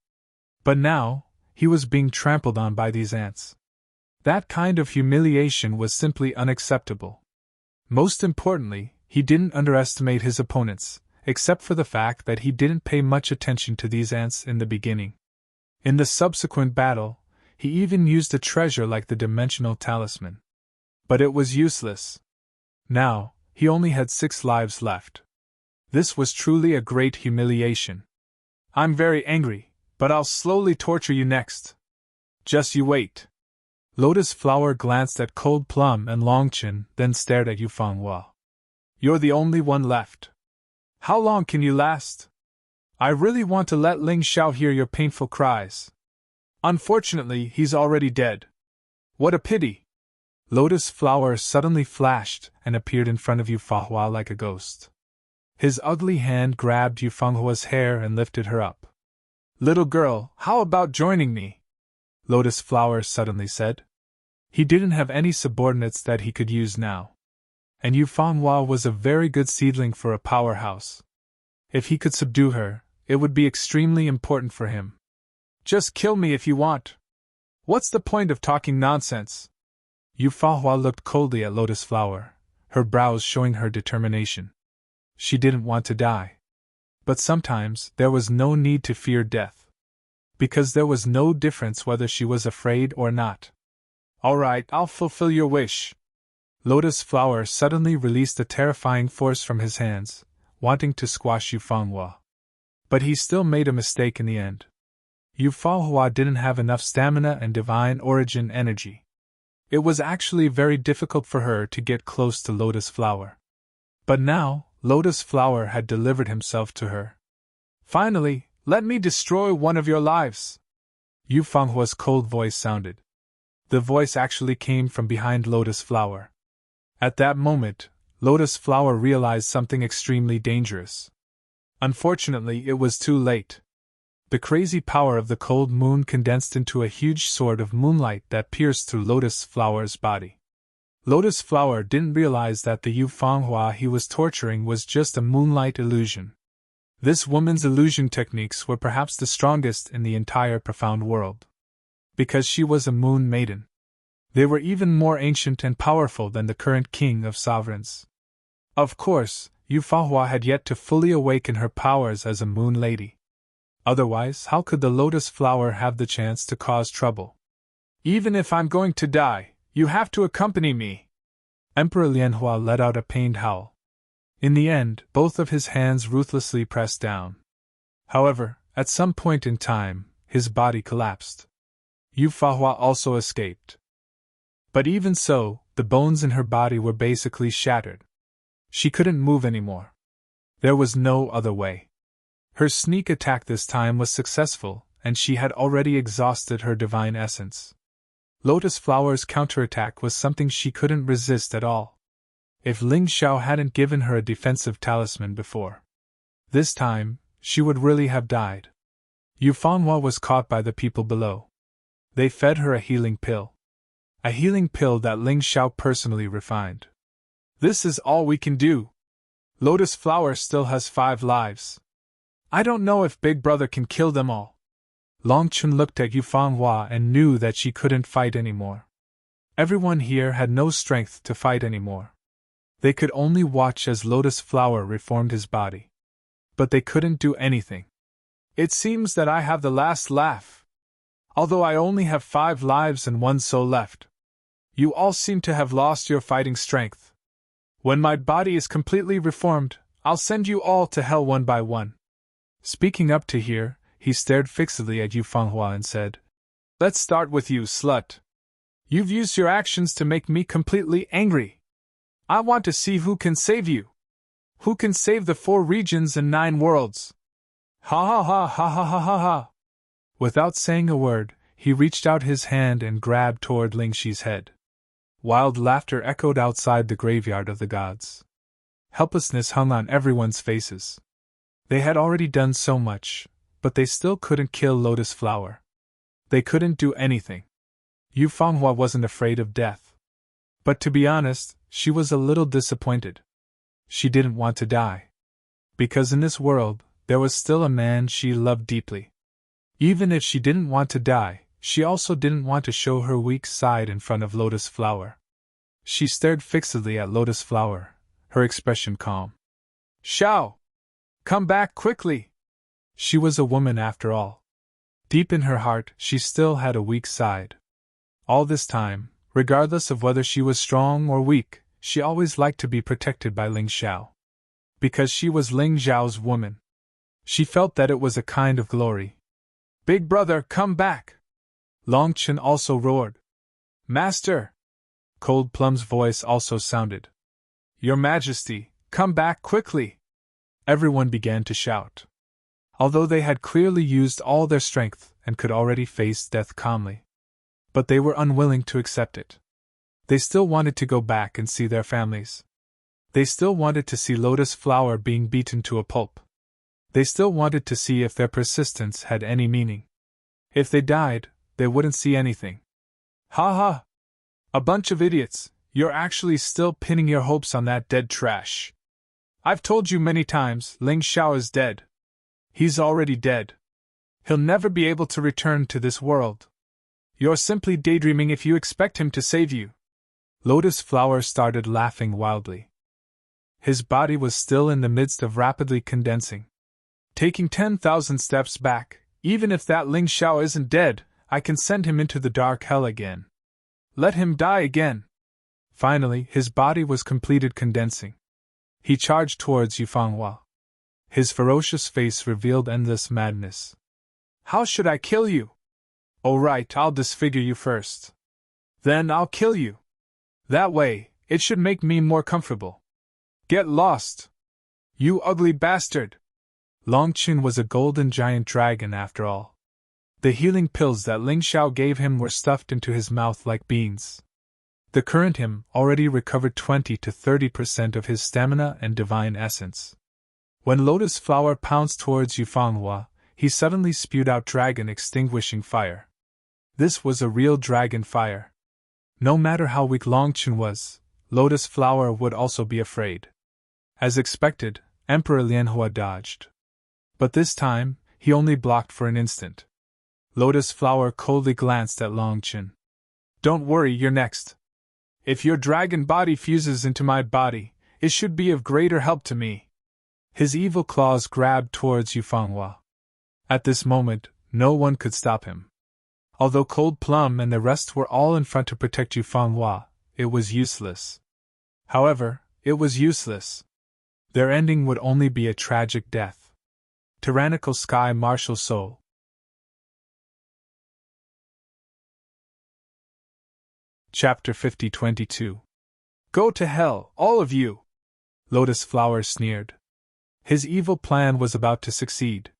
S1: But now, he was being trampled on by these ants. That kind of humiliation was simply unacceptable. Most importantly, he didn't underestimate his opponents, except for the fact that he didn't pay much attention to these ants in the beginning. In the subsequent battle, he even used a treasure like the Dimensional Talisman. But it was useless. Now, he only had 6 lives left. This was truly a great humiliation. I'm very angry, but I'll slowly torture you next. Just you wait. Lotus Flower glanced at Cold Plum and Longchin, then stared at Yufenghua. You're the only one left. How long can you last? I really want to let Ling Xiao hear your painful cries. Unfortunately, he's already dead. What a pity! Lotus Flower suddenly flashed and appeared in front of Yufenghua like a ghost. His ugly hand grabbed Yufenghua's hair and lifted her up. Little girl, how about joining me? Lotus Flower suddenly said. He didn't have any subordinates that he could use now. And Yufenghua was a very good seedling for a powerhouse. If he could subdue her, it would be extremely important for him. Just kill me if you want. What's the point of talking nonsense? Yufenghua looked coldly at Lotus Flower, her brows showing her determination. She didn't want to die. But sometimes there was no need to fear death. Because there was no difference whether she was afraid or not. All right, I'll fulfill your wish. Lotus Flower suddenly released a terrifying force from his hands, wanting to squash Yufenghua. But he still made a mistake in the end. Yufenghua didn't have enough stamina and divine origin energy. It was actually very difficult for her to get close to Lotus Flower. But now, Lotus Flower had delivered himself to her. Finally, let me destroy one of your lives. Yufenghua's cold voice sounded. The voice actually came from behind Lotus Flower. At that moment, Lotus Flower realized something extremely dangerous. Unfortunately, it was too late. The crazy power of the cold moon condensed into a huge sword of moonlight that pierced through Lotus Flower's body. Lotus Flower didn't realize that the Yufenghua he was torturing was just a moonlight illusion. This woman's illusion techniques were perhaps the strongest in the entire profound world. Because she was a moon maiden. They were even more ancient and powerful than the current king of sovereigns. Of course, Yufenghua had yet to fully awaken her powers as a moon lady. Otherwise, how could the Lotus Flower have the chance to cause trouble? Even if I'm going to die, you have to accompany me. Emperor Lianhua let out a pained howl. In the end, both of his hands ruthlessly pressed down. However, at some point in time, his body collapsed. Yufenghua also escaped. But even so, the bones in her body were basically shattered. She couldn't move anymore. There was no other way. Her sneak attack this time was successful, and she had already exhausted her divine essence. Lotus Flower's counterattack was something she couldn't resist at all. If Ling Xiao hadn't given her a defensive talisman before. This time, she would really have died. Yufenghua was caught by the people below. They fed her a healing pill. A healing pill that Ling Xiao personally refined. This is all we can do. Lotus Flower still has 5 lives. I don't know if Big Brother can kill them all. Longchun looked at Yufenghua and knew that she couldn't fight anymore. Everyone here had no strength to fight anymore. They could only watch as Lotus Flower reformed his body. But they couldn't do anything. It seems that I have the last laugh. Although I only have 5 lives and 1 soul left. You all seem to have lost your fighting strength. When my body is completely reformed, I'll send you all to hell one by one. Speaking up to here, he stared fixedly at Yufenghua and said, Let's start with you, slut. You've used your actions to make me completely angry. I want to see who can save you. Who can save the 4 regions and 9 worlds? Ha ha ha ha ha ha ha ha. Without saying a word, he reached out his hand and grabbed toward Ling Shi's head. Wild laughter echoed outside the graveyard of the gods. Helplessness hung on everyone's faces. They had already done so much, but they still couldn't kill Lotus Flower. They couldn't do anything. Yu Fanghua wasn't afraid of death. But to be honest, she was a little disappointed. She didn't want to die. Because in this world, there was still a man she loved deeply. Even if she didn't want to die, she also didn't want to show her weak side in front of Lotus Flower. She stared fixedly at Lotus Flower, her expression calm. "Xiao! Come back quickly!" She was a woman after all. Deep in her heart, she still had a weak side. All this time, regardless of whether she was strong or weak, she always liked to be protected by Ling Xiao. Because she was Ling Xiao's woman. She felt that it was a kind of glory. "Big brother, come back!" Long Chen also roared. "Master!" Cold Plum's voice also sounded. "Your Majesty, come back quickly!" Everyone began to shout. Although they had clearly used all their strength and could already face death calmly. But they were unwilling to accept it. They still wanted to go back and see their families. They still wanted to see Lotus Flower being beaten to a pulp. They still wanted to see if their persistence had any meaning. If they died, they wouldn't see anything. "Ha ha! A bunch of idiots, you're actually still pinning your hopes on that dead trash. I've told you many times, Ling Xiao is dead. He's already dead. He'll never be able to return to this world. You're simply daydreaming if you expect him to save you." Lotus Flower started laughing wildly. His body was still in the midst of rapidly condensing. "Taking 10,000 steps back, even if that Ling Xiao isn't dead, I can send him into the dark hell again. Let him die again." Finally, his body was completed condensing. He charged towards Yu Fanghua. His ferocious face revealed endless madness. "How should I kill you? Oh right, I'll disfigure you first. Then I'll kill you. That way, it should make me more comfortable. Get lost! You ugly bastard!" Long Qin was a golden giant dragon after all. The healing pills that Ling Xiao gave him were stuffed into his mouth like beans. The current him already recovered 20 to 30% of his stamina and divine essence. When Lotus Flower pounced towards Yu Fanghua, he suddenly spewed out dragon extinguishing fire. This was a real dragon fire. No matter how weak Long Chen was, Lotus Flower would also be afraid. As expected, Emperor Lianhua dodged. But this time, he only blocked for an instant. Lotus Flower coldly glanced at Long Chen. "Don't worry, you're next. If your dragon body fuses into my body, it should be of greater help to me." His evil claws grabbed towards Yu Fanghua. At this moment, no one could stop him. Although Cold Plum and the rest were all in front to protect Yu Fanghua, it was useless. However, it was useless. Their ending would only be a tragic death. Tyrannical Sky Martial Soul. Chapter 50-22. "Go to hell, all of you!" Lotus Flower sneered. His evil plan was about to succeed.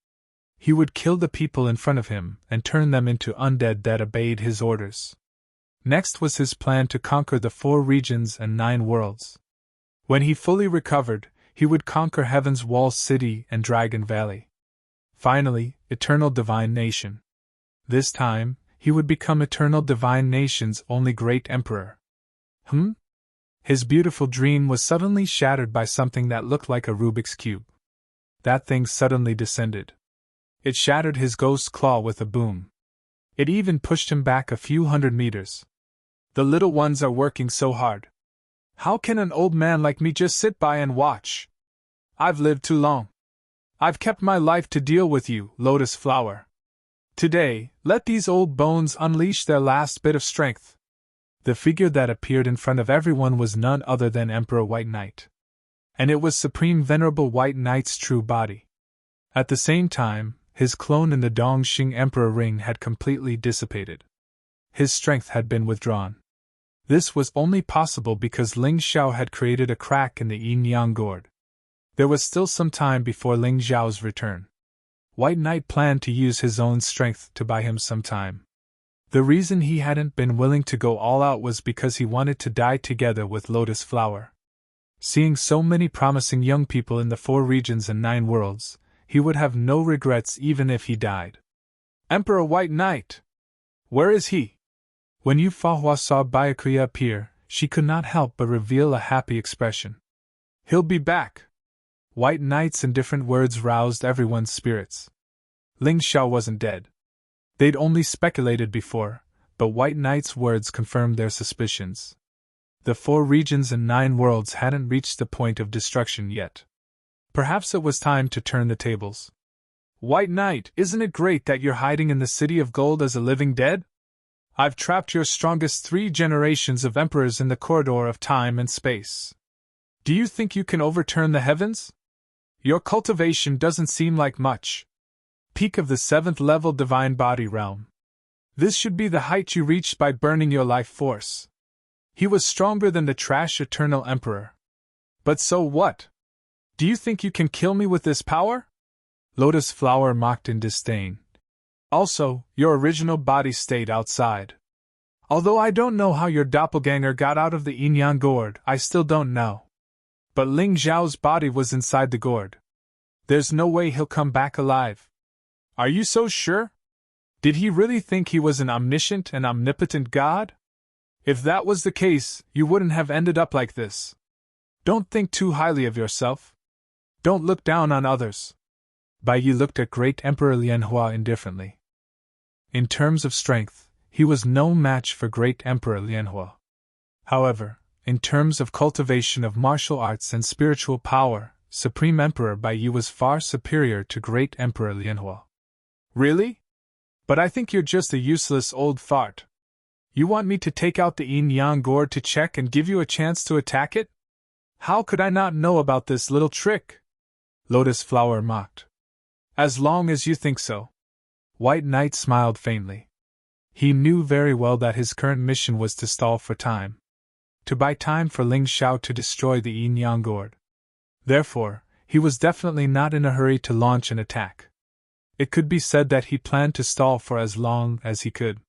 S1: He would kill the people in front of him and turn them into undead that obeyed his orders. Next was his plan to conquer the 4 regions and 9 worlds. When he fully recovered, he would conquer Heaven's Wall City and Dragon Valley. Finally, Eternal Divine Nation. This time, he would become Eternal Divine Nation's only great emperor. His beautiful dream was suddenly shattered by something that looked like a Rubik's Cube. That thing suddenly descended. It shattered his ghost claw with a boom. It even pushed him back a few hundred meters. "The little ones are working so hard. How can an old man like me just sit by and watch? I've lived too long. I've kept my life to deal with you, Lotus Flower. Today, let these old bones unleash their last bit of strength." The figure that appeared in front of everyone was none other than Emperor White Knight. And it was Supreme Venerable White Knight's true body. At the same time, his clone in the Dongxing Emperor ring had completely dissipated. His strength had been withdrawn. This was only possible because Ling Xiao had created a crack in the yin-yang gourd. There was still some time before Ling Xiao's return. White Knight planned to use his own strength to buy him some time. The reason he hadn't been willing to go all out was because he wanted to die together with Lotus Flower. Seeing so many promising young people in the 4 regions and 9 worlds, he would have no regrets even if he died. Emperor White Knight! Where is he? When Yu Fahua saw Byakuya appear, she could not help but reveal a happy expression. He'll be back! White Knight's indifferent words roused everyone's spirits. Ling Xiao wasn't dead. They'd only speculated before, but White Knight's words confirmed their suspicions. The 4 regions and 9 worlds hadn't reached the point of destruction yet. Perhaps it was time to turn the tables. White Knight, isn't it great that you're hiding in the City of Gold as a living dead? I've trapped your strongest 3 generations of emperors in the corridor of time and space. Do you think you can overturn the heavens? Your cultivation doesn't seem like much. Peak of the 7th level divine body realm. This should be the height you reached by burning your life force. He was stronger than the trash Eternal Emperor. But so what? Do you think you can kill me with this power? Lotus Flower mocked in disdain. Also, your original body stayed outside. Although I don't know how your doppelganger got out of the Yin Yang gourd, I still don't know. But Ling Zhao's body was inside the gourd. There's no way he'll come back alive. Are you so sure? Did he really think he was an omniscient and omnipotent god? If that was the case, you wouldn't have ended up like this. Don't think too highly of yourself. Don't look down on others. Bai Yi looked at Great Emperor Lianhua indifferently. In terms of strength, he was no match for Great Emperor Lianhua. However, in terms of cultivation of martial arts and spiritual power, Supreme Emperor Bai Yi was far superior to Great Emperor Lianhua. Really? But I think you're just a useless old fart. You want me to take out the Yin Yang gourd to check and give you a chance to attack it? How could I not know about this little trick? Lotus Flower mocked. As long as you think so. White Knight smiled faintly. He knew very well that his current mission was to stall for time. To buy time for Ling Xiao to destroy the Yin Yang gourd. Therefore, he was definitely not in a hurry to launch an attack. It could be said that he planned to stall for as long as he could.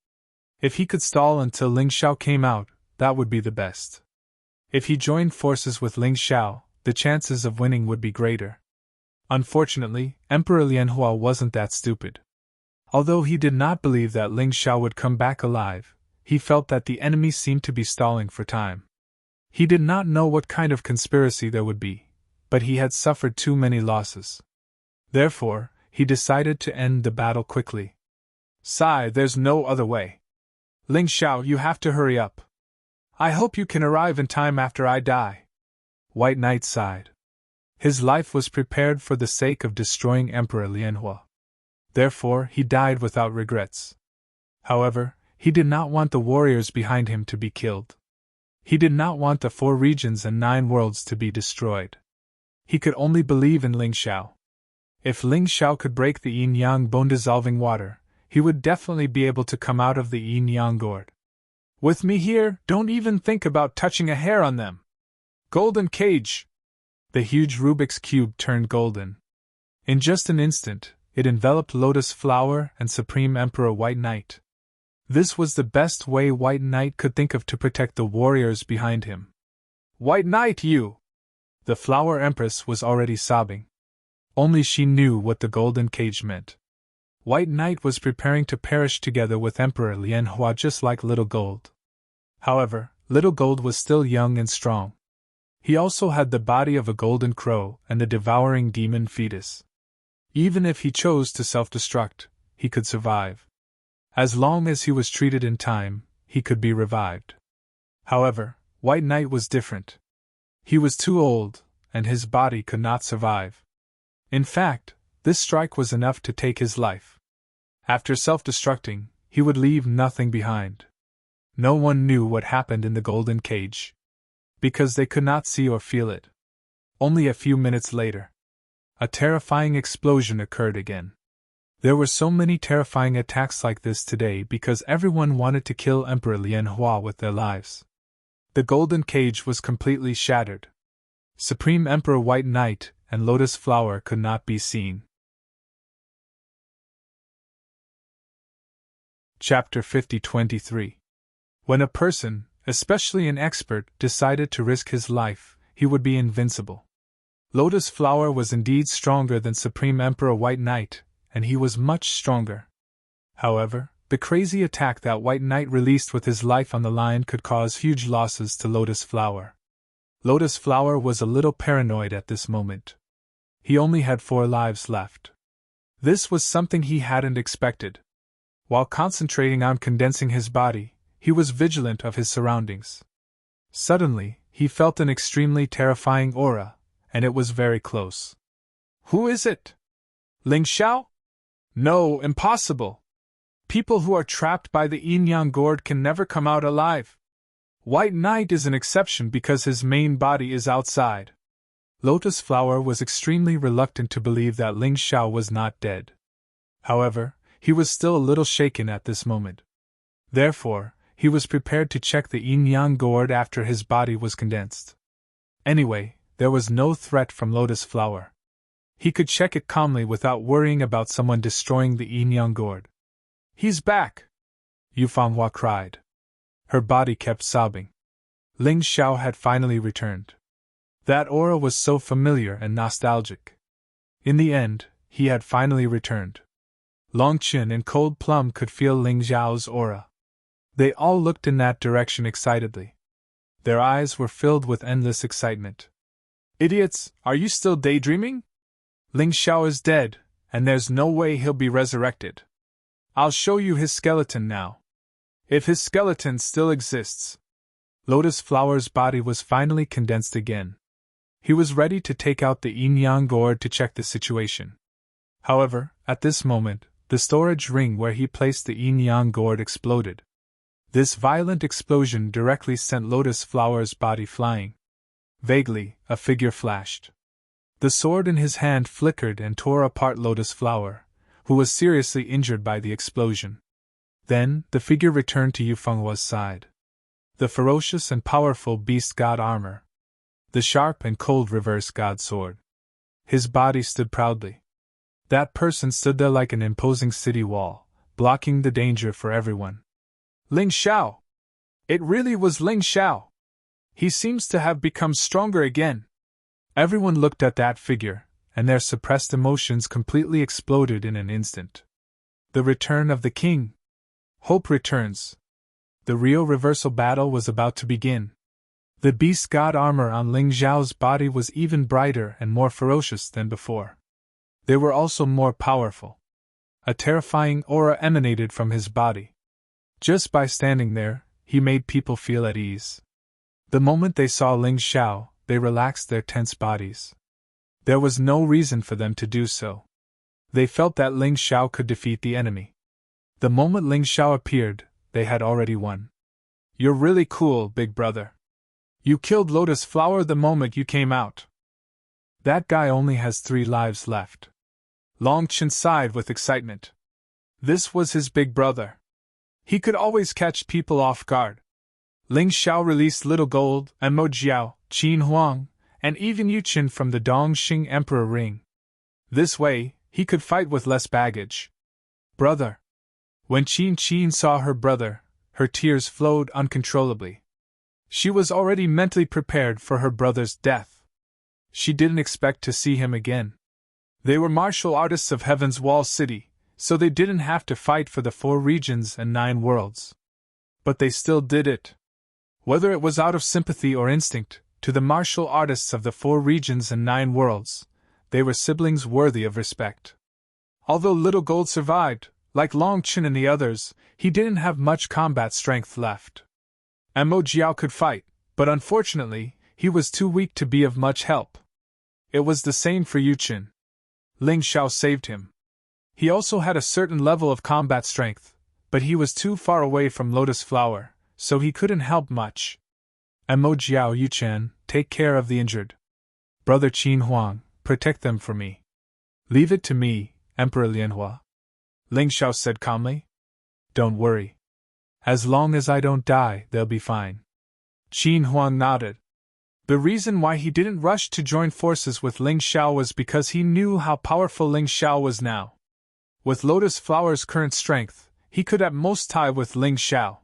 S1: If he could stall until Ling Xiao came out, that would be the best. If he joined forces with Ling Xiao, the chances of winning would be greater. Unfortunately, Emperor Lianhua wasn't that stupid. Although he did not believe that Ling Xiao would come back alive, he felt that the enemy seemed to be stalling for time. He did not know what kind of conspiracy there would be, but he had suffered too many losses. Therefore, he decided to end the battle quickly. Sigh, there's no other way. Ling Xiao, you have to hurry up. I hope you can arrive in time after I die. White Knight sighed. His life was prepared for the sake of destroying Emperor Lianhua. Therefore, he died without regrets. However, he did not want the warriors behind him to be killed. He did not want the 4 regions and 9 worlds to be destroyed. He could only believe in Ling Xiao. If Ling Xiao could break the Yin Yang bone-dissolving water, he would definitely be able to come out of the Yin Yang gourd. With me here, don't even think about touching a hair on them. Golden cage! The huge Rubik's Cube turned golden. In just an instant, it enveloped Lotus Flower and Supreme Emperor White Knight. This was the best way White Knight could think of to protect the warriors behind him. White Knight, you! The Flower Empress was already sobbing. Only she knew what the golden cage meant. White Knight was preparing to perish together with Emperor Lianhua just like Little Gold. However, Little Gold was still young and strong. He also had the body of a golden crow and the devouring demon fetus. Even if he chose to self-destruct, he could survive. As long as he was treated in time, he could be revived. However, White Knight was different. He was too old, and his body could not survive. In fact, this strike was enough to take his life. After self-destructing, he would leave nothing behind. No one knew what happened in the golden cage, because they could not see or feel it. Only a few minutes later, a terrifying explosion occurred again. There were so many terrifying attacks like this today because everyone wanted to kill Emperor Lianhua with their lives. The golden cage was completely shattered. Supreme Emperor White Knight and Lotus Flower could not be seen. Chapter 50-23. When a person, especially an expert, decided to risk his life, he would be invincible. Lotus Flower was indeed stronger than Supreme Emperor White Knight, and he was much stronger. However, the crazy attack that White Knight released with his life on the line could cause huge losses to Lotus Flower. Lotus Flower was a little paranoid at this moment. He only had 4 lives left. This was something he hadn't expected. While concentrating on condensing his body, he was vigilant of his surroundings. Suddenly, he felt an extremely terrifying aura, and it was very close. Who is it? Ling Xiao? No, impossible. People who are trapped by the yin-yang gourd can never come out alive. White Knight is an exception because his main body is outside. Lotus Flower was extremely reluctant to believe that Ling Xiao was not dead. However, he was still a little shaken at this moment. Therefore, he was prepared to check the yin-yang gourd after his body was condensed. Anyway, there was no threat from Lotus Flower. He could check it calmly without worrying about someone destroying the yin-yang gourd. He's back! Yu Fanghua cried. Her body kept sobbing. Ling Xiao had finally returned. That aura was so familiar and nostalgic. In the end, he had finally returned. Longchen and Cold Plum could feel Ling Xiao's aura. They all looked in that direction excitedly. Their eyes were filled with endless excitement. Idiots, are you still daydreaming? Ling Xiao is dead, and there's no way he'll be resurrected. I'll show you his skeleton now. If his skeleton still exists. Lotus Flower's body was finally condensed again. He was ready to take out the yin-yang gourd to check the situation. However, at this moment, the storage ring where he placed the yin-yang gourd exploded. This violent explosion directly sent Lotus Flower's body flying. Vaguely, a figure flashed. The sword in his hand flickered and tore apart Lotus Flower, who was seriously injured by the explosion. Then, the figure returned to Yu Fenghua's side. The ferocious and powerful beast god armor. The sharp and cold reverse god sword. His body stood proudly. That person stood there like an imposing city wall, blocking the danger for everyone. Ling Xiao! It really was Ling Xiao! He seems to have become stronger again. Everyone looked at that figure, and their suppressed emotions completely exploded in an instant. The return of the king. Hope returns. The real reversal battle was about to begin. The beast god armor on Ling Xiao's body was even brighter and more ferocious than before. They were also more powerful. A terrifying aura emanated from his body. Just by standing there, he made people feel at ease. The moment they saw Ling Xiao, they relaxed their tense bodies. There was no reason for them to do so. They felt that Ling Xiao could defeat the enemy. The moment Ling Xiao appeared, they had already won. You're really cool, big brother. You killed Lotus Flower the moment you came out. That guy only has 3 lives left. Longchen sighed with excitement. This was his big brother. He could always catch people off guard. Ling Xiao released Little Gold, and Mo Jiao, Qin Huang, and even Yuqin from the Dongxing Emperor Ring. This way, he could fight with less baggage. Brother. When Qin saw her brother, her tears flowed uncontrollably. She was already mentally prepared for her brother's death. She didn't expect to see him again. They were martial artists of Heaven's Wall City, so they didn't have to fight for the 4 regions and 9 worlds. But they still did it. Whether it was out of sympathy or instinct, to the martial artists of the 4 regions and 9 worlds, they were siblings worthy of respect. Although Little Gold survived, like Longchen and the others, he didn't have much combat strength left. And Mo Jiao could fight, but unfortunately, he was too weak to be of much help. It was the same for Yuqin. Ling Xiao saved him. He also had a certain level of combat strength, but he was too far away from Lotus Flower, so he couldn't help much. And Mo Jiao Yuchen, take care of the injured. Brother Qin Huang, protect them for me. Leave it to me, Emperor Lianhua. Ling Xiao said calmly. Don't worry. As long as I don't die, they'll be fine. Qin Huang nodded. The reason why he didn't rush to join forces with Ling Xiao was because he knew how powerful Ling Xiao was now. With Lotus Flower's current strength, he could at most tie with Ling Xiao.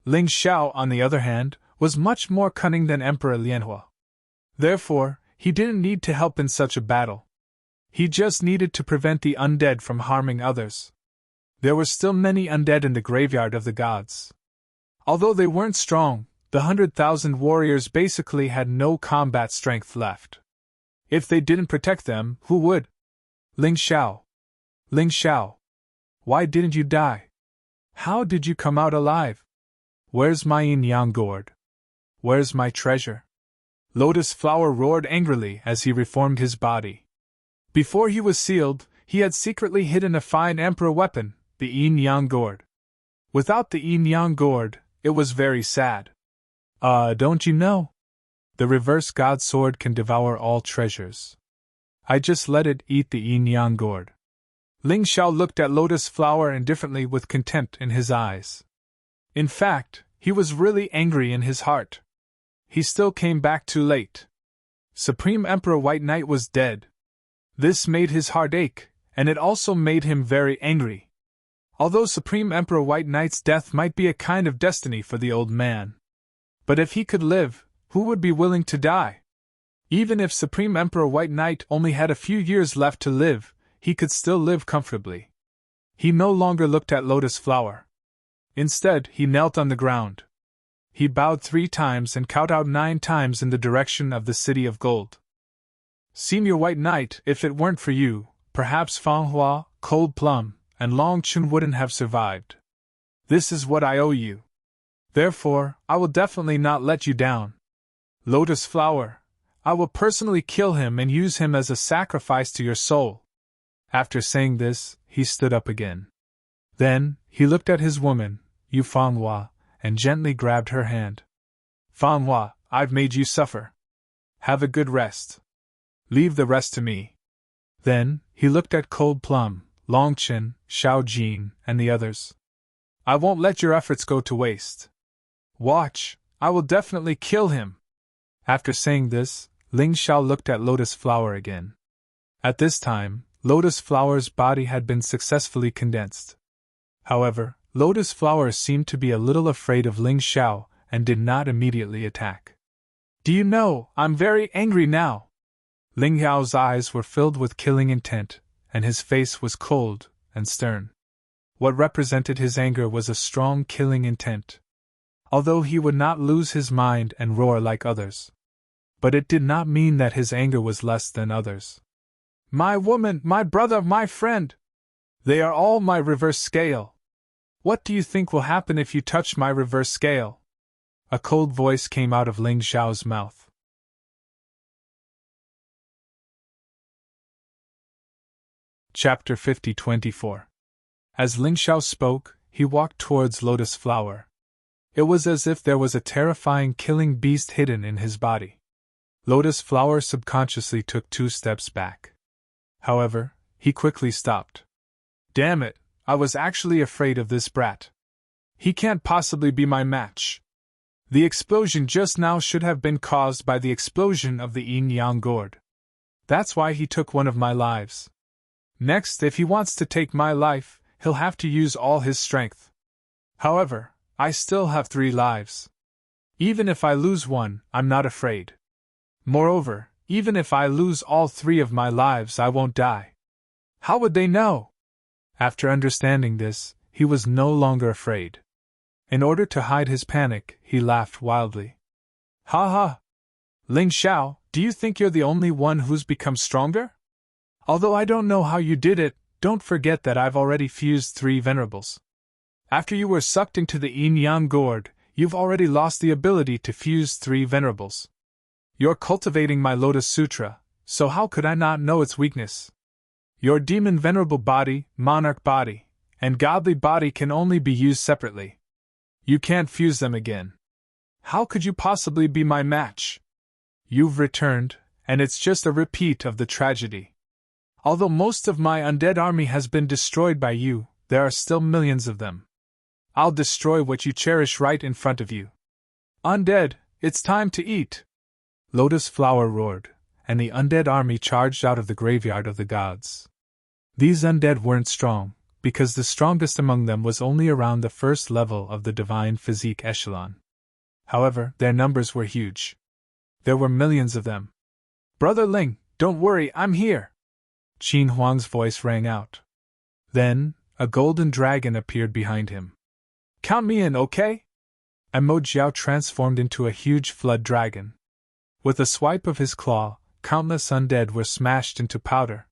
S1: Ling Xiao, on the other hand, was much more cunning than Emperor Lianhua. Therefore, he didn't need to help in such a battle. He just needed to prevent the undead from harming others. There were still many undead in the graveyard of the gods. Although they weren't strong, the 100,000 warriors basically had no combat strength left. If they didn't protect them, who would? Ling Xiao. Ling Xiao. Why didn't you die? How did you come out alive? Where's my yin-yang gourd? Where's my treasure? Lotus Flower roared angrily as he reformed his body. Before he was sealed, he had secretly hidden a fine emperor weapon, the yin-yang gourd. Without the yin-yang gourd, it was very sad. Don't you know? The reverse god sword can devour all treasures. I just let it eat the yin-yang gourd. Ling Xiao looked at Lotus Flower indifferently with contempt in his eyes. In fact, he was really angry in his heart. He still came back too late. Supreme Emperor White Knight was dead. This made his heart ache, and it also made him very angry. Although Supreme Emperor White Knight's death might be a kind of destiny for the old man. But if he could live, who would be willing to die? Even if Supreme Emperor White Knight only had a few years left to live, he could still live comfortably. He no longer looked at Lotus Flower. Instead, he knelt on the ground. He bowed 3 times and kowtowed 9 times in the direction of the City of Gold. Senior White Knight, if it weren't for you, perhaps Fang Hua, Cold Plum, and Long Chun wouldn't have survived. This is what I owe you. Therefore, I will definitely not let you down. Lotus Flower, I will personally kill him and use him as a sacrifice to your soul. After saying this, he stood up again. Then, he looked at his woman, Yu Fanghua, and gently grabbed her hand. Fanghua, I've made you suffer. Have a good rest. Leave the rest to me. Then, he looked at Cold Plum, Longchen, Xiao Jin, and the others. I won't let your efforts go to waste. Watch, I will definitely kill him. After saying this, Ling Xiao looked at Lotus Flower again. At this time, Lotus Flower's body had been successfully condensed. However, Lotus Flower seemed to be a little afraid of Ling Xiao and did not immediately attack. Do you know, I'm very angry now. Ling Xiao's eyes were filled with killing intent, and his face was cold and stern. What represented his anger was a strong killing intent. Although he would not lose his mind and roar like others. But it did not mean that his anger was less than others. My woman, my brother, my friend! They are all my reverse scale. What do you think will happen if you touch my reverse scale? A cold voice came out of Ling Xiao's mouth. Chapter 50-24. As Ling Xiao spoke, he walked towards Lotus Flower. It was as if there was a terrifying killing beast hidden in his body. Lotus Flower subconsciously took 2 steps back. However, he quickly stopped. Damn it, I was actually afraid of this brat. He can't possibly be my match. The explosion just now should have been caused by the explosion of the yin-yang gourd. That's why he took one of my lives. Next, if he wants to take my life, he'll have to use all his strength. However, I still have 3 lives. Even if I lose one, I'm not afraid. Moreover, even if I lose all 3 of my lives, I won't die. How would they know? After understanding this, he was no longer afraid. In order to hide his panic, he laughed wildly. Ha ha! Ling Xiao, do you think you're the only one who's become stronger? Although I don't know how you did it, don't forget that I've already fused 3 venerables. After you were sucked into the yin-yang gourd, you've already lost the ability to fuse 3 venerables. You're cultivating my Lotus Sutra, so how could I not know its weakness? Your demon venerable body, monarch body, and godly body can only be used separately. You can't fuse them again. How could you possibly be my match? You've returned, and it's just a repeat of the tragedy. Although most of my undead army has been destroyed by you, there are still millions of them. I'll destroy what you cherish right in front of you. Undead, it's time to eat! Lotus Flower roared, and the undead army charged out of the graveyard of the gods. These undead weren't strong, because the strongest among them was only around the first level of the divine physique echelon. However, their numbers were huge. There were millions of them. "Brother Ling, don't worry, I'm here!" Qin Huang's voice rang out. Then, a golden dragon appeared behind him. "Count me in, okay?" And Mo Jiao transformed into a huge flood dragon. With a swipe of his claw, countless undead were smashed into powder.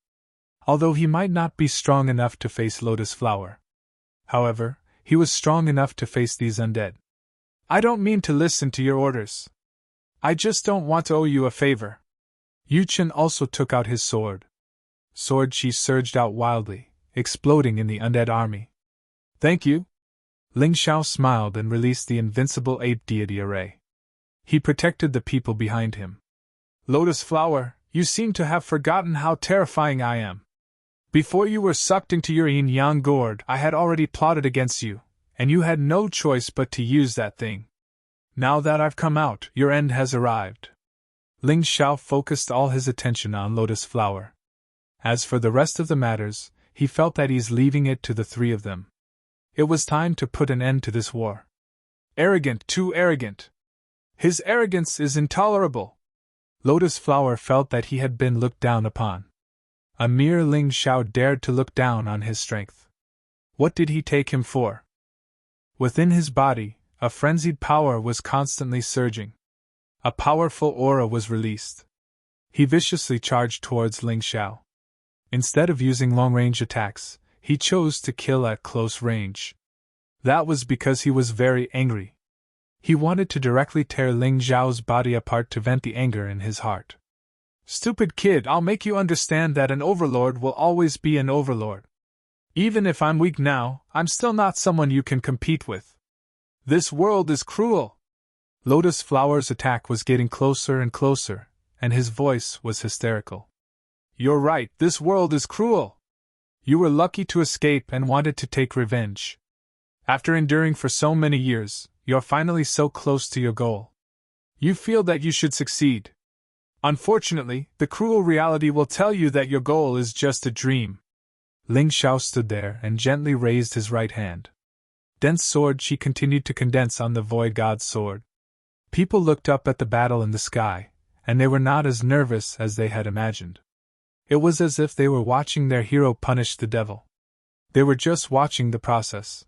S1: Although he might not be strong enough to face Lotus Flower. However, he was strong enough to face these undead. "I don't mean to listen to your orders. I just don't want to owe you a favor." Yu Chen also took out his sword. Sword Chi surged out wildly, exploding in the undead army. "Thank you." Ling Xiao smiled and released the invincible ape deity array. He protected the people behind him. "Lotus Flower, you seem to have forgotten how terrifying I am. Before you were sucked into your yin-yang gourd, I had already plotted against you, and you had no choice but to use that thing. Now that I've come out, your end has arrived." Ling Xiao focused all his attention on Lotus Flower. As for the rest of the matters, he felt at ease leaving it to the three of them. It was time to put an end to this war. Arrogant, too arrogant. His arrogance is intolerable. Lotus Flower felt that he had been looked down upon. A mere Ling Xiao dared to look down on his strength. What did he take him for? Within his body, a frenzied power was constantly surging. A powerful aura was released. He viciously charged towards Ling Xiao. Instead of using long-range attacks, he chose to kill at close range. That was because he was very angry. He wanted to directly tear Ling Xiao's body apart to vent the anger in his heart. "Stupid kid, I'll make you understand that an overlord will always be an overlord. Even if I'm weak now, I'm still not someone you can compete with. This world is cruel." Lotus Flower's attack was getting closer and closer, and his voice was hysterical. "You're right, this world is cruel. You were lucky to escape and wanted to take revenge. After enduring for so many years, you're finally so close to your goal. You feel that you should succeed. Unfortunately, the cruel reality will tell you that your goal is just a dream." Ling Xiao stood there and gently raised his right hand. Dense sword Qi continued to condense on the Void God's sword. People looked up at the battle in the sky, and they were not as nervous as they had imagined. It was as if they were watching their hero punish the devil. They were just watching the process.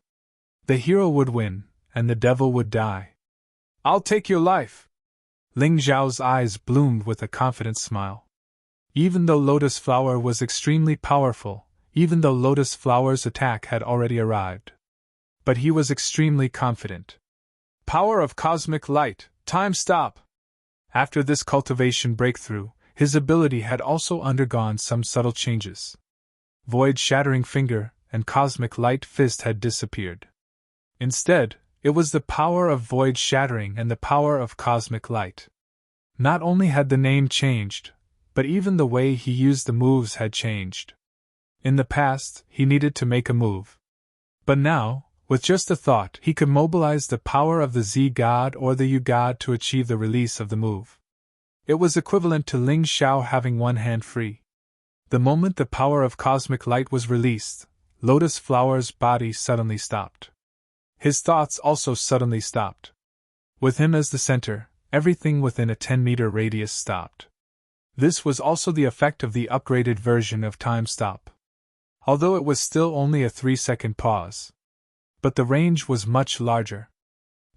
S1: The hero would win, and the devil would die. "I'll take your life." Ling Xiao's eyes bloomed with a confident smile. Even though Lotus Flower was extremely powerful, even though Lotus Flower's attack had already arrived. But he was extremely confident. "Power of cosmic light, time stop." After this cultivation breakthrough, his ability had also undergone some subtle changes. Void Shattering Finger and Cosmic Light Fist had disappeared. Instead, it was the power of Void Shattering and the power of Cosmic Light. Not only had the name changed, but even the way he used the moves had changed. In the past, he needed to make a move. But now, with just a thought, he could mobilize the power of the Z God or the U God to achieve the release of the move. It was equivalent to Ling Xiao having one hand free. The moment the power of cosmic light was released, Lotus Flower's body suddenly stopped. His thoughts also suddenly stopped. With him as the center, everything within a 10-meter radius stopped. This was also the effect of the upgraded version of Time Stop. Although it was still only a 3-second pause. But the range was much larger.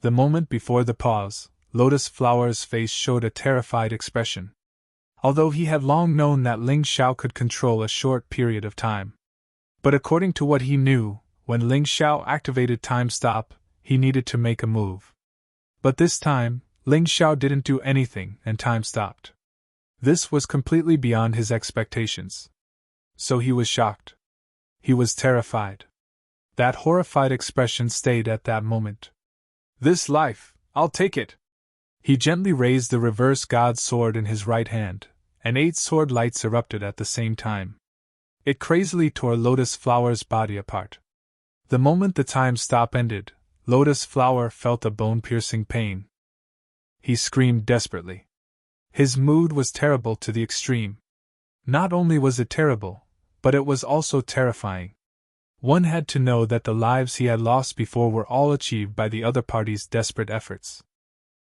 S1: The moment before the pause, Lotus Flower's face showed a terrified expression. Although he had long known that Ling Xiao could control a short period of time. But according to what he knew, when Ling Xiao activated Time Stop, he needed to make a move. But this time, Ling Xiao didn't do anything and time stopped. This was completely beyond his expectations. So he was shocked. He was terrified. That horrified expression stayed at that moment. "This life, I'll take it." He gently raised the reverse God's sword in his right hand, and 8 sword lights erupted at the same time. It crazily tore Lotus Flower's body apart. The moment the time stop ended, Lotus Flower felt a bone-piercing pain. He screamed desperately. His mood was terrible to the extreme. Not only was it terrible, but it was also terrifying. One had to know that the lives he had lost before were all achieved by the other party's desperate efforts.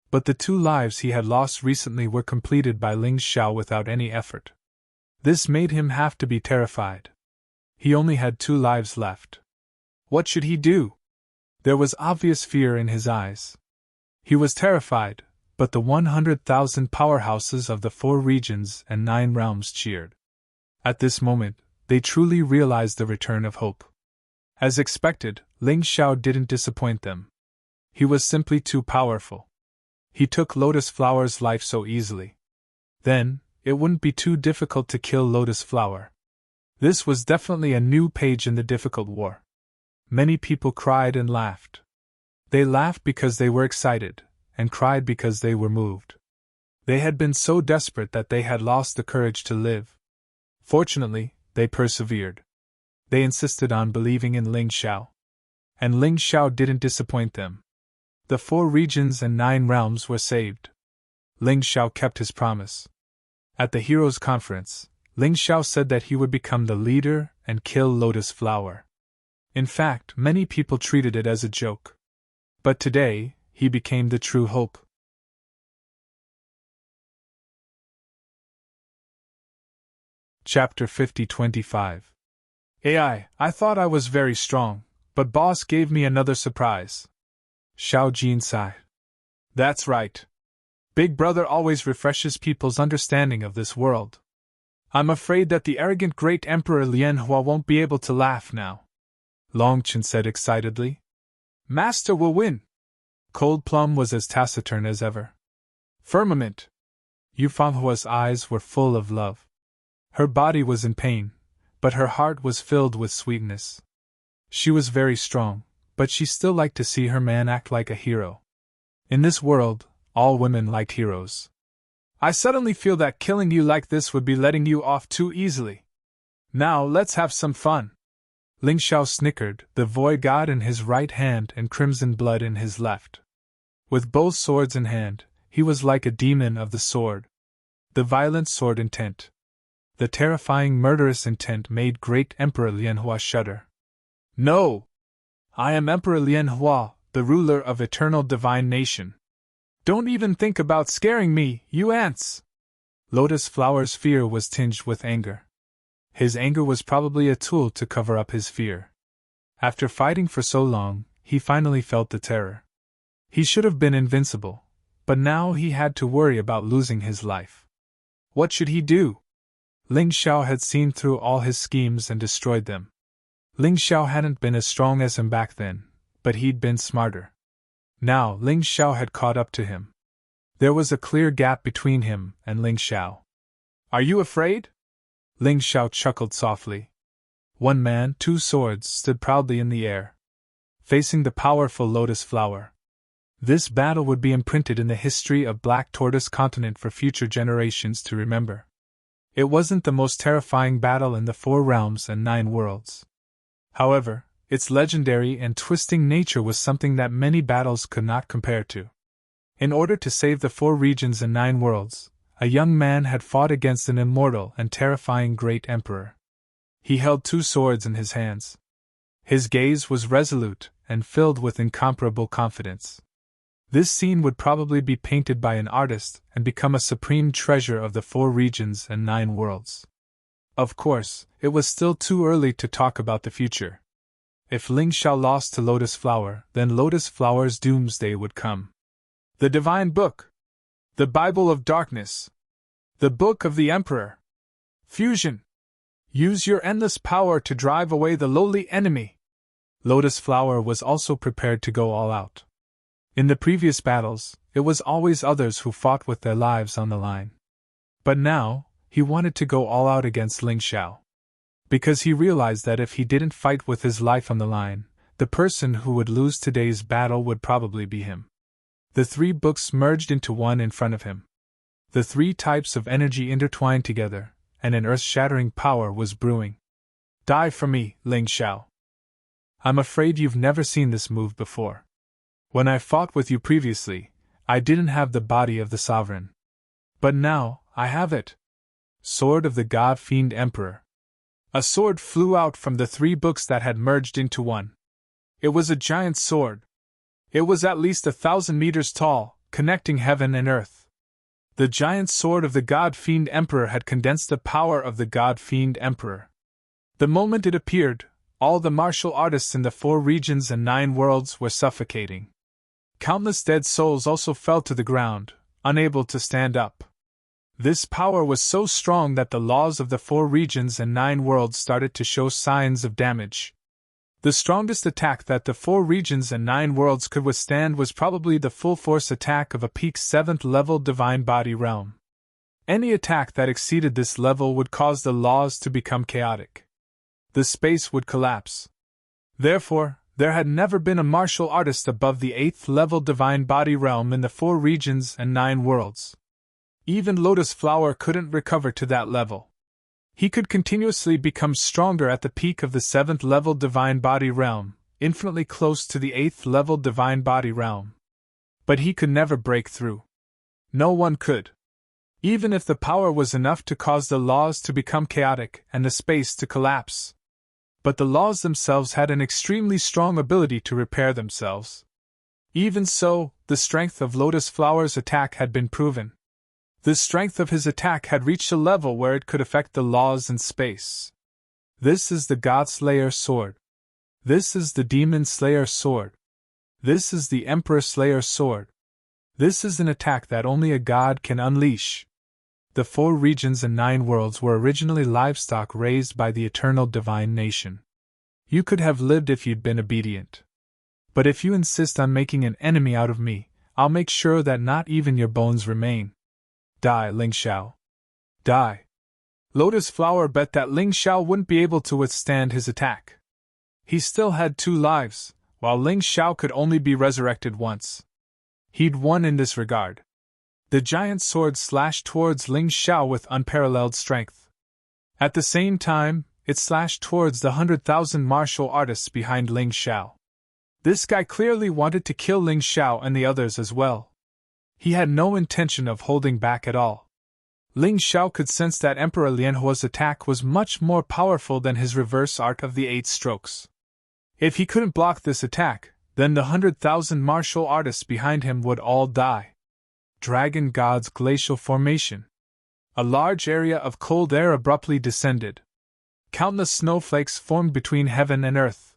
S1: But the 2 lives he had lost recently were completed by Ling Xiao without any effort. This made him have to be terrified. He only had 2 lives left. What should he do? There was obvious fear in his eyes. He was terrified, but the 100,000 powerhouses of the 4 regions and 9 realms cheered. At this moment, they truly realized the return of hope. As expected, Ling Xiao didn't disappoint them. He was simply too powerful. He took Lotus Flower's life so easily. Then, it wouldn't be too difficult to kill Lotus Flower. This was definitely a new page in the difficult war. Many people cried and laughed. They laughed because they were excited, and cried because they were moved. They had been so desperate that they had lost the courage to live. Fortunately, they persevered. They insisted on believing in Ling Xiao. And Ling Xiao didn't disappoint them. The 4 regions and 9 realms were saved. Ling Xiao kept his promise. At the Heroes' Conference, Ling Xiao said that he would become the leader and kill Lotus Flower. In fact, many people treated it as a joke. But today, he became the true hope. Chapter 50-25. I thought I was very strong, but boss gave me another surprise. Xiao Jin sighed. That's right. Big Brother always refreshes people's understanding of this world. I'm afraid that the arrogant great Emperor Lian Hua won't be able to laugh now. Long Chen said excitedly. Master will win. Cold Plum was as taciturn as ever. Firmament. Yufang Hua's eyes were full of love. Her body was in pain, but her heart was filled with sweetness. She was very strong, but she still liked to see her man act like a hero. In this world, all women liked heroes. I suddenly feel that killing you like this would be letting you off too easily. Now let's have some fun. Ling Xiao snickered, the void god in his right hand and crimson blood in his left. With both swords in hand, he was like a demon of the sword. The violent sword intent. The terrifying murderous intent made great Emperor Lian Hua shudder. No! I am Emperor Lian Hua, the ruler of eternal divine nation. Don't even think about scaring me, you ants! Lotus Flower's fear was tinged with anger. His anger was probably a tool to cover up his fear. After fighting for so long, he finally felt the terror. He should have been invincible, but now he had to worry about losing his life. What should he do? Ling Xiao had seen through all his schemes and destroyed them. Ling Xiao hadn't been as strong as him back then, but he'd been smarter. Now Ling Xiao had caught up to him. There was a clear gap between him and Ling Xiao. Are you afraid? Ling Xiao chuckled softly. 1 man, 2 swords stood proudly in the air, facing the powerful Lotus Flower. This battle would be imprinted in the history of Black Tortoise Continent for future generations to remember. It wasn't the most terrifying battle in the 4 realms and 9 worlds. However, its legendary and twisting nature was something that many battles could not compare to. In order to save the 4 regions and 9 worlds, a young man had fought against an immortal and terrifying great emperor. He held 2 swords in his hands. His gaze was resolute and filled with incomparable confidence. This scene would probably be painted by an artist and become a supreme treasure of the 4 regions and 9 worlds. Of course, it was still too early to talk about the future. If Ling Xiao lost to Lotus Flower, then Lotus Flower's doomsday would come. The Divine Book. The Bible of Darkness. The Book of the Emperor. Fusion. Use your endless power to drive away the lowly enemy. Lotus Flower was also prepared to go all out. In the previous battles, it was always others who fought with their lives on the line. But now, he wanted to go all out against Ling Xiao. Because he realized that if he didn't fight with his life on the line, the person who would lose today's battle would probably be him. The 3 books merged into one in front of him. The 3 types of energy intertwined together, and an earth-shattering power was brewing. Die for me, Ling Xiao. I'm afraid you've never seen this move before. When I fought with you previously, I didn't have the body of the sovereign. But now, I have it. Sword of the God-fiend Emperor. A sword flew out from the 3 books that had merged into one. It was a giant sword. It was at least 1,000 meters tall, connecting heaven and earth. The giant sword of the God-fiend Emperor had condensed the power of the God-fiend Emperor. The moment it appeared, all the martial artists in the 4 regions and 9 worlds were suffocating. Countless dead souls also fell to the ground, unable to stand up. This power was so strong that the laws of the 4 regions and 9 worlds started to show signs of damage. The strongest attack that the 4 regions and 9 worlds could withstand was probably the full-force attack of a peak 7th level divine body realm. Any attack that exceeded this level would cause the laws to become chaotic. The space would collapse. Therefore, there had never been a martial artist above the 8th level divine body realm in the 4 regions and 9 worlds. Even Lotus Flower couldn't recover to that level. He could continuously become stronger at the peak of the 7th level divine body realm, infinitely close to the 8th level divine body realm. But he could never break through. No one could. Even if the power was enough to cause the laws to become chaotic and the space to collapse. But the laws themselves had an extremely strong ability to repair themselves. Even so, the strength of Lotus Flower's attack had been proven. The strength of his attack had reached a level where it could affect the laws in space. This is the God Slayer sword. This is the Demon Slayer sword. This is the Emperor Slayer sword. This is an attack that only a god can unleash. The 4 regions and 9 worlds were originally livestock raised by the eternal divine nation. You could have lived if you'd been obedient. But if you insist on making an enemy out of me, I'll make sure that not even your bones remain. Die, Ling Xiao. Die. Lotus Flower bet that Ling Xiao wouldn't be able to withstand his attack. He still had 2 lives, while Ling Xiao could only be resurrected once. He'd won in this regard. The giant sword slashed towards Ling Xiao with unparalleled strength. At the same time, it slashed towards the 100,000 martial artists behind Ling Xiao. This guy clearly wanted to kill Ling Xiao and the others as well. He had no intention of holding back at all. Ling Xiao could sense that Emperor Lianhua's attack was much more powerful than his reverse arc of the 8 strokes. If he couldn't block this attack, then the 100,000 martial artists behind him would all die. Dragon God's Glacial Formation. A large area of cold air abruptly descended. Countless snowflakes formed between heaven and earth.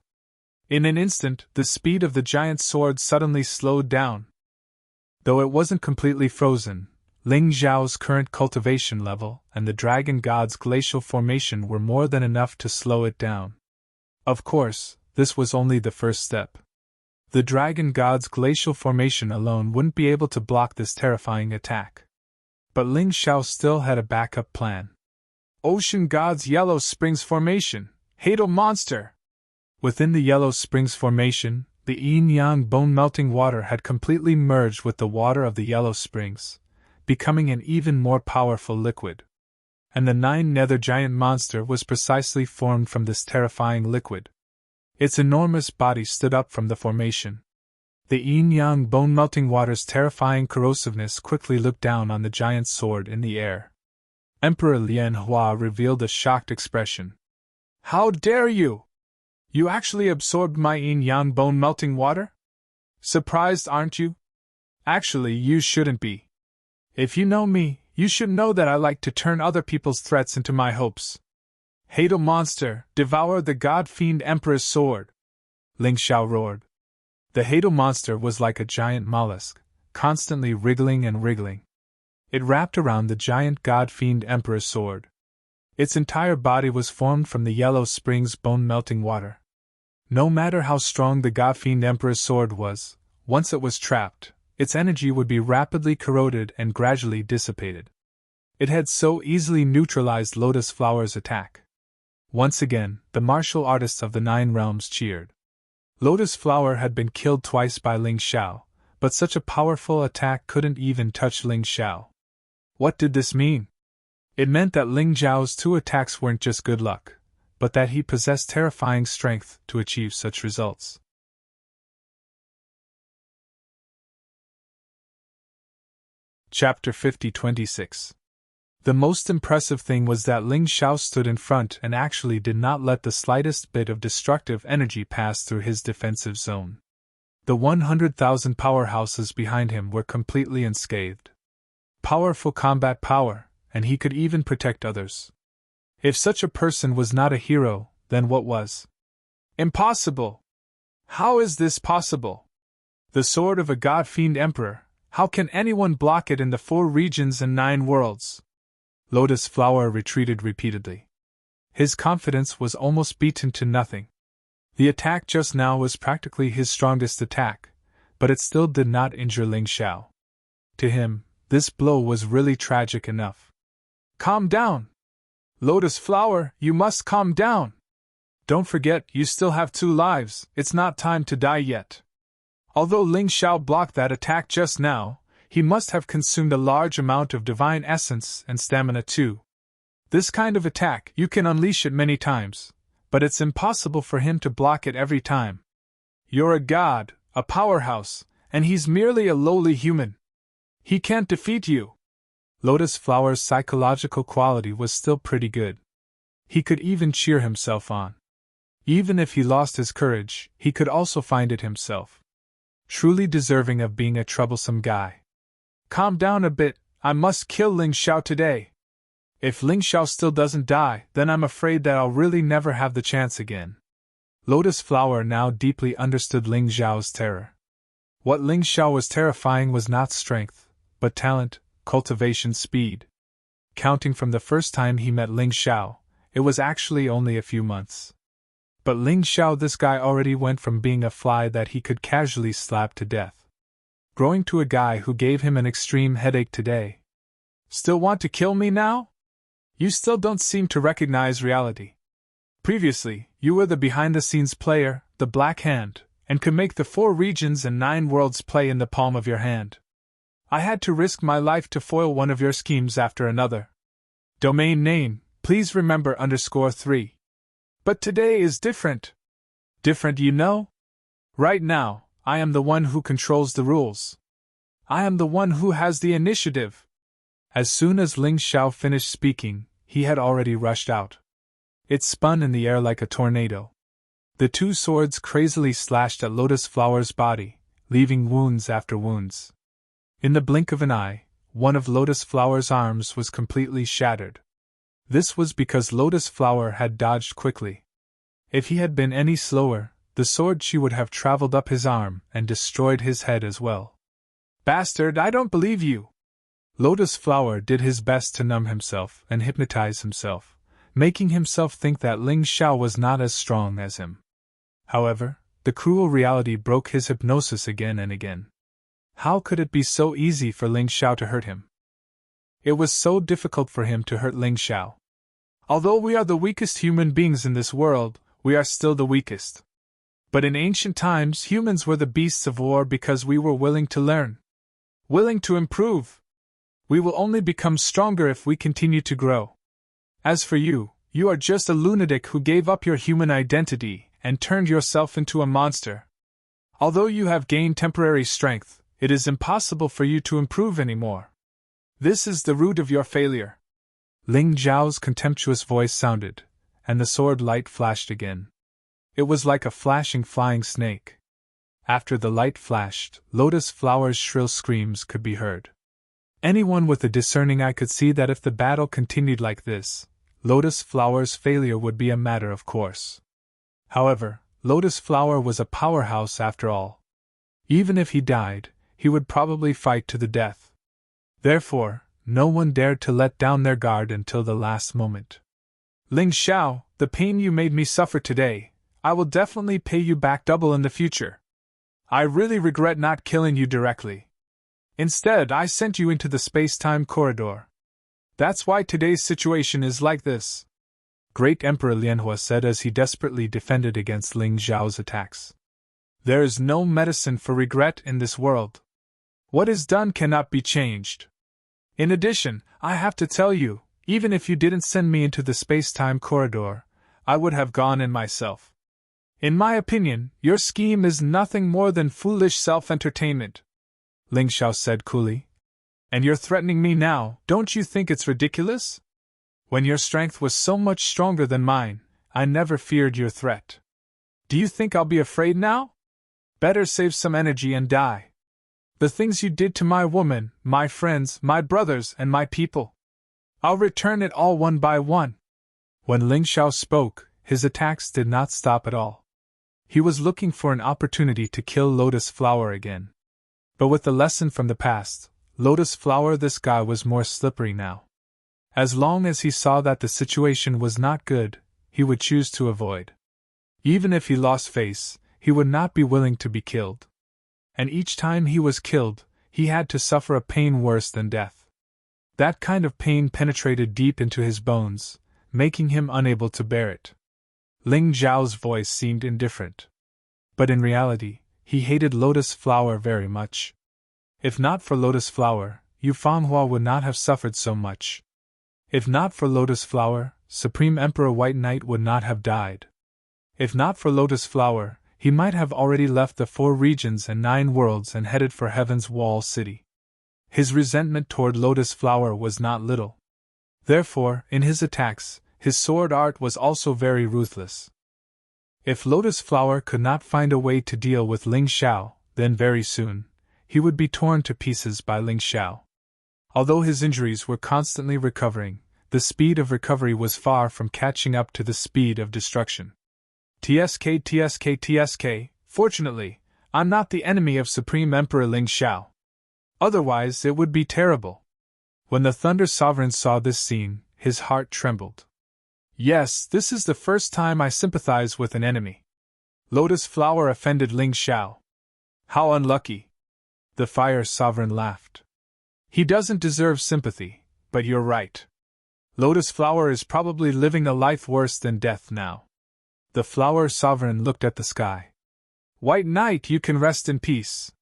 S1: In an instant, the speed of the giant sword suddenly slowed down. Though it wasn't completely frozen, Ling Xiao's current cultivation level and the Dragon God's Glacial Formation were more than enough to slow it down. Of course, this was only the first step. The Dragon God's Glacial Formation alone wouldn't be able to block this terrifying attack. But Ling Xiao still had a backup plan. Ocean God's Yellow Springs Formation, Hado Monster! Within the Yellow Springs Formation, the yin-yang bone-melting water had completely merged with the water of the Yellow Springs, becoming an even more powerful liquid. And the 9 nether giant monster was precisely formed from this terrifying liquid. Its enormous body stood up from the formation. The yin-yang bone-melting water's terrifying corrosiveness quickly looked down on the giant sword in the air. Emperor Lianhua revealed a shocked expression. "How dare you! You actually absorbed my yin-yang bone-melting water? Surprised, aren't you? Actually, you shouldn't be. If you know me, you should know that I like to turn other people's threats into my hopes. Hado monster, devour the god-fiend Emperor's sword!" Ling Xiao roared. The Hado monster was like a giant mollusk, constantly wriggling and wriggling. It wrapped around the giant god-fiend Emperor's sword. Its entire body was formed from the Yellow Springs bone-melting water. No matter how strong the god-fiend Emperor's sword was, once it was trapped, its energy would be rapidly corroded and gradually dissipated. It had so easily neutralized Lotus Flower's attack. Once again, the martial artists of the 9 realms cheered. Lotus Flower had been killed twice by Ling Xiao, but such a powerful attack couldn't even touch Ling Xiao. What did this mean? It meant that Ling Xiao's 2 attacks weren't just good luck, but that he possessed terrifying strength to achieve such results. Chapter 50-26. The most impressive thing was that Ling Xiao stood in front and actually did not let the slightest bit of destructive energy pass through his defensive zone. The 100,000 powerhouses behind him were completely unscathed. Powerful combat power, and he could even protect others. If such a person was not a hero, then what was? Impossible! How is this possible? The sword of a god-fiend emperor, how can anyone block it in the 4 regions and 9 worlds? Lotus Flower retreated repeatedly. His confidence was almost beaten to nothing. The attack just now was practically his strongest attack, but it still did not injure Ling Xiao. To him, this blow was really tragic enough. Calm down! Lotus Flower, you must calm down! Don't forget, you still have 2 lives, it's not time to die yet. Although Ling Xiao blocked that attack just now, he must have consumed a large amount of divine essence and stamina too. This kind of attack, you can unleash it many times, but it's impossible for him to block it every time. You're a god, a powerhouse, and he's merely a lowly human. He can't defeat you. Lotus Flower's psychological quality was still pretty good. He could even cheer himself on. Even if he lost his courage, he could also find it himself. Truly deserving of being a troublesome guy. Calm down a bit, I must kill Ling Xiao today. If Ling Xiao still doesn't die, then I'm afraid that I'll really never have the chance again. Lotus Flower now deeply understood Ling Xiao's terror. What Ling Xiao was terrifying was not strength, but talent, cultivation speed. Counting from the first time he met Ling Xiao, it was actually only a few months. But Ling Xiao, this guy already went from being a fly that he could casually slap to death, growing to a guy who gave him an extreme headache today. Still want to kill me now? You still don't seem to recognize reality. Previously, you were the behind-the-scenes player, the Black Hand, and could make the 4 regions and 9 worlds play in the palm of your hand. I had to risk my life to foil one of your schemes after another. Domain name, please remember _3. But today is different. Different, you know? Right now, I am the one who controls the rules. I am the one who has the initiative. As soon as Ling Xiao finished speaking, he had already rushed out. It spun in the air like a tornado. The 2 swords crazily slashed at Lotus Flower's body, leaving wounds after wounds. In the blink of an eye, one of Lotus Flower's arms was completely shattered. This was because Lotus Flower had dodged quickly. If he had been any slower, the sword she would have traveled up his arm and destroyed his head as well. Bastard, I don't believe you! Lotus Flower did his best to numb himself and hypnotize himself, making himself think that Ling Xiao was not as strong as him. However, the cruel reality broke his hypnosis again and again. How could it be so easy for Ling Xiao to hurt him? It was so difficult for him to hurt Ling Xiao. Although we are the weakest human beings in this world, we are still the weakest. But in ancient times, humans were the beasts of war because we were willing to learn. Willing to improve. We will only become stronger if we continue to grow. As for you, you are just a lunatic who gave up your human identity and turned yourself into a monster. Although you have gained temporary strength, it is impossible for you to improve anymore. This is the root of your failure. Ling Zhao's contemptuous voice sounded, and the sword light flashed again. It was like a flashing flying snake. After the light flashed, Lotus Flower's shrill screams could be heard. Anyone with a discerning eye could see that if the battle continued like this, Lotus Flower's failure would be a matter of course. However, Lotus Flower was a powerhouse after all. Even if he died, he would probably fight to the death. Therefore, no one dared to let down their guard until the last moment. Ling Xiao, the pain you made me suffer today, I will definitely pay you back double in the future. I really regret not killing you directly. Instead, I sent you into the space-time corridor. That's why today's situation is like this. Great Emperor Lianhua said as he desperately defended against Ling Zhao's attacks. There is no medicine for regret in this world. What is done cannot be changed. In addition, I have to tell you, even if you didn't send me into the space-time corridor, I would have gone in myself. In my opinion, your scheme is nothing more than foolish self-entertainment, Ling Xiao said coolly. And you're threatening me now, don't you think it's ridiculous? When your strength was so much stronger than mine, I never feared your threat. Do you think I'll be afraid now? Better save some energy and die. The things you did to my woman, my friends, my brothers, and my people. I'll return it all one by one. When Ling Xiao spoke, his attacks did not stop at all. He was looking for an opportunity to kill Lotus Flower again. But with the lesson from the past, Lotus Flower, this guy was more slippery now. As long as he saw that the situation was not good, he would choose to avoid. Even if he lost face, he would not be willing to be killed. And each time he was killed, he had to suffer a pain worse than death. That kind of pain penetrated deep into his bones, making him unable to bear it. Ling Zhao's voice seemed indifferent. But in reality, he hated Lotus Flower very much. If not for Lotus Flower, Yu Fanghua would not have suffered so much. If not for Lotus Flower, Supreme Emperor White Knight would not have died. If not for Lotus Flower, he might have already left the 4 regions and 9 worlds and headed for Heaven's Wall City. His resentment toward Lotus Flower was not little. Therefore, in his attacks, his sword art was also very ruthless. If Lotus Flower could not find a way to deal with Ling Xiao, then very soon, he would be torn to pieces by Ling Xiao. Although his injuries were constantly recovering, the speed of recovery was far from catching up to the speed of destruction. TSK, fortunately, I'm not the enemy of Supreme Emperor Ling Xiao. Otherwise it would be terrible. When the Thunder Sovereign saw this scene, his heart trembled. Yes, this is the first time I sympathize with an enemy. Lotus Flower offended Ling Xiao. How unlucky. The Fire Sovereign laughed. He doesn't deserve sympathy, but you're right. Lotus Flower is probably living a life worse than death now. The Flower Sovereign looked at the sky. White Knight, you can rest in peace.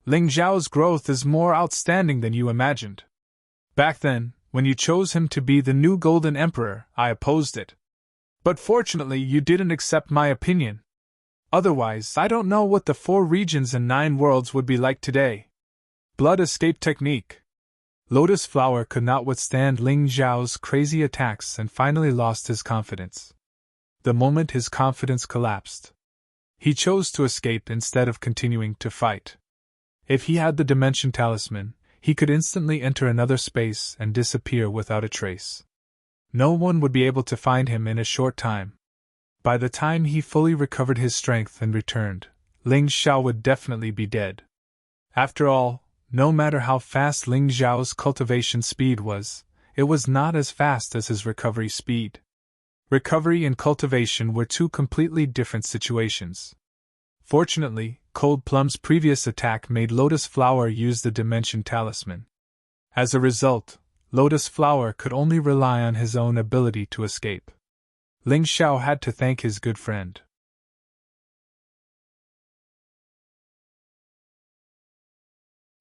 S1: Ling Zhao's growth is more outstanding than you imagined. Back then, when you chose him to be the new Golden Emperor, I opposed it. But fortunately you didn't accept my opinion. Otherwise, I don't know what the 4 regions and 9 worlds would be like today. Blood escape technique. Lotus Flower could not withstand Ling Zhao's crazy attacks and finally lost his confidence. The moment his confidence collapsed, he chose to escape instead of continuing to fight. If he had the Dimension Talisman, he could instantly enter another space and disappear without a trace. No one would be able to find him in a short time. By the time he fully recovered his strength and returned, Ling Xiao would definitely be dead. After all, no matter how fast Ling Xiao's cultivation speed was, it was not as fast as his recovery speed. Recovery and cultivation were 2 completely different situations. Fortunately, Cold Plum's previous attack made Lotus Flower use the Dimension Talisman. As a result, Lotus Flower could only rely on his own ability to escape. Ling Xiao had to thank his good friend.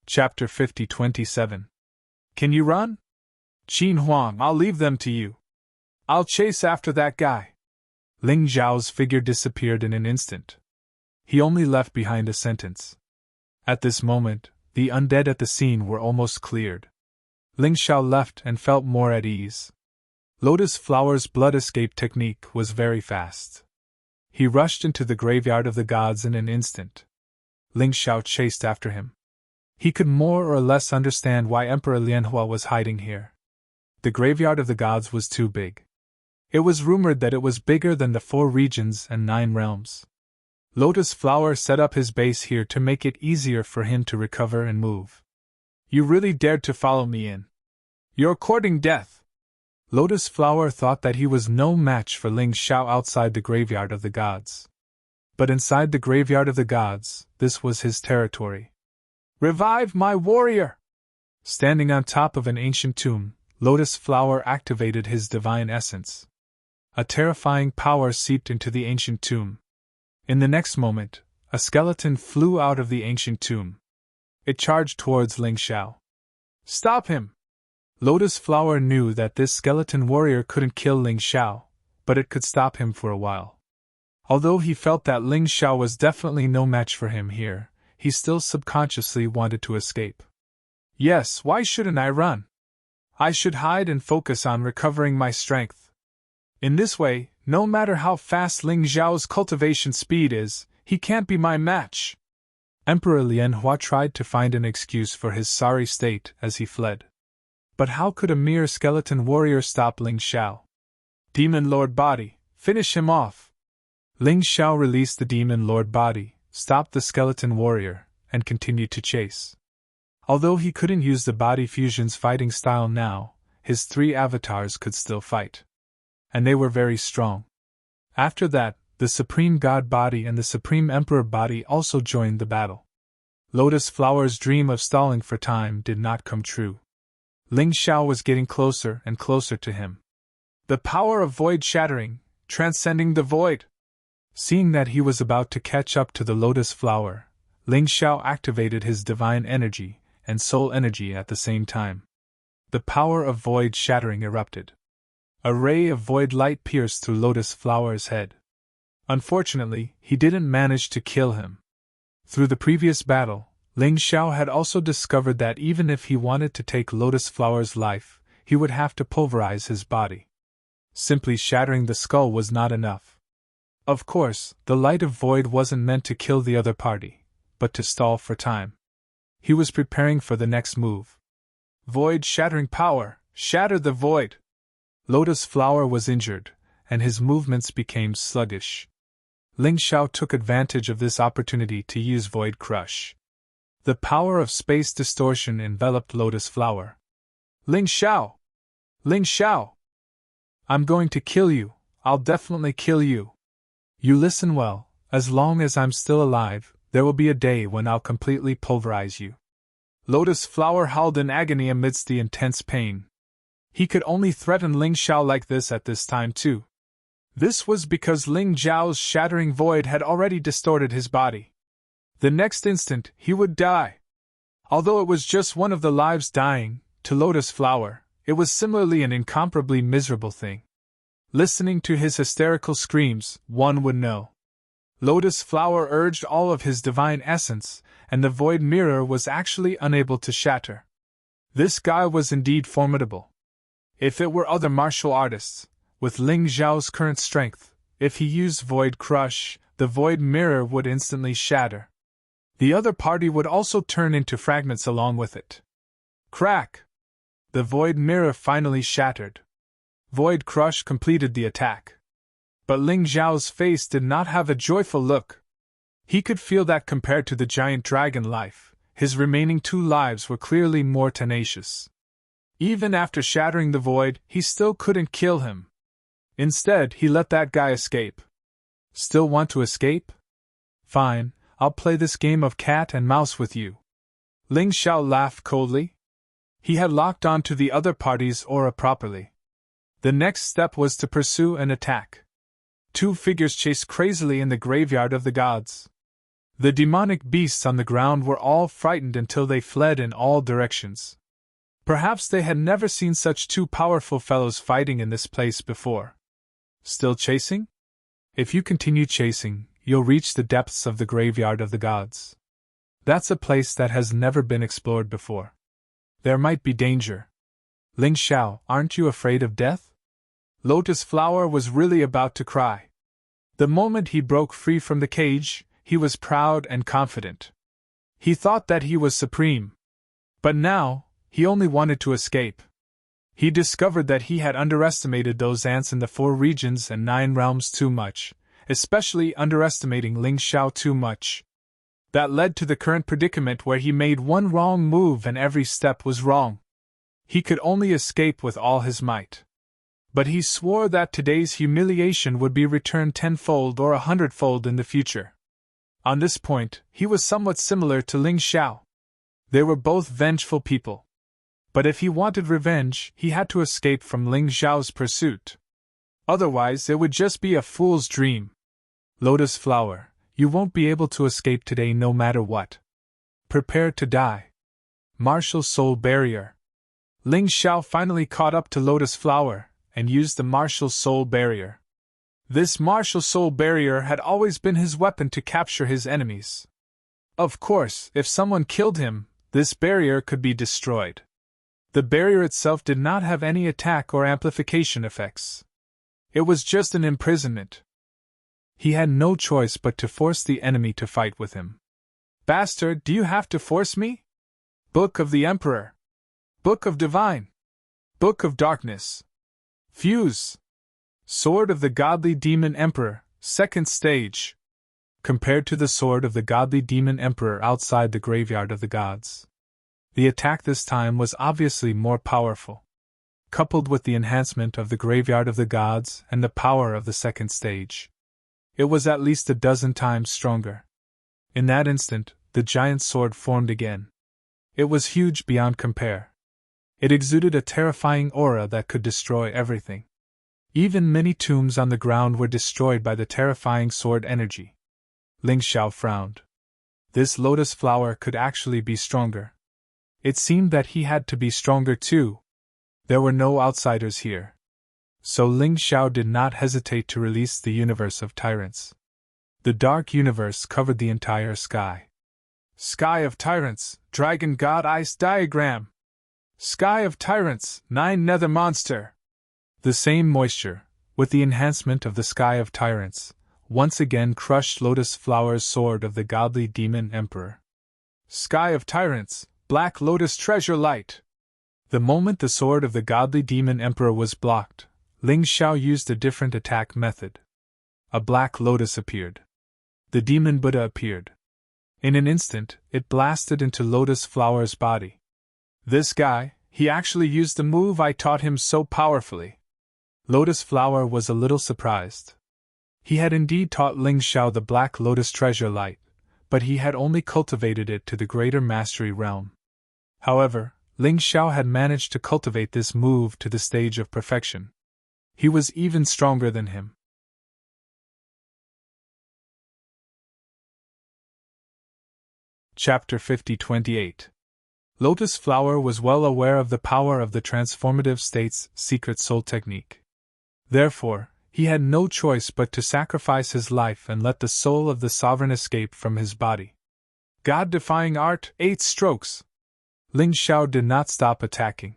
S1: Chapter 50-27. Can you run? Qin Huang, I'll leave them to you. I'll chase after that guy. Ling Zhao's figure disappeared in an instant. He only left behind a sentence. At this moment, the undead at the scene were almost cleared. Ling Xiao left and felt more at ease. Lotus Flower's blood escape technique was very fast. He rushed into the graveyard of the gods in an instant. Ling Xiao chased after him. He could more or less understand why Emperor Lianhua was hiding here. The graveyard of the gods was too big. It was rumored that it was bigger than the 4 regions and 9 realms. Lotus Flower set up his base here to make it easier for him to recover and move. You really dared to follow me in. You're courting death. Lotus Flower thought that he was no match for Ling Xiao outside the graveyard of the gods. But inside the graveyard of the gods, this was his territory. Revive my warrior! Standing on top of an ancient tomb, Lotus Flower activated his divine essence. A terrifying power seeped into the ancient tomb. In the next moment, a skeleton flew out of the ancient tomb. It charged towards Ling Xiao. Stop him! Lotus Flower knew that this skeleton warrior couldn't kill Ling Xiao, but it could stop him for a while. Although he felt that Ling Xiao was definitely no match for him here, he still subconsciously wanted to escape. Yes, why shouldn't I run? I should hide and focus on recovering my strength. In this way, no matter how fast Ling Xiao's cultivation speed is, he can't be my match. Emperor Lianhua tried to find an excuse for his sorry state as he fled. But how could a mere skeleton warrior stop Ling Xiao? Demon Lord Body, finish him off! Ling Xiao released the Demon Lord Body, stopped the skeleton warrior, and continued to chase. Although he couldn't use the Body Fusion's fighting style now, his 3 avatars could still fight. And they were very strong. After that, the Supreme God Body and the Supreme Emperor Body also joined the battle. Lotus Flower's dream of stalling for time did not come true. Ling Xiao was getting closer and closer to him. The power of void shattering, transcending the void. Seeing that he was about to catch up to the Lotus Flower, Ling Xiao activated his divine energy and soul energy at the same time. The power of void shattering erupted. A ray of void light pierced through Lotus Flower's head. Unfortunately, he didn't manage to kill him. Through the previous battle, Ling Xiao had also discovered that even if he wanted to take Lotus Flower's life, he would have to pulverize his body. Simply shattering the skull was not enough. Of course, the light of void wasn't meant to kill the other party, but to stall for time. He was preparing for the next move. Void shattering power, shatter the void! Lotus Flower was injured, and his movements became sluggish. Ling Xiao took advantage of this opportunity to use Void Crush. The power of space distortion enveloped Lotus Flower. Ling Xiao! Ling Xiao! I'm going to kill you, I'll definitely kill you. You listen well, as long as I'm still alive, there will be a day when I'll completely pulverize you. Lotus Flower howled in agony amidst the intense pain. He could only threaten Ling Xiao like this at this time too. This was because Ling Xiao's shattering void had already distorted his body. The next instant, he would die. Although it was just one of the lives dying, to Lotus Flower, it was similarly an incomparably miserable thing. Listening to his hysterical screams, one would know. Lotus Flower urged all of his divine essence, and the void mirror was actually unable to shatter. This guy was indeed formidable. If it were other martial artists, with Ling Xiao's current strength, if he used Void Crush, the void mirror would instantly shatter. The other party would also turn into fragments along with it. Crack! The void mirror finally shattered. Void Crush completed the attack. But Ling Xiao's face did not have a joyful look. He could feel that compared to the giant dragon life, his remaining 2 lives were clearly more tenacious. Even after shattering the void, he still couldn't kill him. Instead, he let that guy escape. Still want to escape? Fine, I'll play this game of cat and mouse with you. Ling Xiao laughed coldly. He had locked on to the other party's aura properly. The next step was to pursue and attack. 2 figures chased crazily in the graveyard of the gods. The demonic beasts on the ground were all frightened until they fled in all directions. Perhaps they had never seen such 2 powerful fellows fighting in this place before. Still chasing? If you continue chasing, you'll reach the depths of the graveyard of the gods. That's a place that has never been explored before. There might be danger. Ling Xiao, aren't you afraid of death? Lotus Flower was really about to cry. The moment he broke free from the cage, he was proud and confident. He thought that he was supreme. But now, he only wanted to escape. He discovered that he had underestimated those ants in the 4 regions and 9 realms too much, especially underestimating Ling Xiao too much. That led to the current predicament where he made one wrong move and every step was wrong. He could only escape with all his might. But he swore that today's humiliation would be returned 10-fold or 100-fold in the future. On this point, he was somewhat similar to Ling Xiao. They were both vengeful people. But if he wanted revenge, he had to escape from Ling Xiao's pursuit. Otherwise, it would just be a fool's dream. Lotus Flower, you won't be able to escape today no matter what. Prepare to die. Martial Soul Barrier. Ling Xiao finally caught up to Lotus Flower, and used the Martial Soul Barrier. This Martial Soul Barrier had always been his weapon to capture his enemies. Of course, if someone killed him, This barrier could be destroyed. The barrier itself did not have any attack or amplification effects. It was just an imprisonment. He had no choice but to force the enemy to fight with him. Bastard, do you have to force me? Book of the Emperor. Book of Divine. Book of Darkness. Fuse. Sword of the Godly Demon Emperor, second stage. Compared to the sword of the Godly Demon Emperor outside the graveyard of the gods, the attack this time was obviously more powerful. Coupled with the enhancement of the graveyard of the gods and the power of the second stage, it was at least a dozen times stronger. In that instant, the giant sword formed again. It was huge beyond compare. It exuded a terrifying aura that could destroy everything. Even many tombs on the ground were destroyed by the terrifying sword energy. Ling Xiao frowned. This lotus flower could actually be stronger. It seemed that he had to be stronger too. There were no outsiders here. So Ling Xiao did not hesitate to release the universe of tyrants. The dark universe covered the entire sky. Sky of Tyrants, Dragon God Ice Diagram. Sky of Tyrants, 9 Nether Monster. The same moisture, with the enhancement of the Sky of Tyrants, once again crushed Lotus Flower's sword of the Godly Demon Emperor. Sky of Tyrants, Black Lotus Treasure Light. The moment the sword of the Godly Demon Emperor was blocked, Ling Xiao used a different attack method. A black lotus appeared. The Demon Buddha appeared. In an instant, it blasted into Lotus Flower's body. This guy, he actually used the move I taught him so powerfully. Lotus Flower was a little surprised. He had indeed taught Ling Xiao the Black Lotus Treasure Light, but he had only cultivated it to the greater mastery realm. However, Ling Xiao had managed to cultivate this move to the stage of perfection. He was even stronger than him. Chapter 50-28. Lotus Flower was well aware of the power of the transformative state's secret soul technique. Therefore, he had no choice but to sacrifice his life and let the soul of the sovereign escape from his body. God-defying art, 8 strokes. Ling Xiao did not stop attacking.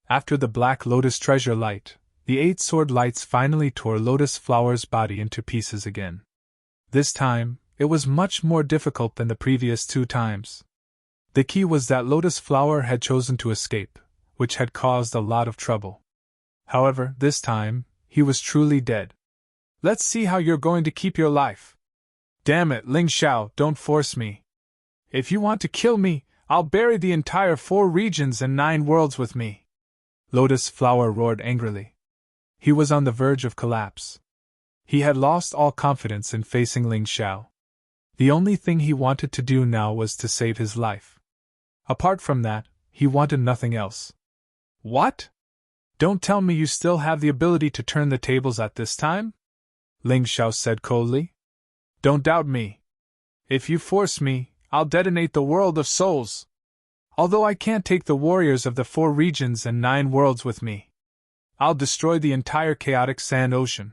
S1: After the Black Lotus Treasure Light, the 8 sword lights finally tore Lotus Flower's body into pieces again. This time, it was much more difficult than the previous 2 times. The key was that Lotus Flower had chosen to escape, which had caused a lot of trouble. However, this time, he was truly dead. Let's see how you're going to keep your life. Damn it, Ling Xiao, don't force me. If you want to kill me, I'll bury the entire 4 regions and 9 worlds with me. Lotus Flower roared angrily. He was on the verge of collapse. He had lost all confidence in facing Ling Xiao. The only thing he wanted to do now was to save his life. Apart from that, he wanted nothing else. What? Don't tell me you still have the ability to turn the tables at this time? Ling Xiao said coldly. Don't doubt me. If you force me, I'll detonate the world of souls. Although I can't take the warriors of the 4 regions and 9 worlds with me. I'll destroy the entire chaotic sand ocean.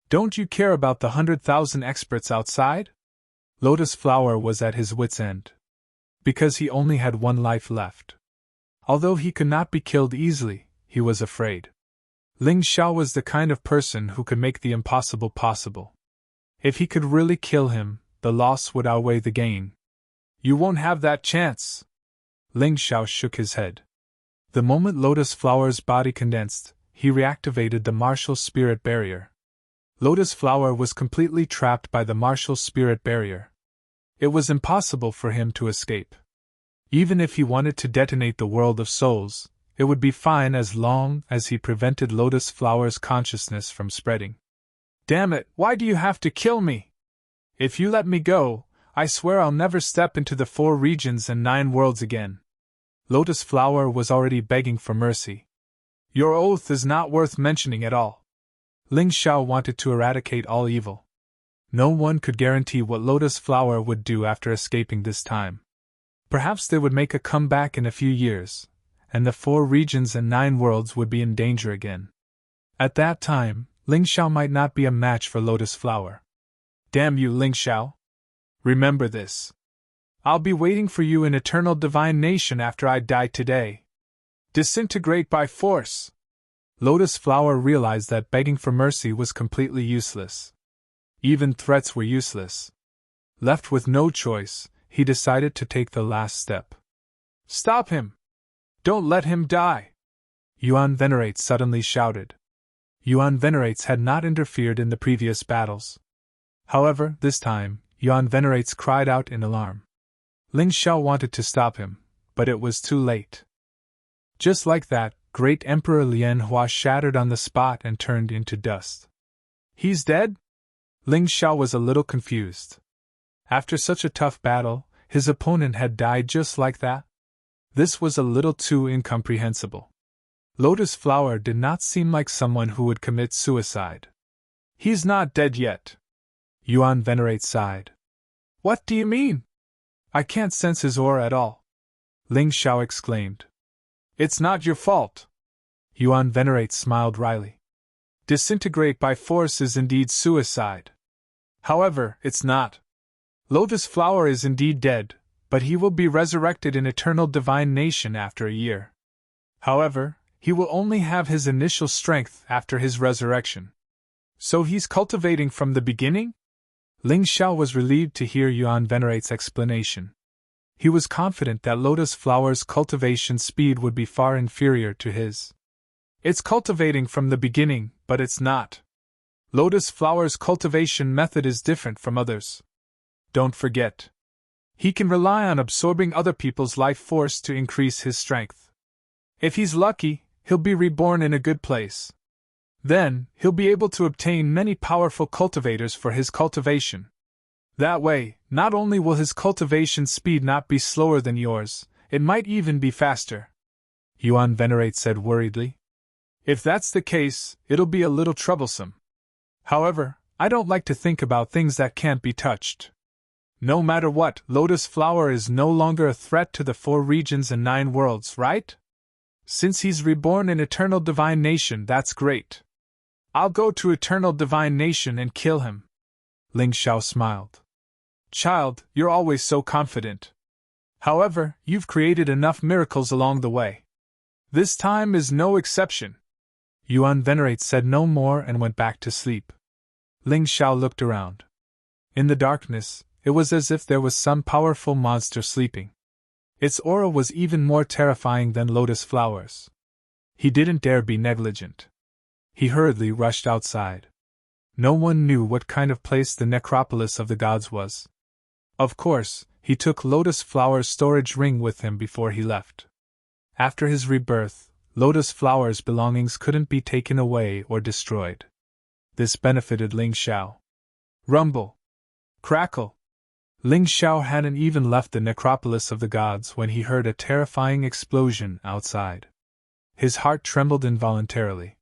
S1: Don't you care about the 100,000 experts outside? Lotus Flower was at his wit's end. Because he only had 1 life left. Although he could not be killed easily, he was afraid. Ling Xiao was the kind of person who could make the impossible possible. If he could really kill him, the loss would outweigh the gain. You won't have that chance. Ling Xiao shook his head. The moment Lotus Flower's body condensed, he reactivated the martial spirit barrier. Lotus Flower was completely trapped by the martial spirit barrier. It was impossible for him to escape. Even if he wanted to detonate the world of souls, it would be fine as long as he prevented Lotus Flower's consciousness from spreading. Damn it, why do you have to kill me? If you let me go, I swear I'll never step into the 4 regions and 9 worlds again. Lotus Flower was already begging for mercy. Your oath is not worth mentioning at all. Ling Xiao wanted to eradicate all evil. No one could guarantee what Lotus Flower would do after escaping this time. Perhaps they would make a comeback in a few years, and the 4 regions and 9 worlds would be in danger again. At that time, Ling Xiao might not be a match for Lotus Flower. Damn you, Ling Xiao! Remember this. I'll be waiting for you in eternal divine nation after I die today. Disintegrate by force. Lotus Flower realized that begging for mercy was completely useless. Even threats were useless. Left with no choice, he decided to take the last step. Stop him! Don't let him die! Yuan Venerates suddenly shouted. Yuan Venerates had not interfered in the previous battles. However, this time, Yuan Venerates cried out in alarm. Ling Xiao wanted to stop him, but it was too late. Just like that, Great Emperor Lian Hua shattered on the spot and turned into dust. He's dead? Ling Xiao was a little confused. After such a tough battle, his opponent had died just like that? This was a little too incomprehensible. Lotus Flower did not seem like someone who would commit suicide. He's not dead yet. Yuan Venerate sighed. What do you mean? I can't sense his aura at all. Ling Xiao exclaimed. It's not your fault. Yuan Venerate smiled wryly. Disintegrate by force is indeed suicide. However, it's not. Lotus Flower is indeed dead, but he will be resurrected in eternal divine nation after a year. However, he will only have his initial strength after his resurrection. So he's cultivating from the beginning? Ling Xiao was relieved to hear Yuan Venerate's explanation. He was confident that Lotus Flower's cultivation speed would be far inferior to his. It's cultivating from the beginning, but it's not. Lotus Flower's cultivation method is different from others. Don't forget. He can rely on absorbing other people's life force to increase his strength. If he's lucky, he'll be reborn in a good place. Then, he'll be able to obtain many powerful cultivators for his cultivation. That way, not only will his cultivation speed not be slower than yours, it might even be faster. Yuan Venerate said worriedly. If that's the case, it'll be a little troublesome. However, I don't like to think about things that can't be touched. No matter what, Lotus Flower is no longer a threat to the 4 regions and 9 worlds, right? Since he's reborn in Eternal Divine Nation, that's great. I'll go to Eternal Divine Nation and kill him. Ling Xiao smiled. Child, you're always so confident. However, you've created enough miracles along the way. This time is no exception. Yuan Venerate said no more and went back to sleep. Ling Xiao looked around. In the darkness, it was as if there was some powerful monster sleeping. Its aura was even more terrifying than Lotus Flower's. He didn't dare be negligent. He hurriedly rushed outside. No one knew what kind of place the necropolis of the gods was. Of course, he took Lotus Flower's storage ring with him before he left. After his rebirth, Lotus Flower's belongings couldn't be taken away or destroyed. This benefited Ling Xiao. Rumble! Crackle! Ling Xiao hadn't even left the necropolis of the gods when he heard a terrifying explosion outside. His heart trembled involuntarily.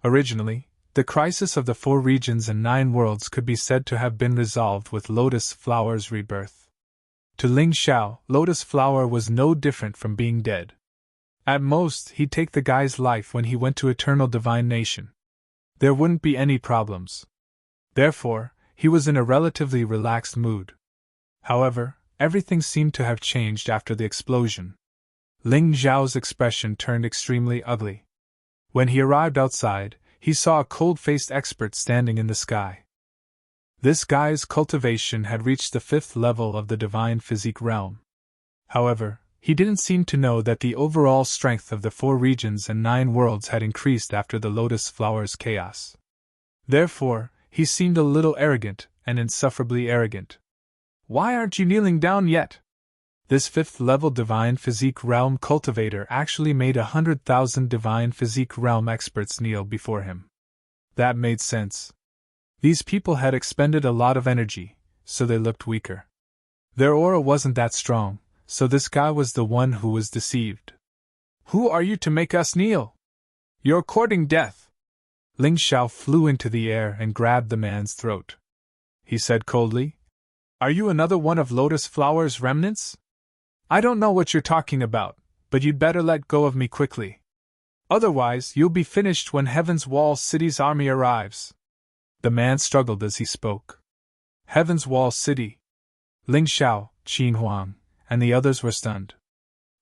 S1: Originally, the crisis of the 4 regions and 9 worlds could be said to have been resolved with Lotus Flower's rebirth. To Ling Xiao, Lotus Flower was no different from being dead. At most, he'd take the guy's life when he went to Eternal Divine Nation. There wouldn't be any problems. Therefore, he was in a relatively relaxed mood. However, everything seemed to have changed after the explosion. Ling Xiao's expression turned extremely ugly. When he arrived outside, he saw a cold-faced expert standing in the sky. This guy's cultivation had reached the 5th level of the divine physique realm. However, he didn't seem to know that the overall strength of the 4 regions and 9 worlds had increased after the Lotus Flower's chaos. Therefore, he seemed a little arrogant, and insufferably arrogant. Why aren't you kneeling down yet? This 5th level divine physique realm cultivator actually made 100,000 divine physique realm experts kneel before him. That made sense. These people had expended a lot of energy, so they looked weaker. Their aura wasn't that strong, so this guy was the one who was deceived. Who are you to make us kneel? You're courting death. Ling Xiao flew into the air and grabbed the man's throat. He said coldly, Are you another one of Lotus Flower's remnants? I don't know what you're talking about, but you'd better let go of me quickly. Otherwise, you'll be finished when Heaven's Wall City's army arrives. The man struggled as he spoke. Heaven's Wall City. Ling Xiao, Qin Huang, and the others were stunned.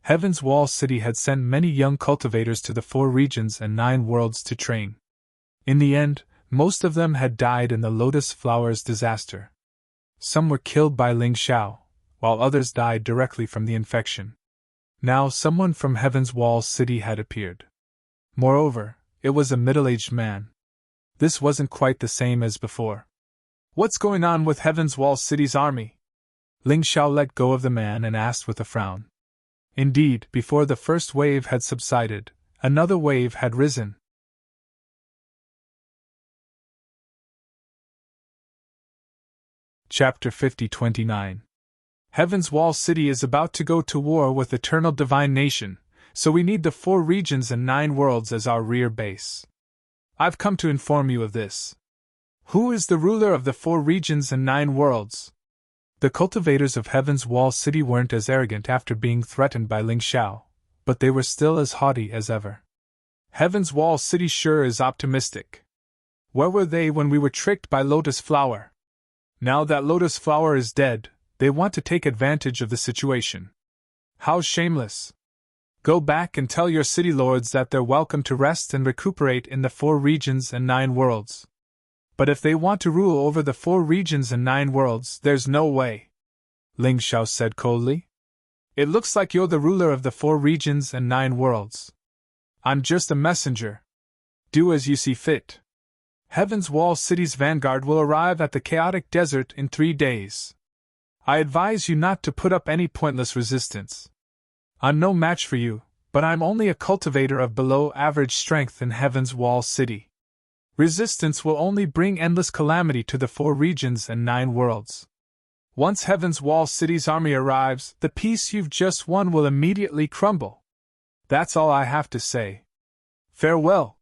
S1: Heaven's Wall City had sent many young cultivators to the 4 regions and 9 worlds to train. In the end, most of them had died in the Lotus Flower's disaster. Some were killed by Ling Xiao, while others died directly from the infection. Now someone from Heaven's Wall City had appeared. Moreover, it was a middle-aged man. This wasn't quite the same as before. "What's going on with Heaven's Wall City's army?" Ling Xiao let go of the man and asked with a frown. Indeed, before the first wave had subsided, another wave had risen. Chapter 50-29. Heaven's Wall City is about to go to war with Eternal Divine Nation, so we need the 4 regions and 9 worlds as our rear base. I've come to inform you of this. Who is the ruler of the 4 regions and 9 worlds? The cultivators of Heaven's Wall City weren't as arrogant after being threatened by Ling Xiao, but they were still as haughty as ever. Heaven's Wall City sure is optimistic. Where were they when we were tricked by Lotus Flower? Now that Lotus Flower is dead, they want to take advantage of the situation. How shameless! Go back and tell your city lords that they're welcome to rest and recuperate in the 4 regions and 9 worlds. But if they want to rule over the 4 regions and 9 worlds, there's no way," Ling Xiao said coldly. "It looks like you're the ruler of the 4 regions and 9 worlds. I'm just a messenger. Do as you see fit. Heaven's Wall City's vanguard will arrive at the chaotic desert in 3 days. I advise you not to put up any pointless resistance. I'm no match for you, but I'm only a cultivator of below-average strength in Heaven's Wall City. Resistance will only bring endless calamity to the 4 regions and 9 worlds. Once Heaven's Wall City's army arrives, the peace you've just won will immediately crumble. That's all I have to say. Farewell."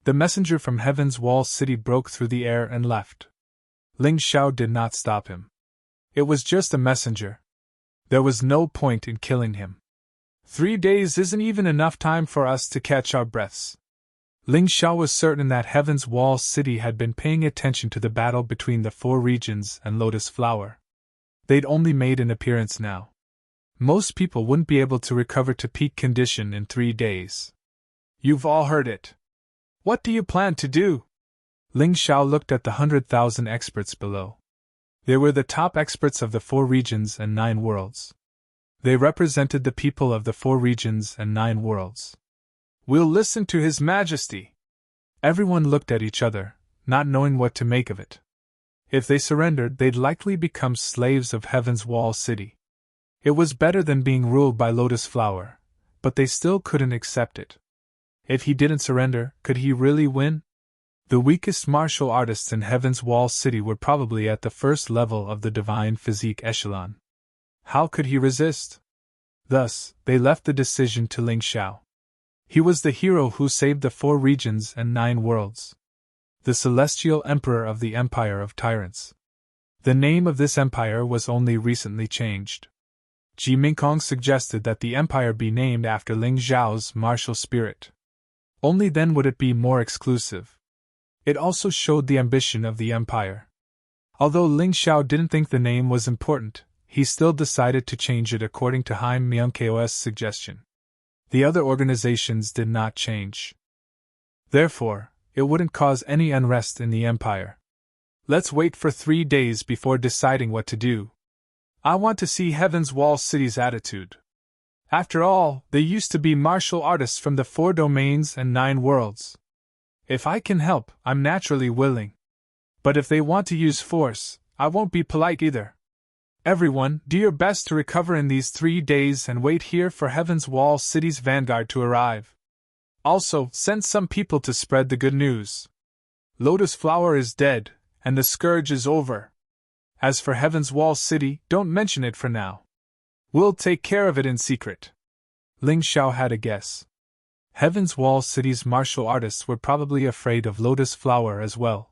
S1: The messenger from Heaven's Wall City broke through the air and left. Ling Xiao did not stop him. It was just a messenger. There was no point in killing him. 3 days isn't even enough time for us to catch our breaths. Ling Xiao was certain that Heaven's Wall City had been paying attention to the battle between the 4 regions and Lotus Flower. They'd only made an appearance now. Most people wouldn't be able to recover to peak condition in 3 days. You've all heard it. What do you plan to do? Ling Xiao looked at the 100,000 experts below. They were the top experts of the 4 regions and 9 worlds. They represented the people of the 4 regions and 9 worlds. "We'll listen to His Majesty." Everyone looked at each other, not knowing what to make of it. If they surrendered, they'd likely become slaves of Heaven's Wall City. It was better than being ruled by Lotus Flower, but they still couldn't accept it. If he didn't surrender, could he really win? The weakest martial artists in Heaven's Wall City were probably at the first level of the divine physique echelon. How could he resist? Thus, they left the decision to Ling Xiao. He was the hero who saved the 4 regions and 9 worlds. The celestial emperor of the Empire of Tyrants. The name of this empire was only recently changed. Ji Mingkong suggested that the empire be named after Ling Xiao's martial spirit. Only then would it be more exclusive. It also showed the ambition of the empire. Although Ling Xiao didn't think the name was important, he still decided to change it according to Haim Myungko's suggestion. The other organizations did not change. Therefore, it wouldn't cause any unrest in the empire. Let's wait for 3 days before deciding what to do. I want to see Heaven's Wall City's attitude. After all, they used to be martial artists from the 4 domains and 9 worlds. If I can help, I'm naturally willing. But if they want to use force, I won't be polite either. Everyone, do your best to recover in these 3 days and wait here for Heaven's Wall City's vanguard to arrive. Also, send some people to spread the good news. Lotus Flower is dead, and the scourge is over. As for Heaven's Wall City, don't mention it for now. We'll take care of it in secret. Ling Xiao had a guess. Heaven's Wall City's martial artists were probably afraid of Lotus Flower as well.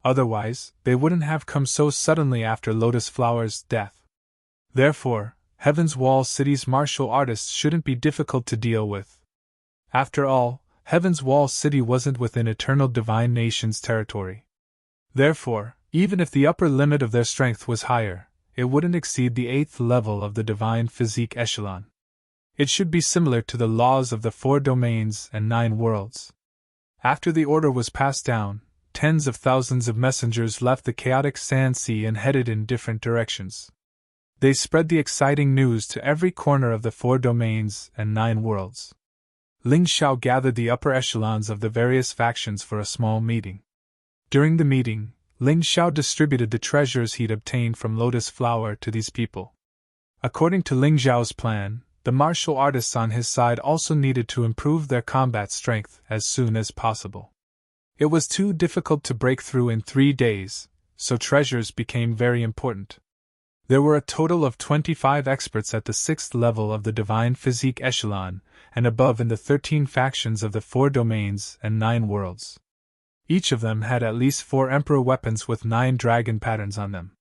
S1: Otherwise, they wouldn't have come so suddenly after Lotus Flower's death. Therefore, Heaven's Wall City's martial artists shouldn't be difficult to deal with. After all, Heaven's Wall City wasn't within Eternal Divine Nation's territory. Therefore, even if the upper limit of their strength was higher, it wouldn't exceed the 8th level of the divine physique echelon. It should be similar to the laws of the 4 domains and 9 worlds. After the order was passed down, tens of thousands of messengers left the chaotic sand sea and headed in different directions. They spread the exciting news to every corner of the 4 domains and 9 worlds. Ling Xiao gathered the upper echelons of the various factions for a small meeting. During the meeting, Ling Xiao distributed the treasures he'd obtained from Lotus Flower to these people. According to Ling Xiao's plan, the martial artists on his side also needed to improve their combat strength as soon as possible. It was too difficult to break through in 3 days, so treasures became very important. There were a total of 25 experts at the 6th level of the divine physique echelon, and above in the 13 factions of the 4 domains and 9 worlds. Each of them had at least 4 emperor weapons with 9 dragon patterns on them.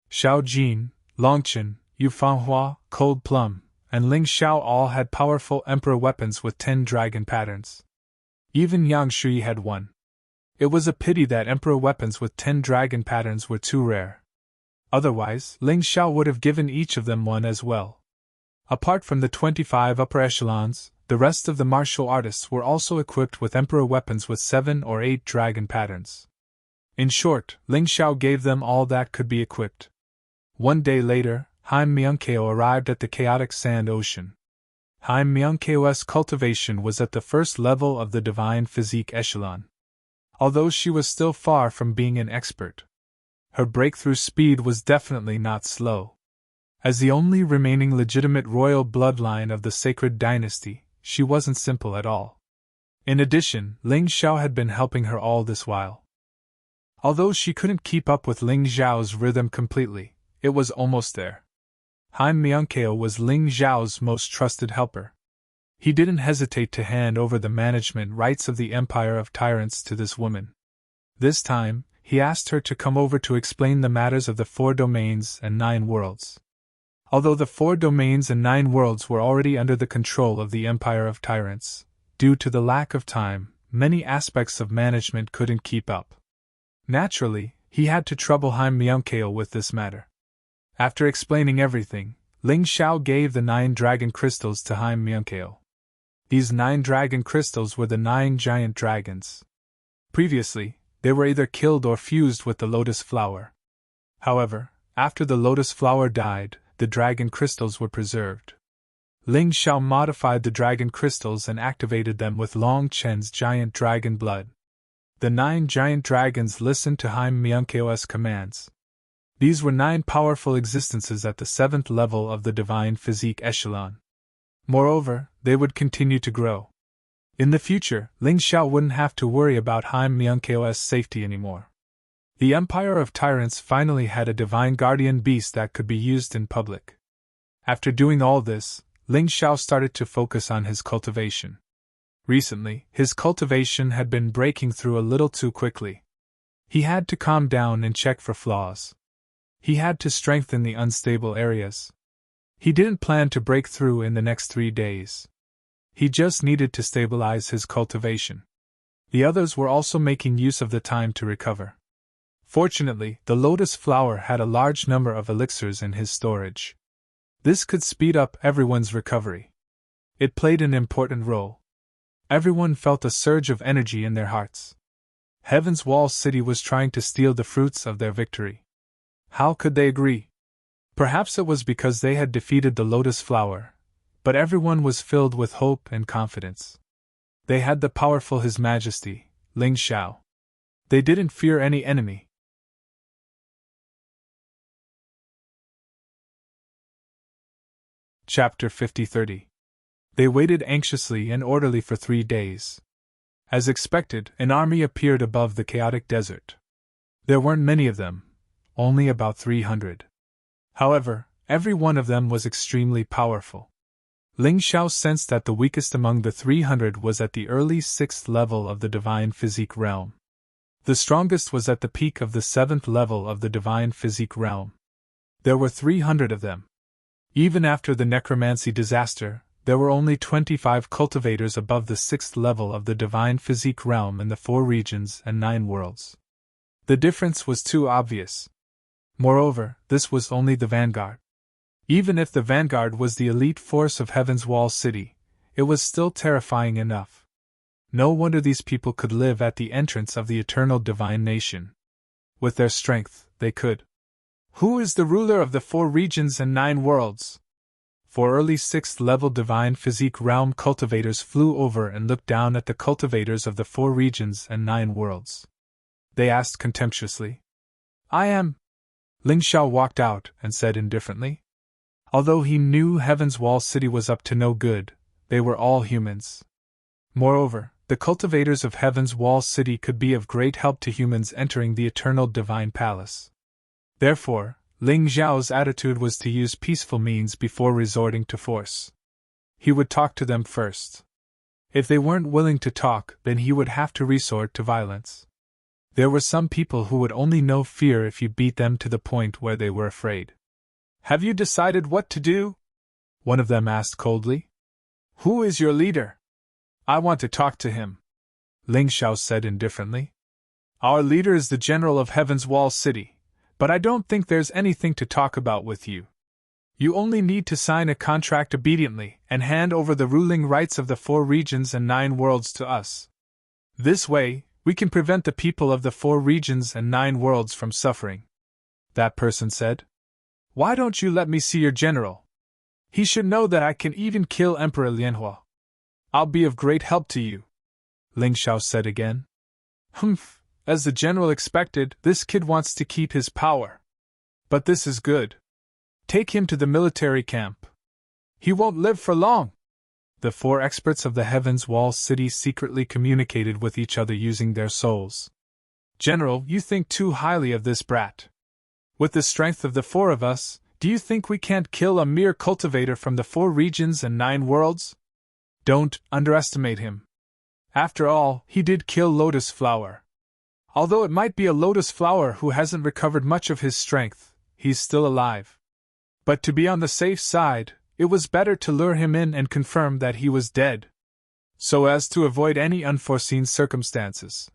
S1: Xiao Jin, Longchen, Yu Fanghua, Cold Plum, and Ling Xiao all had powerful emperor weapons with 10 dragon patterns. Even Yang Shui had one. It was a pity that emperor weapons with 10 dragon patterns were too rare. Otherwise, Ling Xiao would have given each of them one as well. Apart from the 25 upper echelons, the rest of the martial artists were also equipped with emperor weapons with 7 or 8 dragon patterns. In short, Ling Xiao gave them all that could be equipped. One day later, Haim Myungkeo arrived at the chaotic sand ocean. Haim Myungkeo's cultivation was at the 1st level of the divine physique echelon. Although she was still far from being an expert, her breakthrough speed was definitely not slow. As the only remaining legitimate royal bloodline of the sacred dynasty, she wasn't simple at all. In addition, Ling Xiao had been helping her all this while. Although she couldn't keep up with Ling Xiao's rhythm completely, it was almost there. Haim Myungkeo was Ling Xiao's most trusted helper. He didn't hesitate to hand over the management rights of the Empire of Tyrants to this woman. This time, he asked her to come over to explain the matters of the 4 domains and 9 worlds. Although the 4 domains and 9 worlds were already under the control of the Empire of Tyrants, due to the lack of time, many aspects of management couldn't keep up. Naturally, he had to trouble Haim Myungkeo with this matter. After explaining everything, Ling Xiao gave the 9 dragon crystals to Haim Myungkeo. These 9 dragon crystals were the 9 giant dragons. Previously, they were either killed or fused with the lotus flower. However, after the lotus flower died, the dragon crystals were preserved. Ling Xiao modified the dragon crystals and activated them with Long Chen's giant dragon blood. The 9 giant dragons listened to Haim Myungkeo's commands. These were 9 powerful existences at the 7th level of the divine physique echelon. Moreover, they would continue to grow. In the future, Ling Xiao wouldn't have to worry about Haim Myungkeo's safety anymore. The Empire of Tyrants finally had a divine guardian beast that could be used in public. After doing all this, Ling Xiao started to focus on his cultivation. Recently, his cultivation had been breaking through a little too quickly. He had to calm down and check for flaws. He had to strengthen the unstable areas. He didn't plan to break through in the next 3 days. He just needed to stabilize his cultivation. The others were also making use of the time to recover. Fortunately, the lotus flower had a large number of elixirs in his storage. This could speed up everyone's recovery. It played an important role. Everyone felt a surge of energy in their hearts. Heaven's Wall City was trying to steal the fruits of their victory. How could they agree? Perhaps it was because they had defeated the lotus flower, but everyone was filled with hope and confidence. They had the powerful His Majesty, Ling Xiao. They didn't fear any enemy. Chapter 50-30. They waited anxiously and orderly for 3 days. As expected, an army appeared above the chaotic desert. There weren't many of them, only about 300. However, every one of them was extremely powerful. Ling Xiao sensed that the weakest among the 300 was at the early 6th level of the divine physique realm. The strongest was at the peak of the 7th level of the divine physique realm. There were 300 of them. Even after the necromancy disaster, there were only 25 cultivators above the 6th level of the divine physique realm in the 4 regions and 9 worlds. The difference was too obvious. Moreover, this was only the vanguard. Even if the vanguard was the elite force of Heaven's Wall City, it was still terrifying enough. No wonder these people could live at the entrance of the eternal divine nation. With their strength, they could. Who is the ruler of the 4 regions and 9 worlds? 4 early 6th level divine physique realm cultivators flew over and looked down at the cultivators of the 4 regions and 9 worlds. They asked contemptuously. I am. Ling Xiao walked out and said indifferently. Although he knew Heaven's Wall City was up to no good, they were all humans. Moreover, the cultivators of Heaven's Wall City could be of great help to humans entering the eternal divine palace. Therefore, Ling Xiao's attitude was to use peaceful means before resorting to force. He would talk to them first. If they weren't willing to talk, then he would have to resort to violence. There were some people who would only know fear if you beat them to the point where they were afraid. Have you decided what to do? One of them asked coldly. Who is your leader? I want to talk to him, Ling Xiao said indifferently. Our leader is the general of Heaven's Wall City, but I don't think there's anything to talk about with you. You only need to sign a contract obediently and hand over the ruling rights of the 4 regions and 9 worlds to us. This way, we can prevent the people of the 4 regions and 9 worlds from suffering. That person said. Why don't you let me see your general? He should know that I can even kill Emperor Lianhua. I'll be of great help to you, Ling Xiao said again. Humph, as the general expected, this kid wants to keep his power. But this is good. Take him to the military camp. He won't live for long. The 4 experts of the Heaven's Wall City secretly communicated with each other using their souls. General, you think too highly of this brat. With the strength of the 4 of us, do you think we can't kill a mere cultivator from the 4 regions and 9 worlds? Don't underestimate him. After all, he did kill Lotus Flower. Although it might be a Lotus Flower who hasn't recovered much of his strength, he's still alive. But to be on the safe side, it was better to lure him in and confirm that he was dead, so as to avoid any unforeseen circumstances.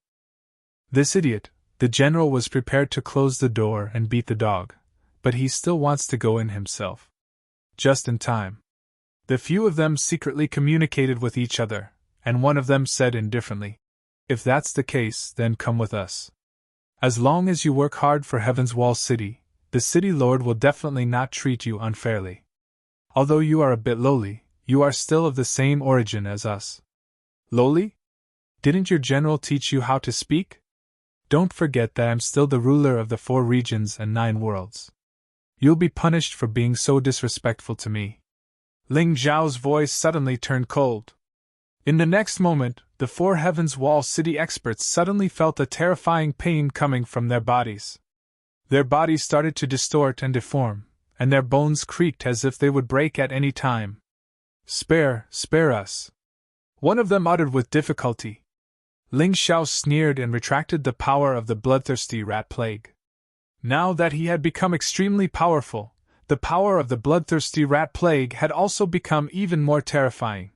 S1: This idiot, the general, was prepared to close the door and beat the dog, but he still wants to go in himself. Just in time. The few of them secretly communicated with each other, and one of them said indifferently, If that's the case, then come with us. As long as you work hard for Heaven's Wall City, the City Lord will definitely not treat you unfairly. Although you are a bit lowly, you are still of the same origin as us. Lowly? Didn't your general teach you how to speak? Don't forget that I'm still the ruler of the 4 regions and 9 worlds. You'll be punished for being so disrespectful to me. Ling Zhao's voice suddenly turned cold. In the next moment, the 4 Heaven's Wall City experts suddenly felt a terrifying pain coming from their bodies. Their bodies started to distort and deform, and their bones creaked as if they would break at any time. Spare us. One of them uttered with difficulty. Ling Xiao sneered and retracted the power of the bloodthirsty rat plague. Now that he had become extremely powerful, the power of the bloodthirsty rat plague had also become even more terrifying.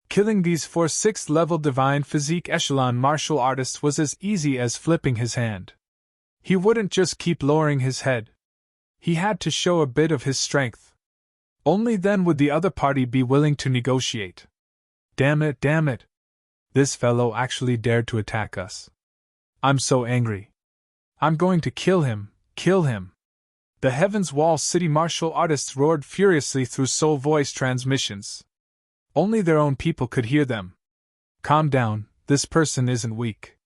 S1: Killing these 4 6th-level divine physique echelon martial artists was as easy as flipping his hand. He wouldn't just keep lowering his head. He had to show a bit of his strength. Only then would the other party be willing to negotiate. Damn it. This fellow actually dared to attack us. I'm so angry. I'm going to kill him. The Heaven's Wall City martial artists roared furiously through soul voice transmissions. Only their own people could hear them. Calm down, this person isn't weak.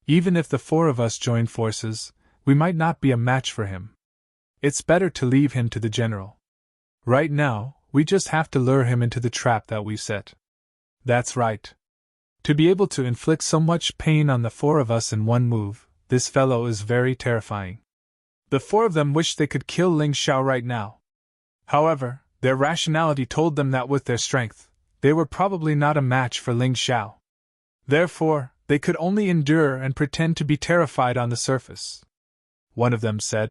S1: Even if the 4 of us join forces, we might not be a match for him. It's better to leave him to the general. Right now, we just have to lure him into the trap that we've set. That's right. To be able to inflict so much pain on the 4 of us in one move, this fellow is very terrifying. The 4 of them wished they could kill Ling Xiao right now. However, their rationality told them that with their strength, they were probably not a match for Ling Xiao. Therefore, they could only endure and pretend to be terrified on the surface. One of them said,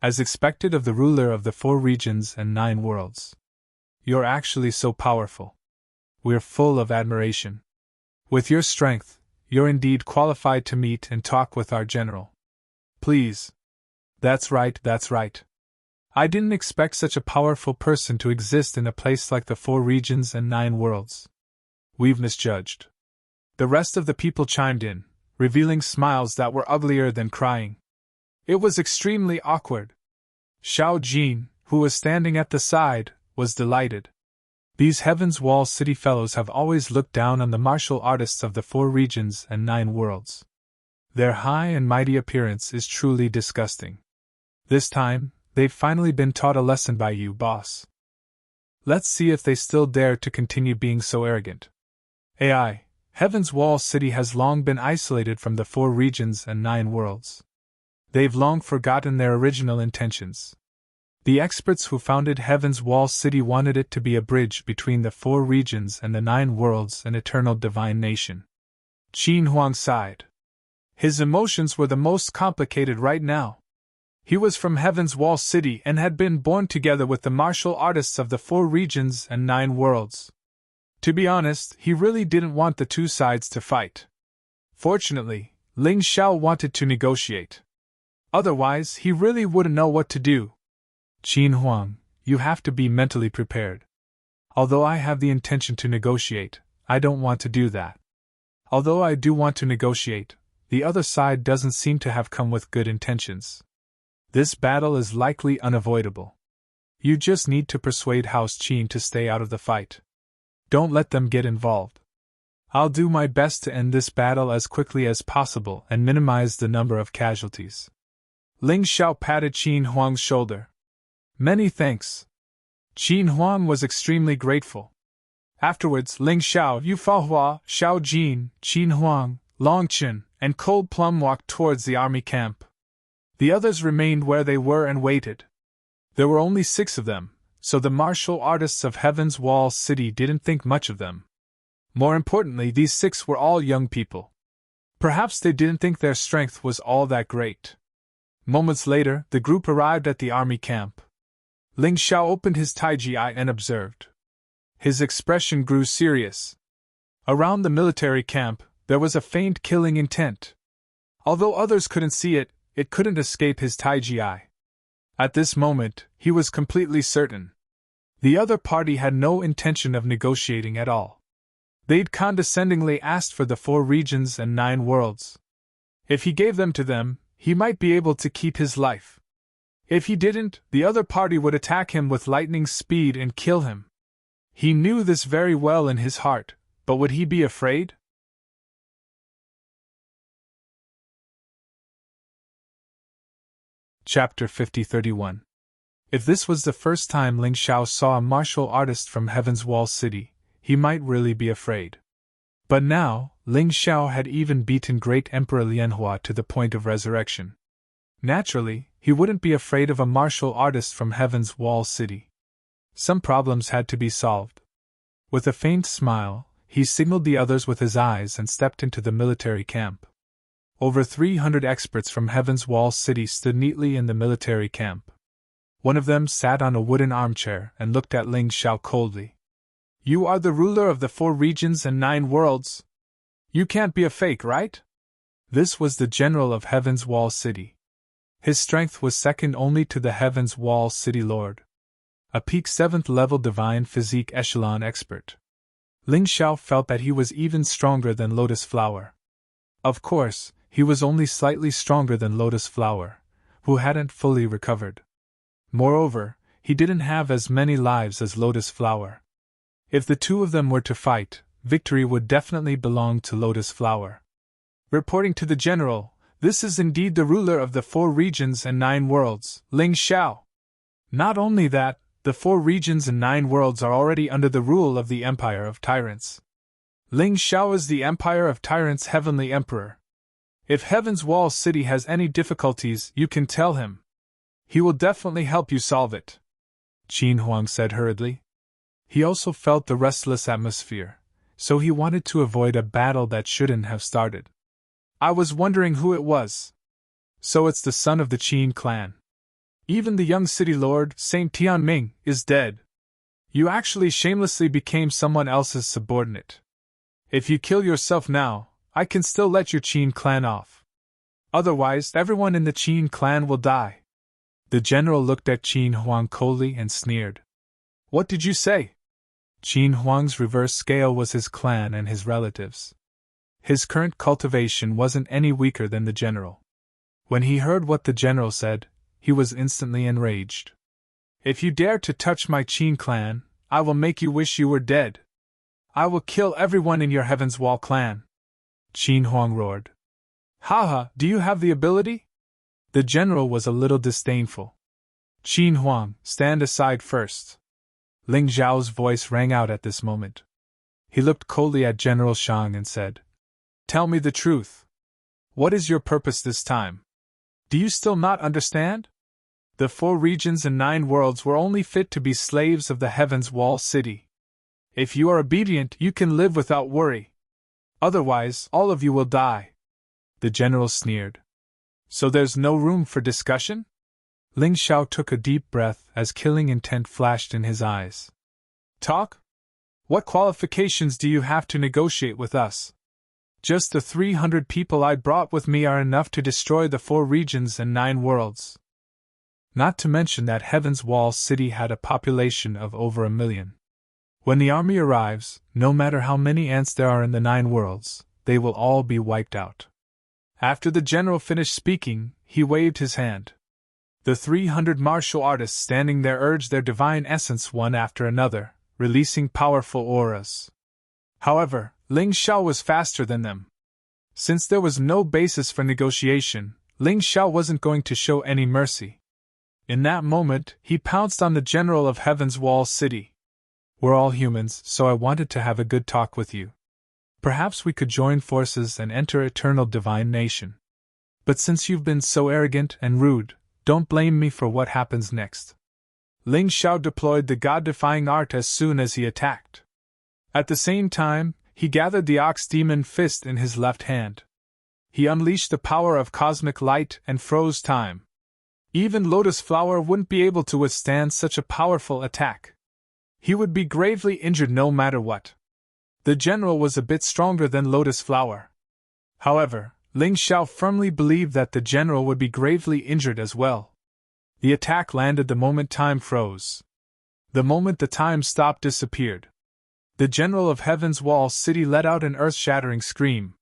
S1: as expected of the ruler of the 4 regions and 9 worlds. You're actually so powerful. We're full of admiration. With your strength, you're indeed qualified to meet and talk with our general. Please. That's right, that's right. I didn't expect such a powerful person to exist in a place like the 4 regions and 9 worlds. We've misjudged. The rest of the people chimed in, revealing smiles that were uglier than crying. It was extremely awkward. Xiao Jin, who was standing at the side, was delighted. These Heaven's Wall City fellows have always looked down on the martial artists of the 4 regions and 9 worlds. Their high and mighty appearance is truly disgusting. This time, they've finally been taught a lesson by you, boss. Let's see if they still dare to continue being so arrogant. AI, Heaven's Wall City has long been isolated from the 4 regions and 9 worlds. They've long forgotten their original intentions. The experts who founded Heaven's Wall City wanted it to be a bridge between the 4 regions and the 9 worlds, an eternal divine nation. Qin Huang sighed. His emotions were the most complicated right now. He was from Heaven's Wall City and had been born together with the martial artists of the 4 regions and 9 worlds. To be honest, he really didn't want the 2 sides to fight. Fortunately, Ling Xiao wanted to negotiate. Otherwise, he really wouldn't know what to do. Qin Huang, you have to be mentally prepared. Although I have the intention to negotiate, I don't want to do that. Although I do want to negotiate, the other side doesn't seem to have come with good intentions. This battle is likely unavoidable. You just need to persuade House Qin to stay out of the fight. Don't let them get involved. I'll do my best to end this battle as quickly as possible and minimize the number of casualties. Ling Xiao patted Qin Huang's shoulder. Many thanks. Qin Huang was extremely grateful. Afterwards, Ling Xiao, Yu Faohua, Xiao Jin, Qin Huang, Long Chen, and Cold Plum walked towards the army camp. The others remained where they were and waited. There were only 6 of them, so the martial artists of Heaven's Wall City didn't think much of them. More importantly, these 6 were all young people. Perhaps they didn't think their strength was all that great. Moments later, the group arrived at the army camp. Ling Xiao opened his Taiji eye and observed. His expression grew serious. Around the military camp, there was a faint killing intent. Although others couldn't see it, it couldn't escape his Taiji eye. At this moment, he was completely certain. The other party had no intention of negotiating at all. They'd condescendingly asked for the 4 regions and 9 worlds. If he gave them to them, he might be able to keep his life. If he didn't, the other party would attack him with lightning speed and kill him. He knew this very well in his heart, but would he be afraid? Chapter 50-31. If this was the first time Ling Xiao saw a martial artist from Heaven's Wall City, he might really be afraid. But now, Ling Xiao had even beaten Great Emperor Lianhua to the point of resurrection. Naturally, he wouldn't be afraid of a martial artist from Heaven's Wall City. Some problems had to be solved. With a faint smile, he signaled the others with his eyes and stepped into the military camp. Over 300 experts from Heaven's Wall City stood neatly in the military camp. One of them sat on a wooden armchair and looked at Ling Xiao coldly. You are the ruler of the 4 regions and 9 worlds. You can't be a fake, right? This was the general of Heaven's Wall City. His strength was second only to the Heaven's Wall City Lord. A peak 7th level divine physique echelon expert. Ling Xiao felt that he was even stronger than Lotus Flower. Of course, he was only slightly stronger than Lotus Flower, who hadn't fully recovered. Moreover, he didn't have as many lives as Lotus Flower. If the 2 of them were to fight, victory would definitely belong to Lotus Flower. Reporting to the general, this is indeed the ruler of the 4 regions and 9 worlds, Ling Xiao. Not only that, the 4 regions and 9 worlds are already under the rule of the Empire of Tyrants. Ling Xiao is the Empire of Tyrants' Heavenly Emperor. If Heaven's Wall City has any difficulties, you can tell him. He will definitely help you solve it. Qin Huang said hurriedly. He also felt the restless atmosphere, so he wanted to avoid a battle that shouldn't have started. I was wondering who it was. So it's the son of the Qin clan. Even the young city lord, Saint Tianming, is dead. You actually shamelessly became someone else's subordinate. If you kill yourself now, I can still let your Qin clan off. Otherwise, everyone in the Qin clan will die. The general looked at Qin Huang coldly and sneered. What did you say? Qin Huang's reverse scale was his clan and his relatives. His current cultivation wasn't any weaker than the general. When he heard what the general said, he was instantly enraged. If you dare to touch my Qin clan, I will make you wish you were dead. I will kill everyone in your Heaven's Wall clan. Qin Huang roared. Haha, do you have the ability? The general was a little disdainful. Qin Huang, stand aside first. Ling Zhao's voice rang out at this moment. He looked coldly at General Shang and said, Tell me the truth. What is your purpose this time? Do you still not understand? The 4 regions and 9 worlds were only fit to be slaves of the Heaven's Wall City. If you are obedient, you can live without worry. Otherwise, all of you will die. The general sneered. So there's no room for discussion? Ling Xiao took a deep breath as killing intent flashed in his eyes. Talk? What qualifications do you have to negotiate with us? Just the 300 people I brought with me are enough to destroy the 4 regions and 9 worlds. Not to mention that Heaven's Wall City had a population of over 1 million. When the army arrives, no matter how many ants there are in the 9 worlds, they will all be wiped out. After the general finished speaking, he waved his hand. The 300 martial artists standing there urged their divine essence one after another, releasing powerful auras. However, Ling Xiao was faster than them. Since there was no basis for negotiation, Ling Xiao wasn't going to show any mercy. In that moment, he pounced on the general of Heaven's Wall City. We're all humans, so I wanted to have a good talk with you. Perhaps we could join forces and enter Eternal Divine Nation. But since you've been so arrogant and rude, don't blame me for what happens next. Ling Xiao deployed the God-defying art as soon as he attacked. At the same time, he gathered the Ox Demon Fist in his left hand. He unleashed the power of cosmic light and froze time. Even Lotus Flower wouldn't be able to withstand such a powerful attack. He would be gravely injured no matter what. The general was a bit stronger than Lotus Flower. However, Ling Xiao firmly believed that the general would be gravely injured as well. The attack landed the moment time froze. The moment the time stop disappeared. The general of Heaven's Wall City let out an earth-shattering scream.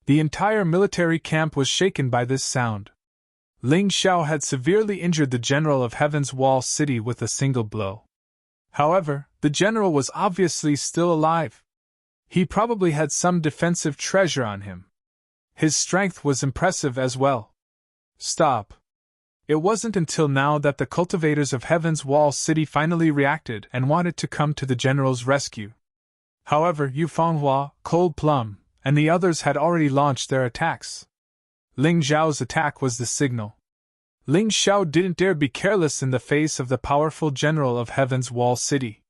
S1: The entire military camp was shaken by this sound. Ling Xiao had severely injured the general of Heaven's Wall City with a single blow. However, the general was obviously still alive. He probably had some defensive treasure on him. His strength was impressive as well. Stop. It wasn't until now that the cultivators of Heaven's Wall City finally reacted and wanted to come to the general's rescue. However, Yu Fanghua, Cold Plum, and the others had already launched their attacks. Ling Zhao's attack was the signal. Ling Xiao didn't dare be careless in the face of the powerful general of Heaven's Wall City.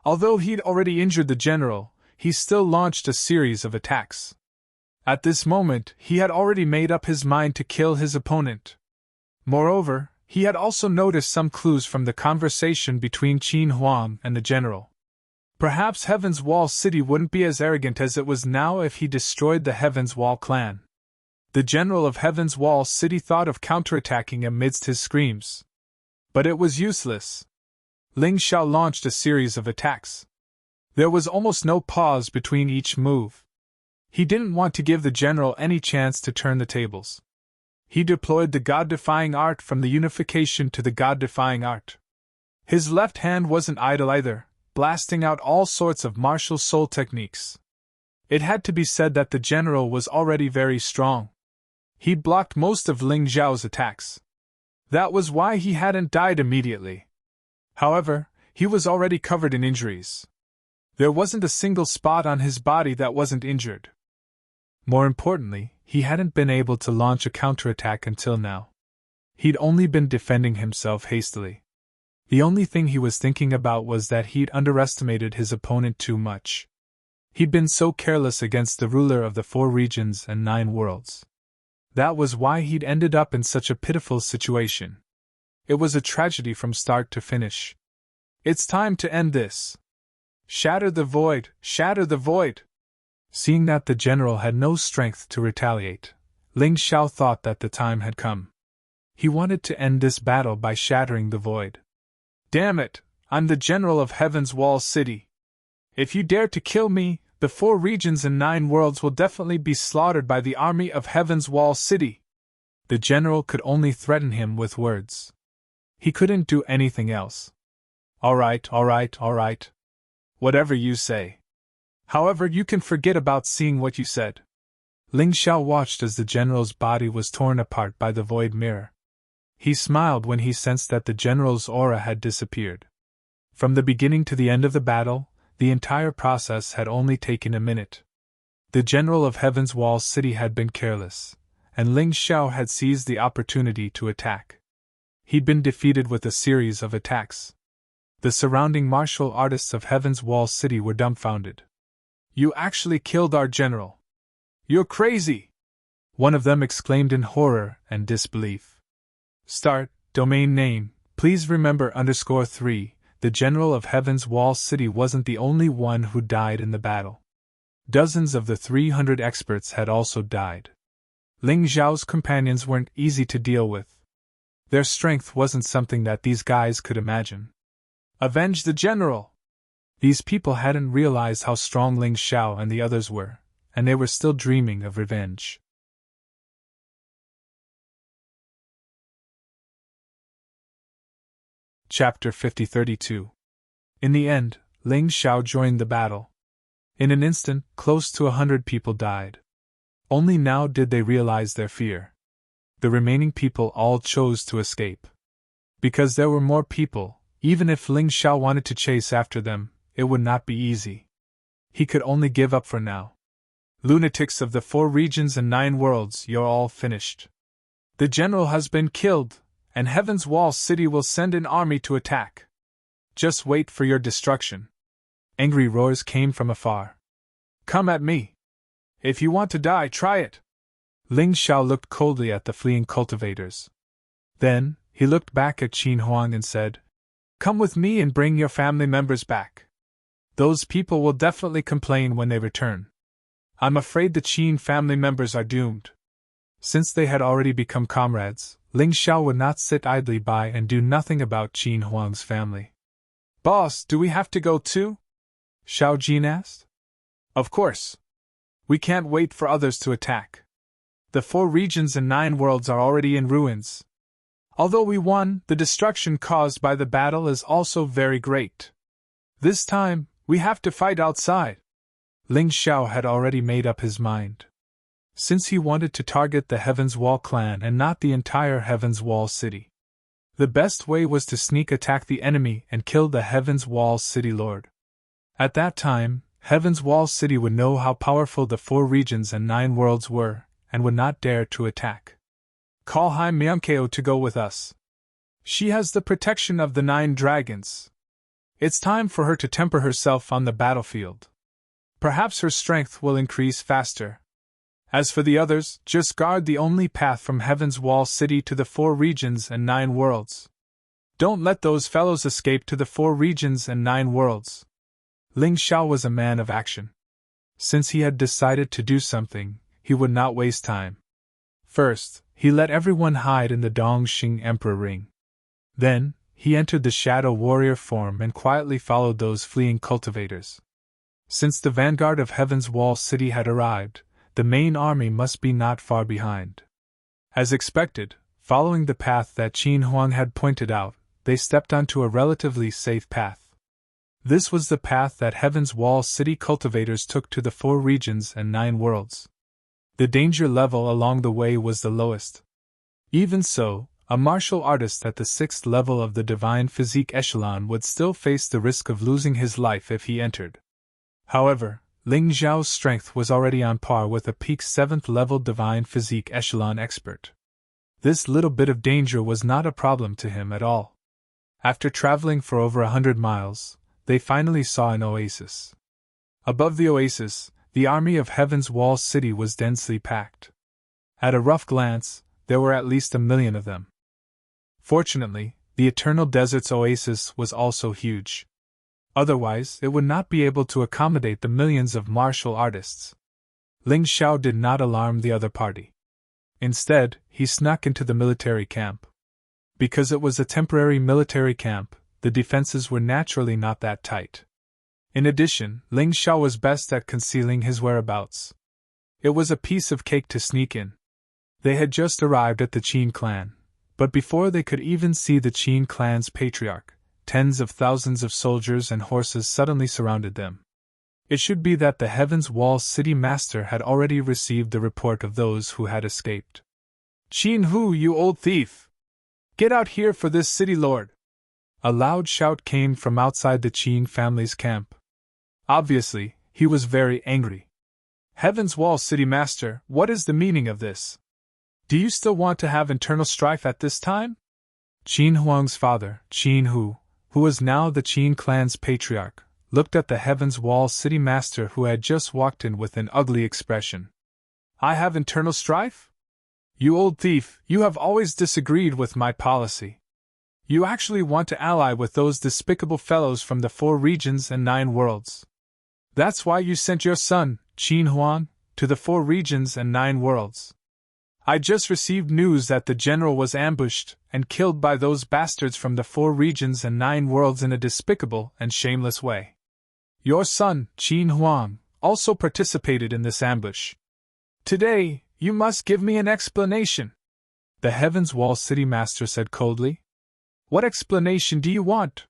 S1: Although he'd already injured the general, he still launched a series of attacks. At this moment, he had already made up his mind to kill his opponent. Moreover, he had also noticed some clues from the conversation between Qin Huang and the general. Perhaps Heaven's Wall City wouldn't be as arrogant as it was now if he destroyed the Heaven's Wall clan. The general of Heaven's Wall City thought of counterattacking amidst his screams. But it was useless. Ling Xiao launched a series of attacks. There was almost no pause between each move. He didn't want to give the general any chance to turn the tables. He deployed the God-defying art from the unification to the God-defying art. His left hand wasn't idle either, blasting out all sorts of martial soul techniques. It had to be said that the general was already very strong. He blocked most of Ling Zhao's attacks. That was why he hadn't died immediately. However, he was already covered in injuries. There wasn't a single spot on his body that wasn't injured. More importantly, he hadn't been able to launch a counterattack until now. He'd only been defending himself hastily. The only thing he was thinking about was that he'd underestimated his opponent too much. He'd been so careless against the ruler of the 4 regions and 9 worlds. That was why he'd ended up in such a pitiful situation. It was a tragedy from start to finish. It's time to end this. Shatter the void, shatter the void! Seeing that the general had no strength to retaliate, Ling Xiao thought that the time had come. He wanted to end this battle by shattering the void. Damn it, I'm the general of Heaven's Wall City. If you dare to kill me, the 4 regions and 9 worlds will definitely be slaughtered by the army of Heaven's Wall City. The general could only threaten him with words. He couldn't do anything else. All right. Whatever you say. However, you can forget about seeing what you said. Ling Xiao watched as the general's body was torn apart by the void mirror. He smiled when he sensed that the general's aura had disappeared. From the beginning to the end of the battle, the entire process had only taken a minute. The general of Heaven's Wall City had been careless, and Ling Xiao had seized the opportunity to attack. He'd been defeated with a series of attacks. The surrounding martial artists of Heaven's Wall City were dumbfounded. You actually killed our general. You're crazy! One of them exclaimed in horror and disbelief. Start, domain name, please remember _3. The general of Heaven's Wall City wasn't the only one who died in the battle. Dozens of the 300 experts had also died. Ling Xiao's companions weren't easy to deal with. Their strength wasn't something that these guys could imagine. Avenge the general! These people hadn't realized how strong Ling Xiao and the others were, and they were still dreaming of revenge. Chapter 50-32. In the end, Ling Xiao joined the battle. In an instant, close to 100 people died. Only now did they realize their fear. The remaining people all chose to escape. Because there were more people, even if Ling Xiao wanted to chase after them, it would not be easy. He could only give up for now. Lunatics of the 4 regions and 9 worlds, you're all finished. The general has been killed, and Heaven's Wall City will send an army to attack. Just wait for your destruction. Angry roars came from afar. Come at me. If you want to die, try it. Ling Xiao looked coldly at the fleeing cultivators. Then, he looked back at Qin Huang and said, Come with me and bring your family members back. Those people will definitely complain when they return. I'm afraid the Qin family members are doomed. Since they had already become comrades, Ling Xiao would not sit idly by and do nothing about Qin Huang's family. Boss, do we have to go too? Xiao Jin asked. Of course. We can't wait for others to attack. The 4 regions and 9 worlds are already in ruins. Although we won, the destruction caused by the battle is also very great. This time, we have to fight outside. Ling Xiao had already made up his mind. Since he wanted to target the Heaven's Wall clan and not the entire Heaven's Wall City. The best way was to sneak attack the enemy and kill the Heaven's Wall City Lord. At that time, Heaven's Wall City would know how powerful the 4 regions and 9 worlds were, and would not dare to attack. Call Hai Myunkeo to go with us. She has the protection of the 9 dragons. It's time for her to temper herself on the battlefield. Perhaps her strength will increase faster. As for the others, just guard the only path from Heaven's Wall City to the 4 regions and 9 worlds. Don't let those fellows escape to the 4 regions and 9 worlds. Ling Xiao was a man of action. Since he had decided to do something, he would not waste time. First, he let everyone hide in the Dongxing Emperor Ring. Then, he entered the Shadow Warrior form and quietly followed those fleeing cultivators. Since the vanguard of Heaven's Wall City had arrived, the main army must be not far behind. As expected, following the path that Qin Huang had pointed out, they stepped onto a relatively safe path. This was the path that Heaven's Wall City cultivators took to the 4 regions and 9 worlds. The danger level along the way was the lowest. Even so, a martial artist at the 6th level of the Divine Physique Echelon would still face the risk of losing his life if he entered. However, Ling Xiao's strength was already on par with a peak 7th level Divine Physique Echelon expert. This little bit of danger was not a problem to him at all. After traveling for over 100 miles, they finally saw an oasis. Above the oasis, the army of Heaven's Wall City was densely packed. At a rough glance, there were at least 1 million of them. Fortunately, the Eternal Desert's oasis was also huge. Otherwise, it would not be able to accommodate the millions of martial artists. Ling Xiao did not alarm the other party. Instead, he snuck into the military camp. Because it was a temporary military camp, the defenses were naturally not that tight. In addition, Ling Xiao was best at concealing his whereabouts. It was a piece of cake to sneak in. They had just arrived at the Qin clan, but before they could even see the Qin clan's patriarch, tens of thousands of soldiers and horses suddenly surrounded them. It should be that the Heaven's Wall city master had already received the report of those who had escaped. "Qin Hu, you old thief! Get out here for this city lord!" A loud shout came from outside the Qin family's camp. Obviously, he was very angry. "Heaven's Wall city master, what is the meaning of this? Do you still want to have internal strife at this time?" Qin Huang's father, Qin Hu, who was now the Qin clan's patriarch, looked at the Heaven's Wall city master who had just walked in with an ugly expression. "I have internal strife? You old thief, you have always disagreed with my policy. You actually want to ally with those despicable fellows from the 4 regions and 9 worlds. That's why you sent your son, Qin Huang, to the 4 regions and 9 worlds. I just received news that the general was ambushed and killed by those bastards from the 4 regions and 9 worlds in a despicable and shameless way. Your son, Qin Huang, also participated in this ambush. Today, you must give me an explanation," the Heaven's Wall city master said coldly. "What explanation do you want?"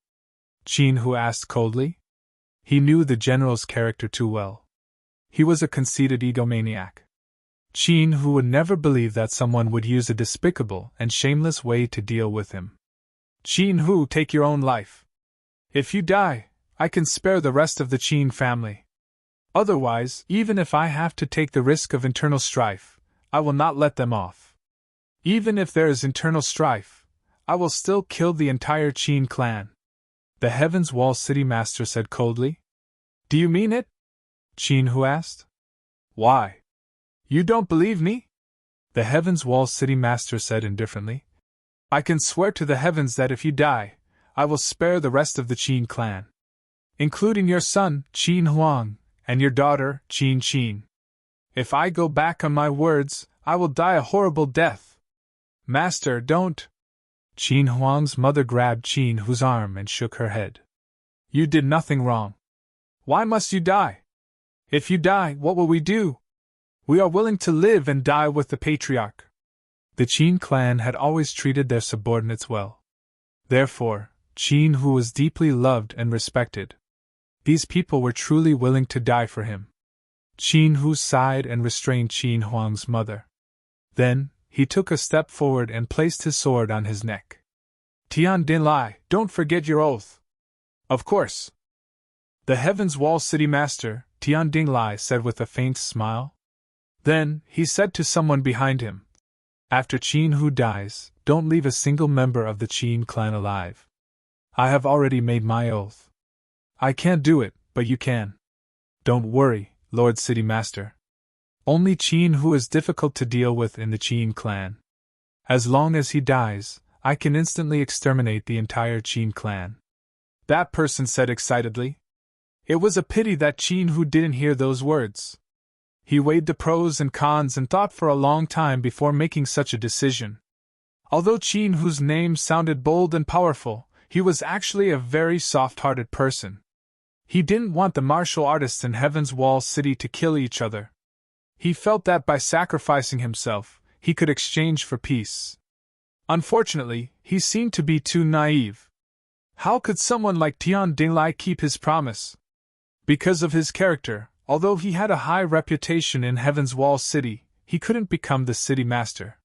S1: Qin Hu asked coldly. He knew the general's character too well. He was a conceited egomaniac. Qin Hu would never believe that someone would use a despicable and shameless way to deal with him. "Qin Hu, take your own life. If you die, I can spare the rest of the Qin family. Otherwise, even if I have to take the risk of internal strife, I will not let them off. Even if there is internal strife, I will still kill the entire Qin clan," the Heaven's Wall city master said coldly. "Do you mean it?" Qin Hu asked. "Why? You don't believe me?" the Heaven's Wall city master said indifferently. "I can swear to the heavens that if you die, I will spare the rest of the Qin clan, including your son, Qin Huang, and your daughter, Qin Qin. If I go back on my words, I will die a horrible death." "Master, don't!" Qin Huang's mother grabbed Qin Hu's arm and shook her head. "You did nothing wrong. Why must you die? If you die, what will we do? We are willing to live and die with the patriarch." The Qin clan had always treated their subordinates well. Therefore, Qin Hu was deeply loved and respected. These people were truly willing to die for him. Qin Hu sighed and restrained Qin Huang's mother. Then, he took a step forward and placed his sword on his neck. "Tian Din Lai, don't forget your oath." "Of course." The Heaven's Wall city master, Tian Din Lai, said with a faint smile. Then, he said to someone behind him, "After Qin Hu dies, don't leave a single member of the Qin clan alive. I have already made my oath. I can't do it, but you can. Don't worry, Lord City Master. Only Qin Hu is difficult to deal with in the Qin clan. As long as he dies, I can instantly exterminate the entire Qin clan," that person said excitedly. It was a pity that Qin Hu didn't hear those words. He weighed the pros and cons and thought for a long time before making such a decision. Although Qin Hu's name sounded bold and powerful, he was actually a very soft-hearted person. He didn't want the martial artists in Heaven's Wall City to kill each other. He felt that by sacrificing himself, he could exchange for peace. Unfortunately, he seemed to be too naive. How could someone like Tian Dinglai keep his promise? Because of his character, although he had a high reputation in Heaven's Wall City, he couldn't become the city master.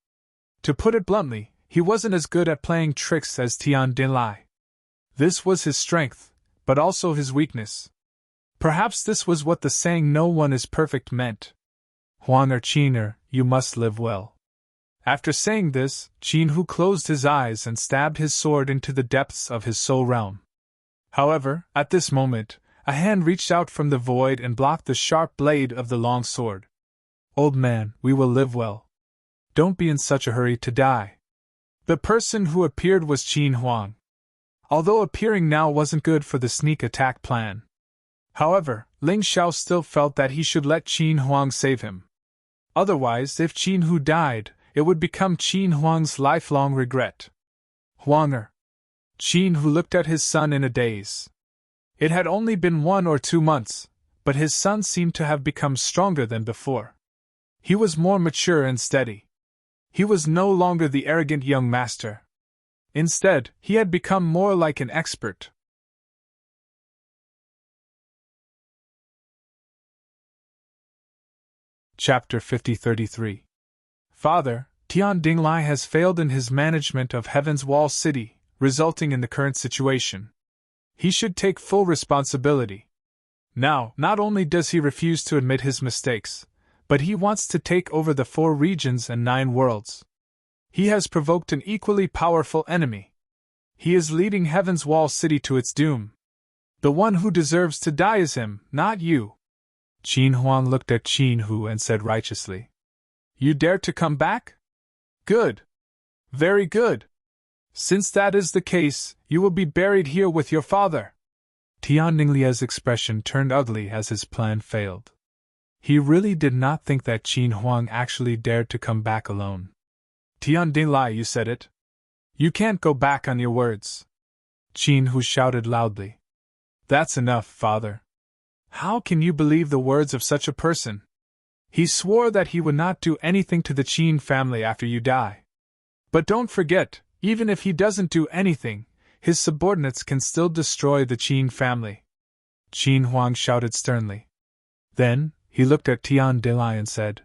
S1: To put it bluntly, he wasn't as good at playing tricks as Tian Dinlai. This was his strength, but also his weakness. Perhaps this was what the saying "no one is perfect" meant. "Huang or Qin, you must live well." After saying this, Qin Hu closed his eyes and stabbed his sword into the depths of his soul realm. However, at this moment, a hand reached out from the void and blocked the sharp blade of the long sword. "Old man, we will live well. Don't be in such a hurry to die." The person who appeared was Qin Huang. Although appearing now wasn't good for the sneak attack plan. However, Ling Xiao still felt that he should let Qin Huang save him. Otherwise, if Qin Hu died, it would become Qin Huang's lifelong regret. Huang. Qin Hu looked at his son in a daze. It had only been 1 or 2 months, but his son seemed to have become stronger than before. He was more mature and steady. He was no longer the arrogant young master. Instead, he had become more like an expert. Chapter 50-33. Father, Tian Dinglai has failed in his management of Heaven's Wall City, resulting in the current situation. He should take full responsibility. Now, not only does he refuse to admit his mistakes, but he wants to take over the 4 regions and 9 worlds. He has provoked an equally powerful enemy. He is leading Heaven's Wall City to its doom. The one who deserves to die is him, not you. Qin Huang looked at Qin Hu and said righteously, "You dare to come back? Good. Very good. Since that is the case, you will be buried here with your father." Tian Ninglia's expression turned ugly as his plan failed. He really did not think that Qin Huang actually dared to come back alone. "Tian Dinglai, you said it. You can't go back on your words." Qin Hu shouted loudly. "That's enough, father. How can you believe the words of such a person? He swore that he would not do anything to the Qin family after you die. But don't forget, even if he doesn't do anything, his subordinates can still destroy the Qin family." Qin Huang shouted sternly. Then, he looked at Tian Dinglai and said,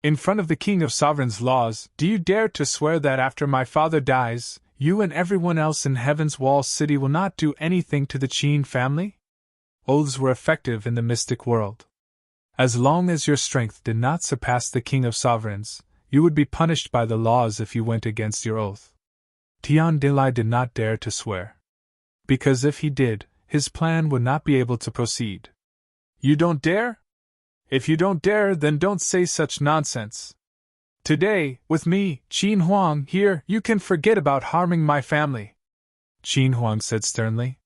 S1: "In front of the King of Sovereigns' laws, do you dare to swear that after my father dies, you and everyone else in Heaven's Wall City will not do anything to the Qin family?" Oaths were effective in the mystic world. As long as your strength did not surpass the King of Sovereigns, you would be punished by the laws if you went against your oath. Tian Dinglai did not dare to swear. Because if he did, his plan would not be able to proceed. "You don't dare? If you don't dare, then don't say such nonsense. Today, with me, Qin Huang, here, you can forget about harming my family," Qin Huang said sternly.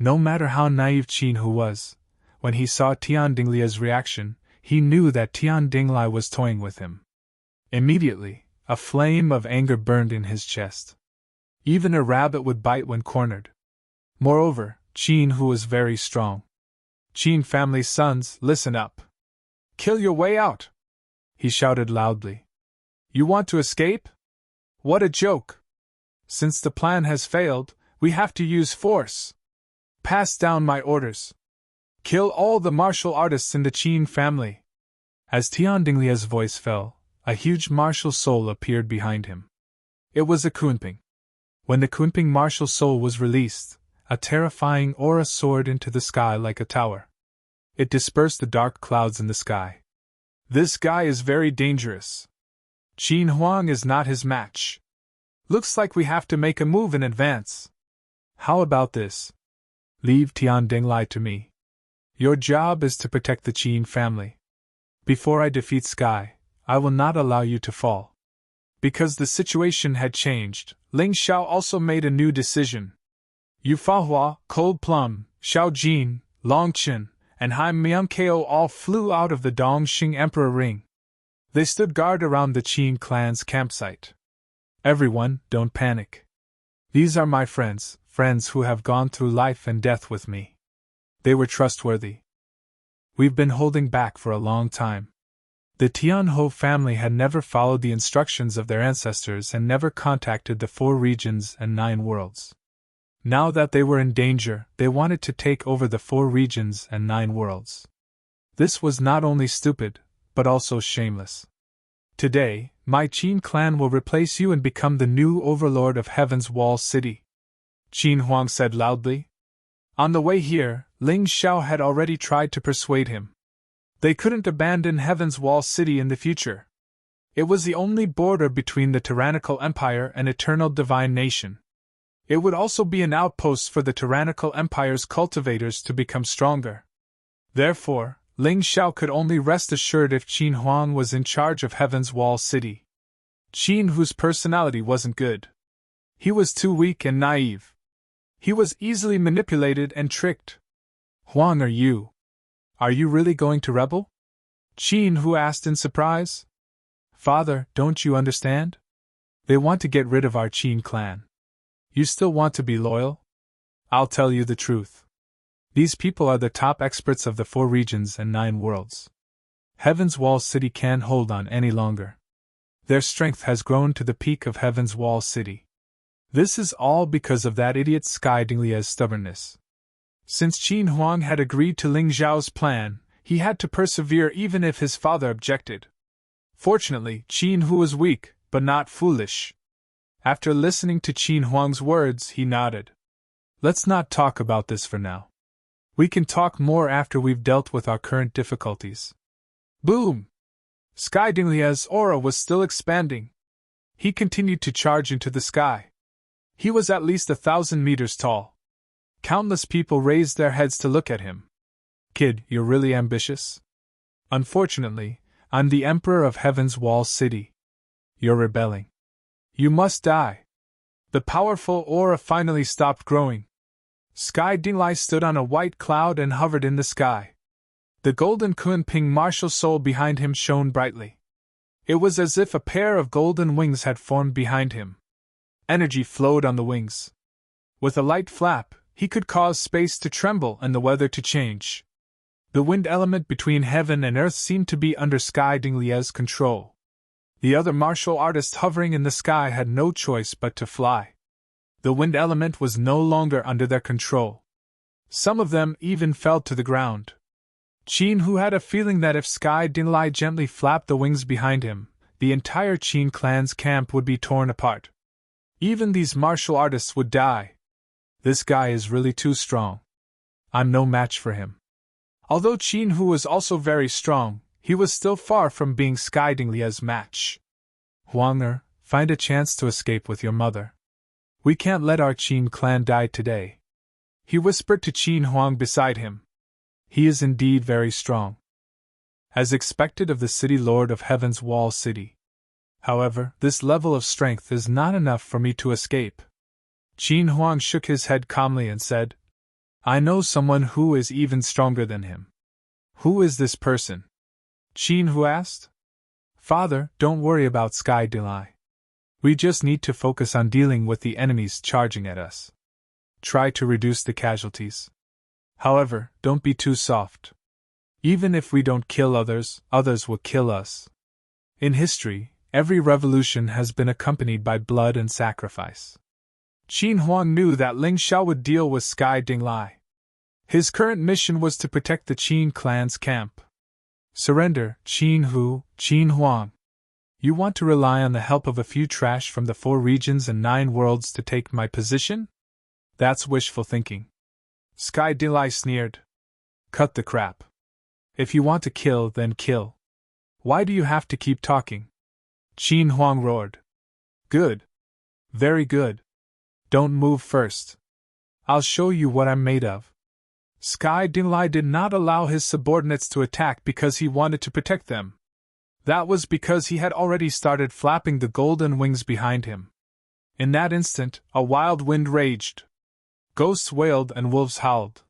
S1: No matter how naive Qin Hu was, when he saw Tian Dinglia's reaction, he knew that Tian Dinglai was toying with him. Immediately, a flame of anger burned in his chest. Even a rabbit would bite when cornered. Moreover, Qin Hu was very strong. "Qin family's sons, listen up. Kill your way out!" he shouted loudly. "You want to escape? What a joke! Since the plan has failed, we have to use force. Pass down my orders. Kill all the martial artists in the Qin family." As Tian Dinglia's voice fell, a huge martial soul appeared behind him. It was a Kunping. When the Kunping martial soul was released, a terrifying aura soared into the sky like a tower. It dispersed the dark clouds in the sky. "This guy is very dangerous. Qin Huang is not his match. Looks like we have to make a move in advance. How about this? Leave Tian Dinglai to me. Your job is to protect the Qin family. Before I defeat Sky, I will not allow you to fall." Because the situation had changed, Ling Xiao also made a new decision. Yu Fahua, Cold Plum, Xiao Jin, Long Qin, and Hai Myung-ko all flew out of the Dongxing Emperor Ring. They stood guard around the Qin clan's campsite. "Everyone, don't panic. These are my friends who have gone through life and death with me. They were trustworthy. We've been holding back for a long time." The Tianho family had never followed the instructions of their ancestors and never contacted the 4 regions and 9 worlds. Now that they were in danger, they wanted to take over the 4 regions and 9 worlds. This was not only stupid, but also shameless. "Today, my Qin clan will replace you and become the new overlord of Heaven's Wall City," Qin Huang said loudly. On the way here, Ling Xiao had already tried to persuade him. They couldn't abandon Heaven's Wall City in the future. It was the only border between the tyrannical empire and eternal divine nation. It would also be an outpost for the tyrannical empire's cultivators to become stronger. Therefore, Ling Xiao could only rest assured if Qin Huang was in charge of Heaven's Wall City. Qin Hu's personality wasn't good. He was too weak and naive. He was easily manipulated and tricked. "Huang, are you really going to rebel?" Qin Hu asked in surprise. "Father, don't you understand? They want to get rid of our Qin clan. You still want to be loyal? I'll tell you the truth. These people are the top experts of the 4 regions and 9 worlds. Heaven's Wall City can't hold on any longer. Their strength has grown to the peak of Heaven's Wall City. This is all because of that idiot Sky Dinglia's stubbornness. Since Qin Huang had agreed to Ling Zhao's plan, he had to persevere even if his father objected. Fortunately, Qin Hu was weak, but not foolish. After listening to Qin Huang's words, he nodded. Let's not talk about this for now. We can talk more after we've dealt with our current difficulties. Boom! Sky Dinglia's aura was still expanding. He continued to charge into the sky. He was at least 1,000 meters tall. Countless people raised their heads to look at him. Kid, you're really ambitious? Unfortunately, I'm the Emperor of Heaven's Wall City. You're rebelling. You must die. The powerful aura finally stopped growing. Sky Dinglai stood on a white cloud and hovered in the sky. The golden Kunping martial soul behind him shone brightly. It was as if a pair of golden wings had formed behind him. Energy flowed on the wings. With a light flap, he could cause space to tremble and the weather to change. The wind element between heaven and earth seemed to be under Sky Dinglia's control. The other martial artists hovering in the sky had no choice but to fly. The wind element was no longer under their control. Some of them even fell to the ground. Qin Hu had a feeling that if Sky Dinglai gently flapped the wings behind him, the entire Qin clan's camp would be torn apart. Even these martial artists would die. This guy is really too strong. I'm no match for him. Although Qin Hu was also very strong, he was still far from being Sky Dinglia's match. Huang'er, find a chance to escape with your mother. We can't let our Qin clan die today. He whispered to Qin Huang beside him. He is indeed very strong. As expected of the city lord of Heaven's Wall City. However, this level of strength is not enough for me to escape. Qin Huang shook his head calmly and said, I know someone who is even stronger than him. Who is this person? Qin Hu asked. Father, don't worry about Sky Dinglai. We just need to focus on dealing with the enemies charging at us. Try to reduce the casualties. However, don't be too soft. Even if we don't kill others, others will kill us. In history, every revolution has been accompanied by blood and sacrifice. Qin Huang knew that Ling Xiao would deal with Sky Dinglai. His current mission was to protect the Qin clan's camp. Surrender, Qin Hu, Qin Huang. You want to rely on the help of a few trash from the 4 regions and 9 worlds to take my position? That's wishful thinking. Sky Dinglai sneered. Cut the crap. If you want to kill, then kill. Why do you have to keep talking? Qin Huang roared. Good. Very good. Don't move first. I'll show you what I'm made of. Sky Dinglai did not allow his subordinates to attack because he wanted to protect them. That was because he had already started flapping the golden wings behind him. In that instant, a wild wind raged. Ghosts wailed and wolves howled.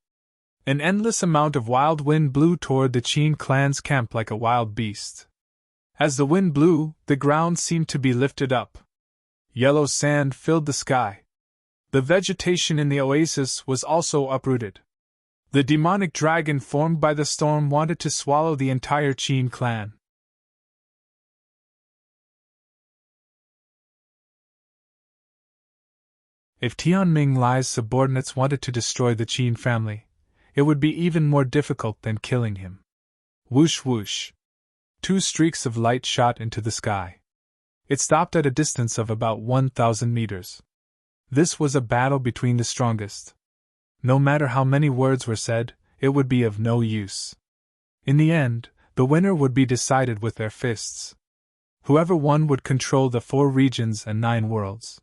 S1: An endless amount of wild wind blew toward the Qin clan's camp like a wild beast. As the wind blew, the ground seemed to be lifted up. Yellow sand filled the sky. The vegetation in the oasis was also uprooted. The demonic dragon formed by the storm wanted to swallow the entire Qin clan. If Tianming Lai's subordinates wanted to destroy the Qin family, it would be even more difficult than killing him. Whoosh whoosh. 2 streaks of light shot into the sky. It stopped at a distance of about 1,000 meters. This was a battle between the strongest. No matter how many words were said, it would be of no use. In the end, the winner would be decided with their fists. Whoever won would control the 4 regions and 9 worlds.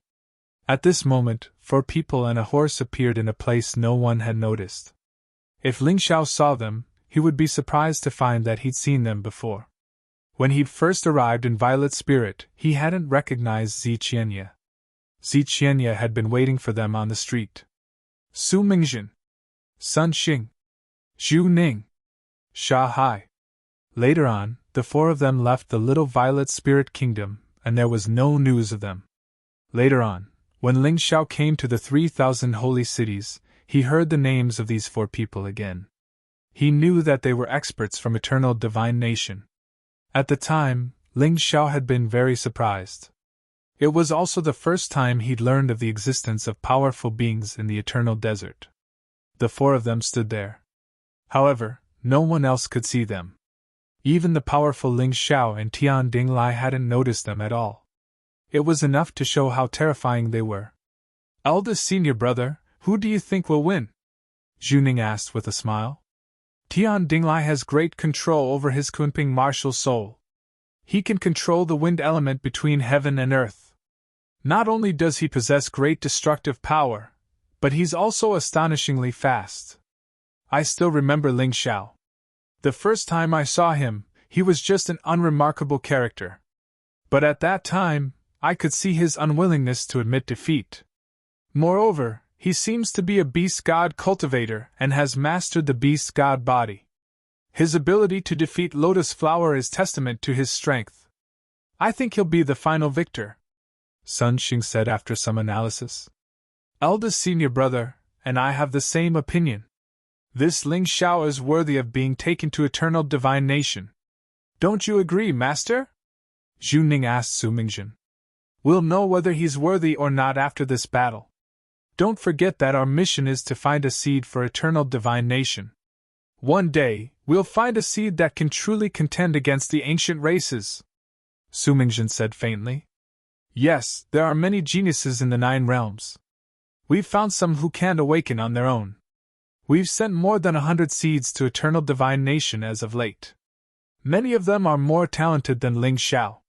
S1: At this moment, 4 people and a horse appeared in a place no one had noticed. If Ling Xiao saw them, he would be surprised to find that he'd seen them before. When he'd first arrived in Violet Spirit, he hadn't recognized Zi Qianye. Zi Qianye had been waiting for them on the street. Su Mingjin, Sun Xing, Zhu Ning, Sha Hai. Later on, the 4 of them left the little Violet Spirit Kingdom, and there was no news of them. Later on, When Ling Xiao came to the 3,000 holy cities, he heard the names of these 4 people again. He knew that they were experts from eternal divine nation. At the time, Ling Xiao had been very surprised. It was also the first time he'd learned of the existence of powerful beings in the eternal desert. The 4 of them stood there. However, no one else could see them. Even the powerful Ling Xiao and Tian Dinglai hadn't noticed them at all. It was enough to show how terrifying they were. "Eldest senior brother, who do you think will win?" Juning asked with a smile. "Tian Dinglai has great control over his Kunping martial soul. He can control the wind element between heaven and earth. Not only does he possess great destructive power, but he's also astonishingly fast. I still remember Ling Xiao. The first time I saw him, he was just an unremarkable character. But at that time, I could see his unwillingness to admit defeat. Moreover, he seems to be a beast god cultivator and has mastered the beast god body. His ability to defeat Lotus Flower is testament to his strength. I think he'll be the final victor," Sun Xing said after some analysis. "Eldest senior brother, and I have the same opinion. This Ling Xiao is worthy of being taken to eternal divine nation. Don't you agree, master?" Zhu Ning asked Su Mingjun. "We'll know whether he's worthy or not after this battle. Don't forget that our mission is to find a seed for eternal divine nation. One day, we'll find a seed that can truly contend against the ancient races," Su Mingjun said faintly. "Yes, there are many geniuses in the 9 realms. We've found some who can't awaken on their own. We've sent more than 100 seeds to eternal divine nation as of late. Many of them are more talented than Ling Xiao.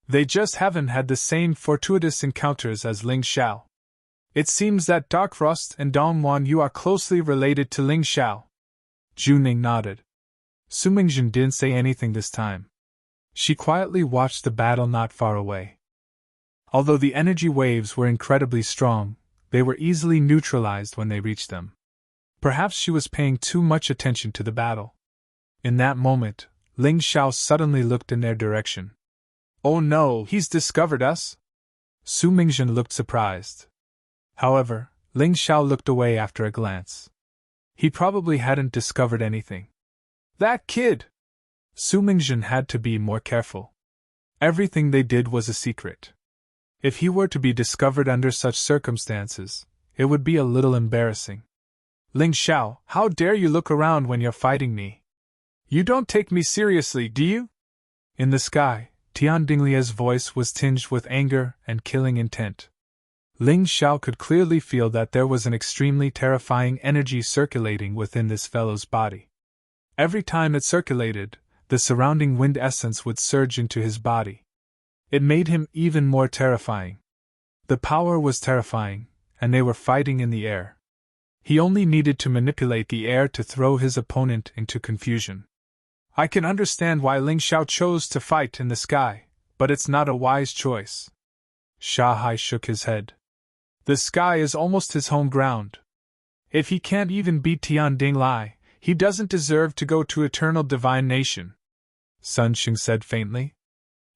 S1: They just haven't had the same fortuitous encounters as Ling Xiao. It seems that Darkfrost and Dongwan Yu are closely related to Ling Xiao." Juning nodded. Su Mingjun didn't say anything this time. She quietly watched the battle not far away. Although the energy waves were incredibly strong, they were easily neutralized when they reached them. Perhaps she was paying too much attention to the battle. In that moment, Ling Xiao suddenly looked in their direction. "Oh no, he's discovered us?" Su Mingjun looked surprised. However, Ling Xiao looked away after a glance. He probably hadn't discovered anything. "That kid!" Su Mingjun had to be more careful. Everything they did was a secret. If he were to be discovered under such circumstances, it would be a little embarrassing. "Ling Xiao, how dare you look around when you're fighting me? You don't take me seriously, do you?" In the sky, Tian Dinglia's voice was tinged with anger and killing intent. Ling Xiao could clearly feel that there was an extremely terrifying energy circulating within this fellow's body. Every time it circulated, the surrounding wind essence would surge into his body. It made him even more terrifying. The power was terrifying, and they were fighting in the air. He only needed to manipulate the air to throw his opponent into confusion. "I can understand why Ling Xiao chose to fight in the sky, but it's not a wise choice." Sha Hai shook his head. "The sky is almost his home ground. If he can't even beat Tian Dinglai, he doesn't deserve to go to eternal divine nation," Sun Xing said faintly.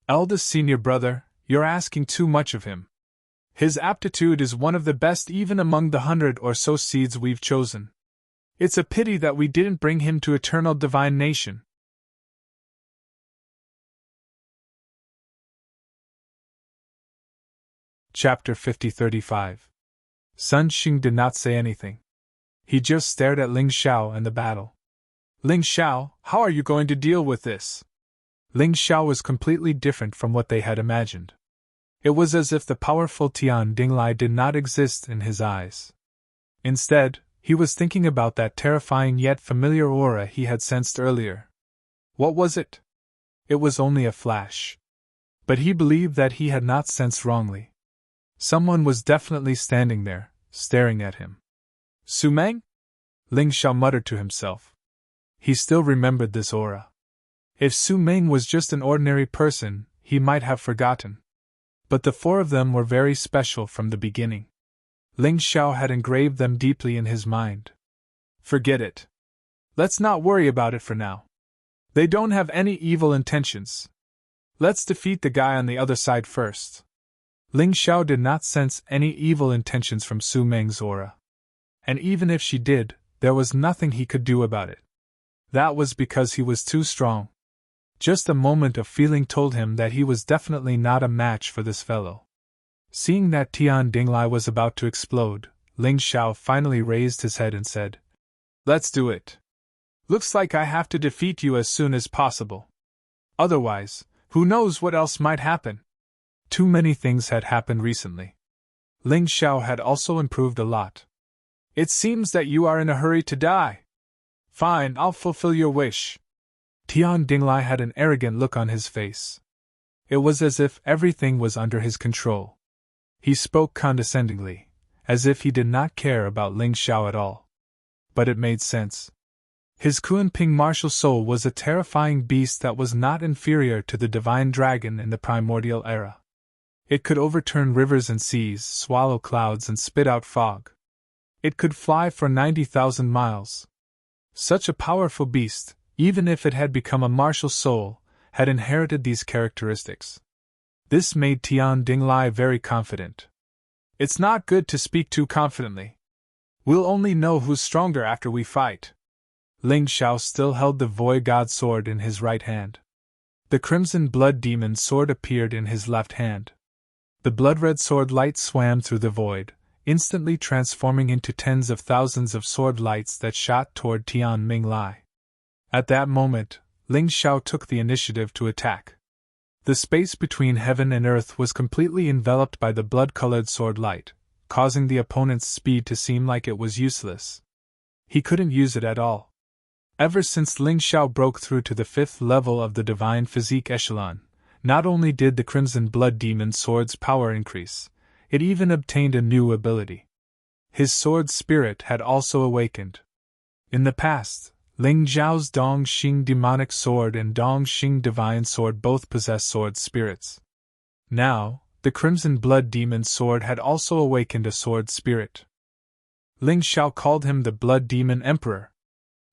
S1: "Eldest senior brother, you're asking too much of him. His aptitude is one of the best even among the 100 or so seeds we've chosen. It's a pity that we didn't bring him to eternal divine nation." Chapter 50-35. Sun Xing did not say anything. He just stared at Ling Xiao and the battle. "Ling Xiao, how are you going to deal with this?" Ling Xiao was completely different from what they had imagined. It was as if the powerful Tian Dinglai did not exist in his eyes. Instead, he was thinking about that terrifying yet familiar aura he had sensed earlier. What was it? It was only a flash. But he believed that he had not sensed wrongly. Someone was definitely standing there, staring at him. "Su Meng?" Ling Xiao muttered to himself. He still remembered this aura. If Su Meng was just an ordinary person, he might have forgotten. But the 4 of them were very special from the beginning. Ling Xiao had engraved them deeply in his mind. "Forget it. Let's not worry about it for now. They don't have any evil intentions. Let's defeat the guy on the other side first." Ling Xiao did not sense any evil intentions from Su Meng's aura. And even if she did, there was nothing he could do about it. That was because he was too strong. Just a moment of feeling told him that he was definitely not a match for this fellow. Seeing that Tian Dinglai was about to explode, Ling Xiao finally raised his head and said, "Let's do it. Looks like I have to defeat you as soon as possible. Otherwise, who knows what else might happen?" Too many things had happened recently. Ling Xiao had also improved a lot. "It seems that you are in a hurry to die. Fine, I'll fulfill your wish." Tian Dinglai had an arrogant look on his face. It was as if everything was under his control. He spoke condescendingly, as if he did not care about Ling Xiao at all. But it made sense. His Kunping martial soul was a terrifying beast that was not inferior to the divine dragon in the primordial era. It could overturn rivers and seas, swallow clouds and spit out fog. It could fly for 90,000 miles. Such a powerful beast, even if it had become a martial soul, had inherited these characteristics. This made Tian Dinglai very confident. "It's not good to speak too confidently. We'll only know who's stronger after we fight." Ling Xiao still held the Void God sword in his right hand. The Crimson Blood Demon sword appeared in his left hand. The blood-red sword light swam through the void, instantly transforming into tens of thousands of sword lights that shot toward Tian Minglai. At that moment, Ling Xiao took the initiative to attack. The space between heaven and earth was completely enveloped by the blood-colored sword light, causing the opponent's speed to seem like it was useless. He couldn't use it at all. Ever since Ling Xiao broke through to the 5th level of the Divine Physique Echelon, not only did the Crimson Blood Demon sword's power increase, it even obtained a new ability. His sword spirit had also awakened. In the past, Ling Xiao's Dong Xing demonic sword and Dong Xing divine sword both possessed sword spirits. Now, the Crimson Blood Demon sword had also awakened a sword spirit. Ling Xiao called him the Blood Demon Emperor.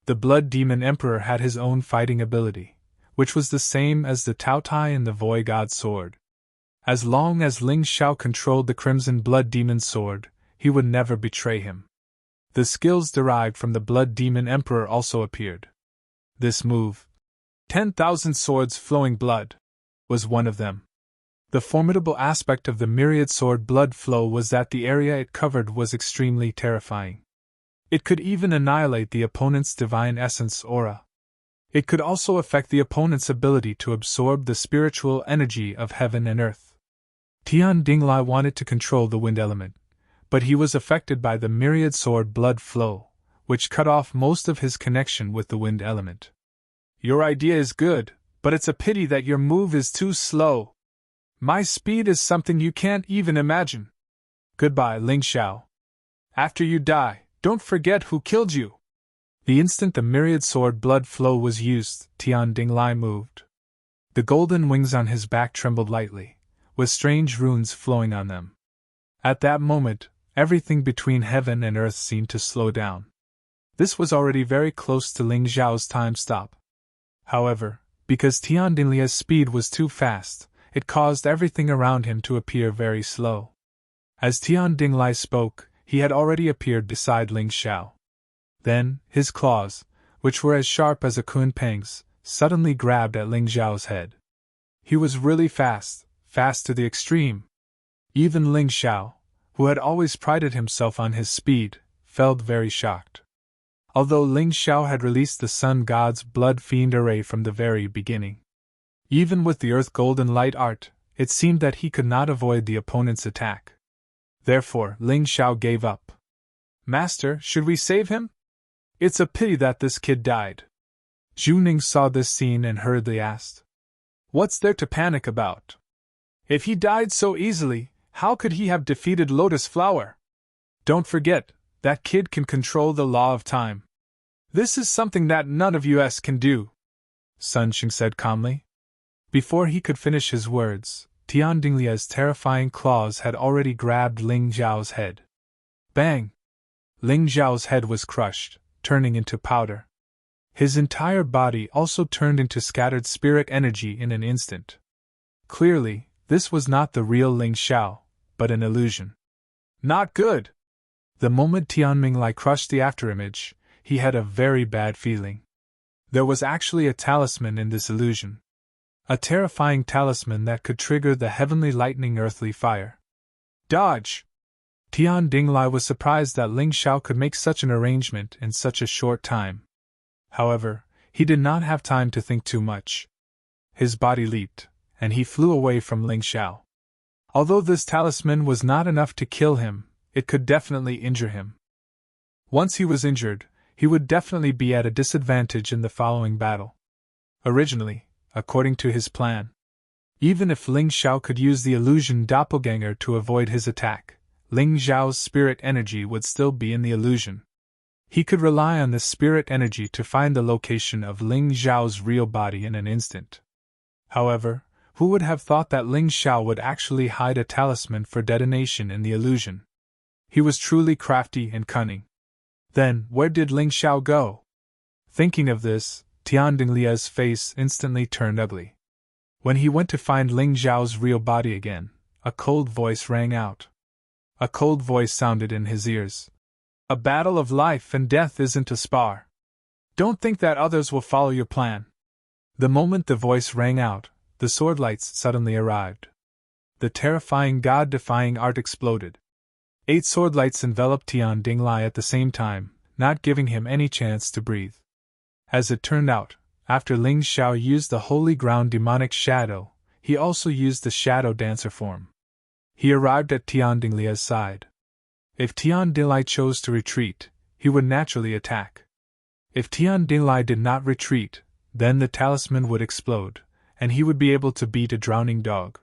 S1: The Blood Demon Emperor had his own fighting ability, which was the same as the Tao Tai and the Void God sword. As long as Ling Xiao controlled the Crimson Blood Demon sword, he would never betray him. The skills derived from the Blood Demon Emperor also appeared. This move, 10,000 swords flowing blood, was one of them. The formidable aspect of the myriad sword blood flow was that the area it covered was extremely terrifying. It could even annihilate the opponent's divine essence aura. It could also affect the opponent's ability to absorb the spiritual energy of heaven and earth. Tian Dinglai wanted to control the wind element, but he was affected by the myriad sword blood flow, which cut off most of his connection with the wind element. "Your idea is good, but it's a pity that your move is too slow. My speed is something you can't even imagine. Goodbye, Ling Xiao. After you die, don't forget who killed you." The instant the myriad sword blood flow was used, Tian Dinglai moved. The golden wings on his back trembled lightly, with strange runes flowing on them. At that moment, everything between heaven and earth seemed to slow down. This was already very close to Ling Xiao's time stop. However, because Tian Dinglai's speed was too fast, it caused everything around him to appear very slow. As Tian Dinglai spoke, he had already appeared beside Ling Xiao. Then, his claws, which were as sharp as a kunpeng's, suddenly grabbed at Ling Xiao's head. He was really fast to the extreme. Even Ling Xiao, who had always prided himself on his speed, felt very shocked. Although Ling Xiao had released the Sun God's Blood Fiend array from the very beginning. Even with the Earth Golden Light art, it seemed that he could not avoid the opponent's attack. Therefore, Ling Xiao gave up. "Master, should we save him? It's a pity that this kid died." Zhu Ning saw this scene and hurriedly asked, "What's there to panic about? If he died so easily, how could he have defeated Lotus Flower? Don't forget, that kid can control the law of time. This is something that none of us can do," Sun Xing said calmly. Before he could finish his words, Tian Dinglai's terrifying claws had already grabbed Ling Xiao's head. Bang! Ling Xiao's head was crushed, turning into powder. His entire body also turned into scattered spirit energy in an instant. Clearly, this was not the real Ling Xiao, but an illusion. Not good! The moment Tianminglai crushed the afterimage, he had a very bad feeling. There was actually a talisman in this illusion. A terrifying talisman that could trigger the heavenly lightning earthly fire. Dodge! Tian Dinglai was surprised that Ling Xiao could make such an arrangement in such a short time. However, he did not have time to think too much. His body leaped, and he flew away from Ling Xiao. Although this talisman was not enough to kill him, it could definitely injure him. Once he was injured, he would definitely be at a disadvantage in the following battle. Originally, according to his plan, even if Ling Xiao could use the illusion doppelganger to avoid his attack, Ling Xiao's spirit energy would still be in the illusion. He could rely on this spirit energy to find the location of Ling Xiao's real body in an instant. However, who would have thought that Ling Xiao would actually hide a talisman for detonation in the illusion? He was truly crafty and cunning. Then, where did Ling Xiao go? Thinking of this, Tian Dinglia's face instantly turned ugly. When he went to find Ling Xiao's real body again, a cold voice rang out. A cold voice sounded in his ears. A battle of life and death isn't a spar. Don't think that others will follow your plan. The moment the voice rang out, the sword lights suddenly arrived. The terrifying god-defying art exploded. 8 sword lights enveloped Tian Dinglai at the same time, not giving him any chance to breathe. As it turned out, after Ling Xiao used the holy ground demonic shadow, he also used the shadow dancer form. He arrived at Tian Dinglia's side. If Tian Dinglai chose to retreat, he would naturally attack. If Tian Dinglai did not retreat, then the talisman would explode, and he would be able to beat a drowning dog.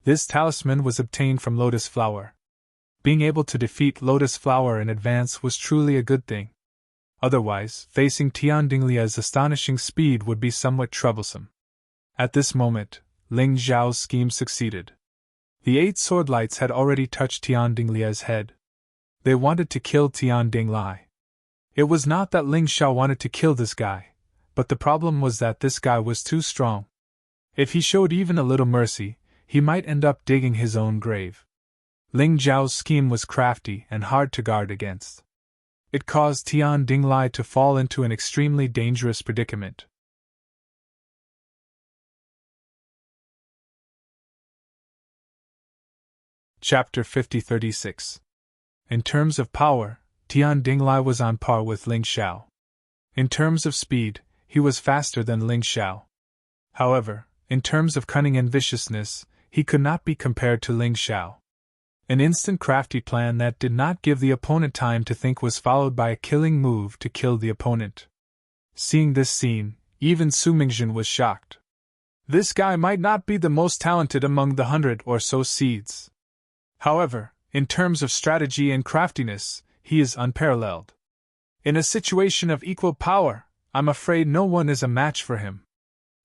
S1: This talisman was obtained from Lotus Flower. Being able to defeat Lotus Flower in advance was truly a good thing. Otherwise, facing Tian Dinglia's astonishing speed would be somewhat troublesome. At this moment, Ling Xiao's scheme succeeded. The 8 sword lights had already touched Tian Dinglia's head. They wanted to kill Tian Dinglai. It was not that Ling Xiao wanted to kill this guy, but the problem was that this guy was too strong. If he showed even a little mercy, he might end up digging his own grave. Ling Xiao's scheme was crafty and hard to guard against. It caused Tian Dinglai to fall into an extremely dangerous predicament. Chapter 50-36. In terms of power, Tian Dinglai was on par with Ling Xiao. In terms of speed, he was faster than Ling Xiao. However, in terms of cunning and viciousness, he could not be compared to Ling Xiao. An instant crafty plan that did not give the opponent time to think was followed by a killing move to kill the opponent. Seeing this scene, even Su Mingjun was shocked. This guy might not be the most talented among the 100 or so seeds. However, in terms of strategy and craftiness, he is unparalleled. In a situation of equal power, I'm afraid no one is a match for him.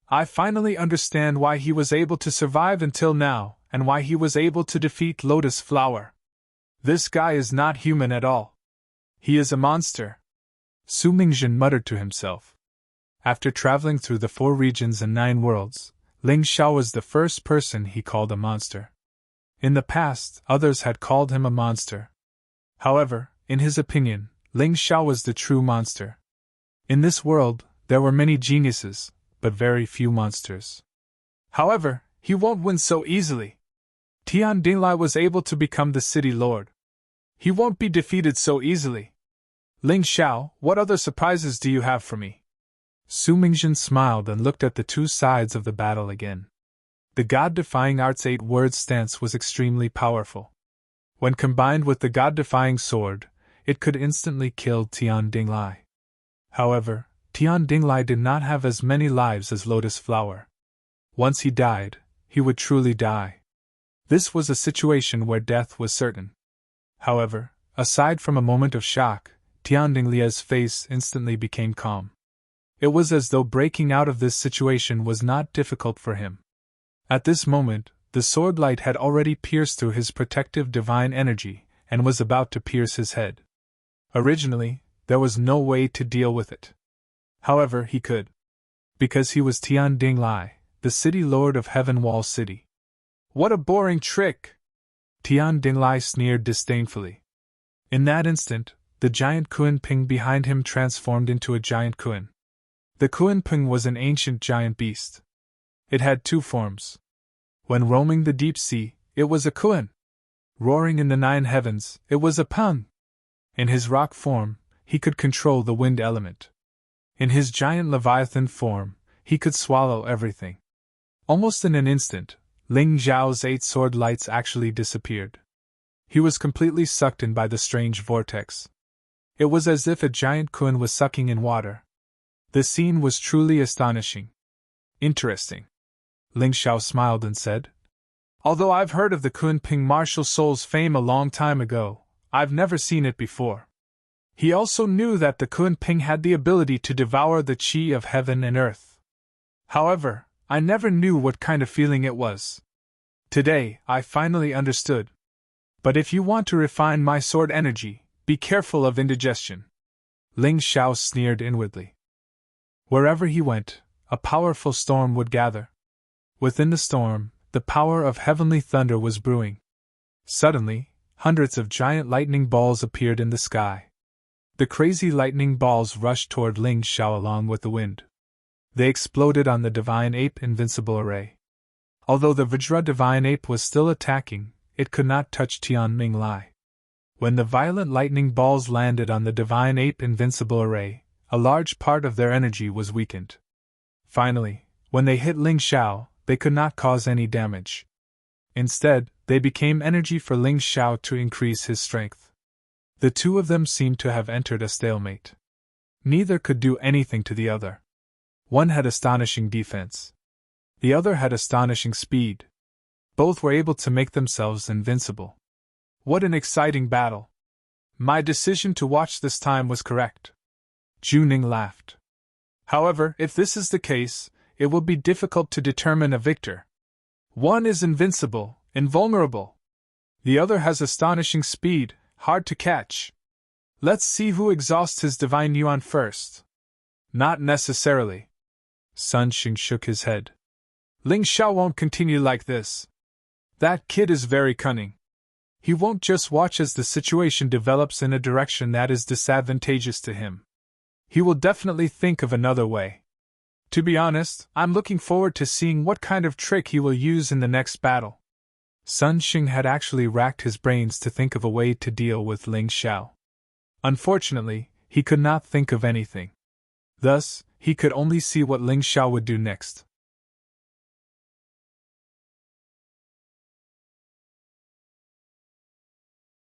S1: I finally understand why he was able to survive until now, and why he was able to defeat Lotus Flower. This guy is not human at all. He is a monster. Su Mingjun muttered to himself. After traveling through the 4 regions and 9 worlds, Ling Xiao was the first person he called a monster. In the past, others had called him a monster. However, in his opinion, Ling Xiao was the true monster. In this world, there were many geniuses, but very few monsters. However, he won't win so easily. Tian Dinglai was able to become the city lord. He won't be defeated so easily. Ling Xiao, what other surprises do you have for me? Su Mingjun smiled and looked at the 2 sides of the battle again. The God-defying art's 8-word stance was extremely powerful. When combined with the God-defying sword, it could instantly kill Tian Dinglai. However, Tian Dinglai did not have as many lives as Lotus Flower. Once he died, he would truly die. This was a situation where death was certain. However, aside from a moment of shock, Tian Dinglia's face instantly became calm. It was as though breaking out of this situation was not difficult for him. At this moment, the sword light had already pierced through his protective divine energy, and was about to pierce his head. Originally, there was no way to deal with it. However, he could. Because he was Tian Dinglai, the city lord of Heaven Wall City. What a boring trick! Tian Dinglai sneered disdainfully. In that instant, the giant Kunping behind him transformed into a giant Kun. The Kunping was an ancient giant beast. It had two forms. When roaming the deep sea, it was a Kun. Roaring in the nine heavens, it was a Pang. In his rock form, he could control the wind element. In his giant leviathan form, he could swallow everything. Almost in an instant, Ling Zhao's 8 sword lights actually disappeared. He was completely sucked in by the strange vortex. It was as if a giant Kun was sucking in water. The scene was truly astonishing. Interesting. Ling Xiao smiled and said, "Although I've heard of the Kunping martial soul's fame a long time ago, I've never seen it before." He also knew that the Kunping had the ability to devour the qi of heaven and earth. However, I never knew what kind of feeling it was. Today, I finally understood. But if you want to refine my sword energy, be careful of indigestion. Ling Xiao sneered inwardly. Wherever he went, a powerful storm would gather. Within the storm, the power of heavenly thunder was brewing. Suddenly, hundreds of giant lightning balls appeared in the sky. The crazy lightning balls rushed toward Ling Xiao along with the wind. They exploded on the Divine Ape Invincible Array. Although the Vajra Divine Ape was still attacking, it could not touch Tian Minglai. When the violent lightning balls landed on the Divine Ape Invincible Array, a large part of their energy was weakened. Finally, when they hit Ling Xiao, they could not cause any damage. Instead, they became energy for Ling Xiao to increase his strength. The two of them seemed to have entered a stalemate. Neither could do anything to the other. One had astonishing defense. The other had astonishing speed. Both were able to make themselves invincible. What an exciting battle! My decision to watch this time was correct. Juning laughed. However, if this is the case, it will be difficult to determine a victor. One is invincible, invulnerable. The other has astonishing speed, hard to catch. Let's see who exhausts his divine yuan first. Not necessarily. Sun Xing shook his head. Ling Xiao won't continue like this. That kid is very cunning. He won't just watch as the situation develops in a direction that is disadvantageous to him. He will definitely think of another way. To be honest, I'm looking forward to seeing what kind of trick he will use in the next battle. Sun Xing had actually racked his brains to think of a way to deal with Ling Xiao. Unfortunately, he could not think of anything. Thus, he could only see what Ling Xiao would do next.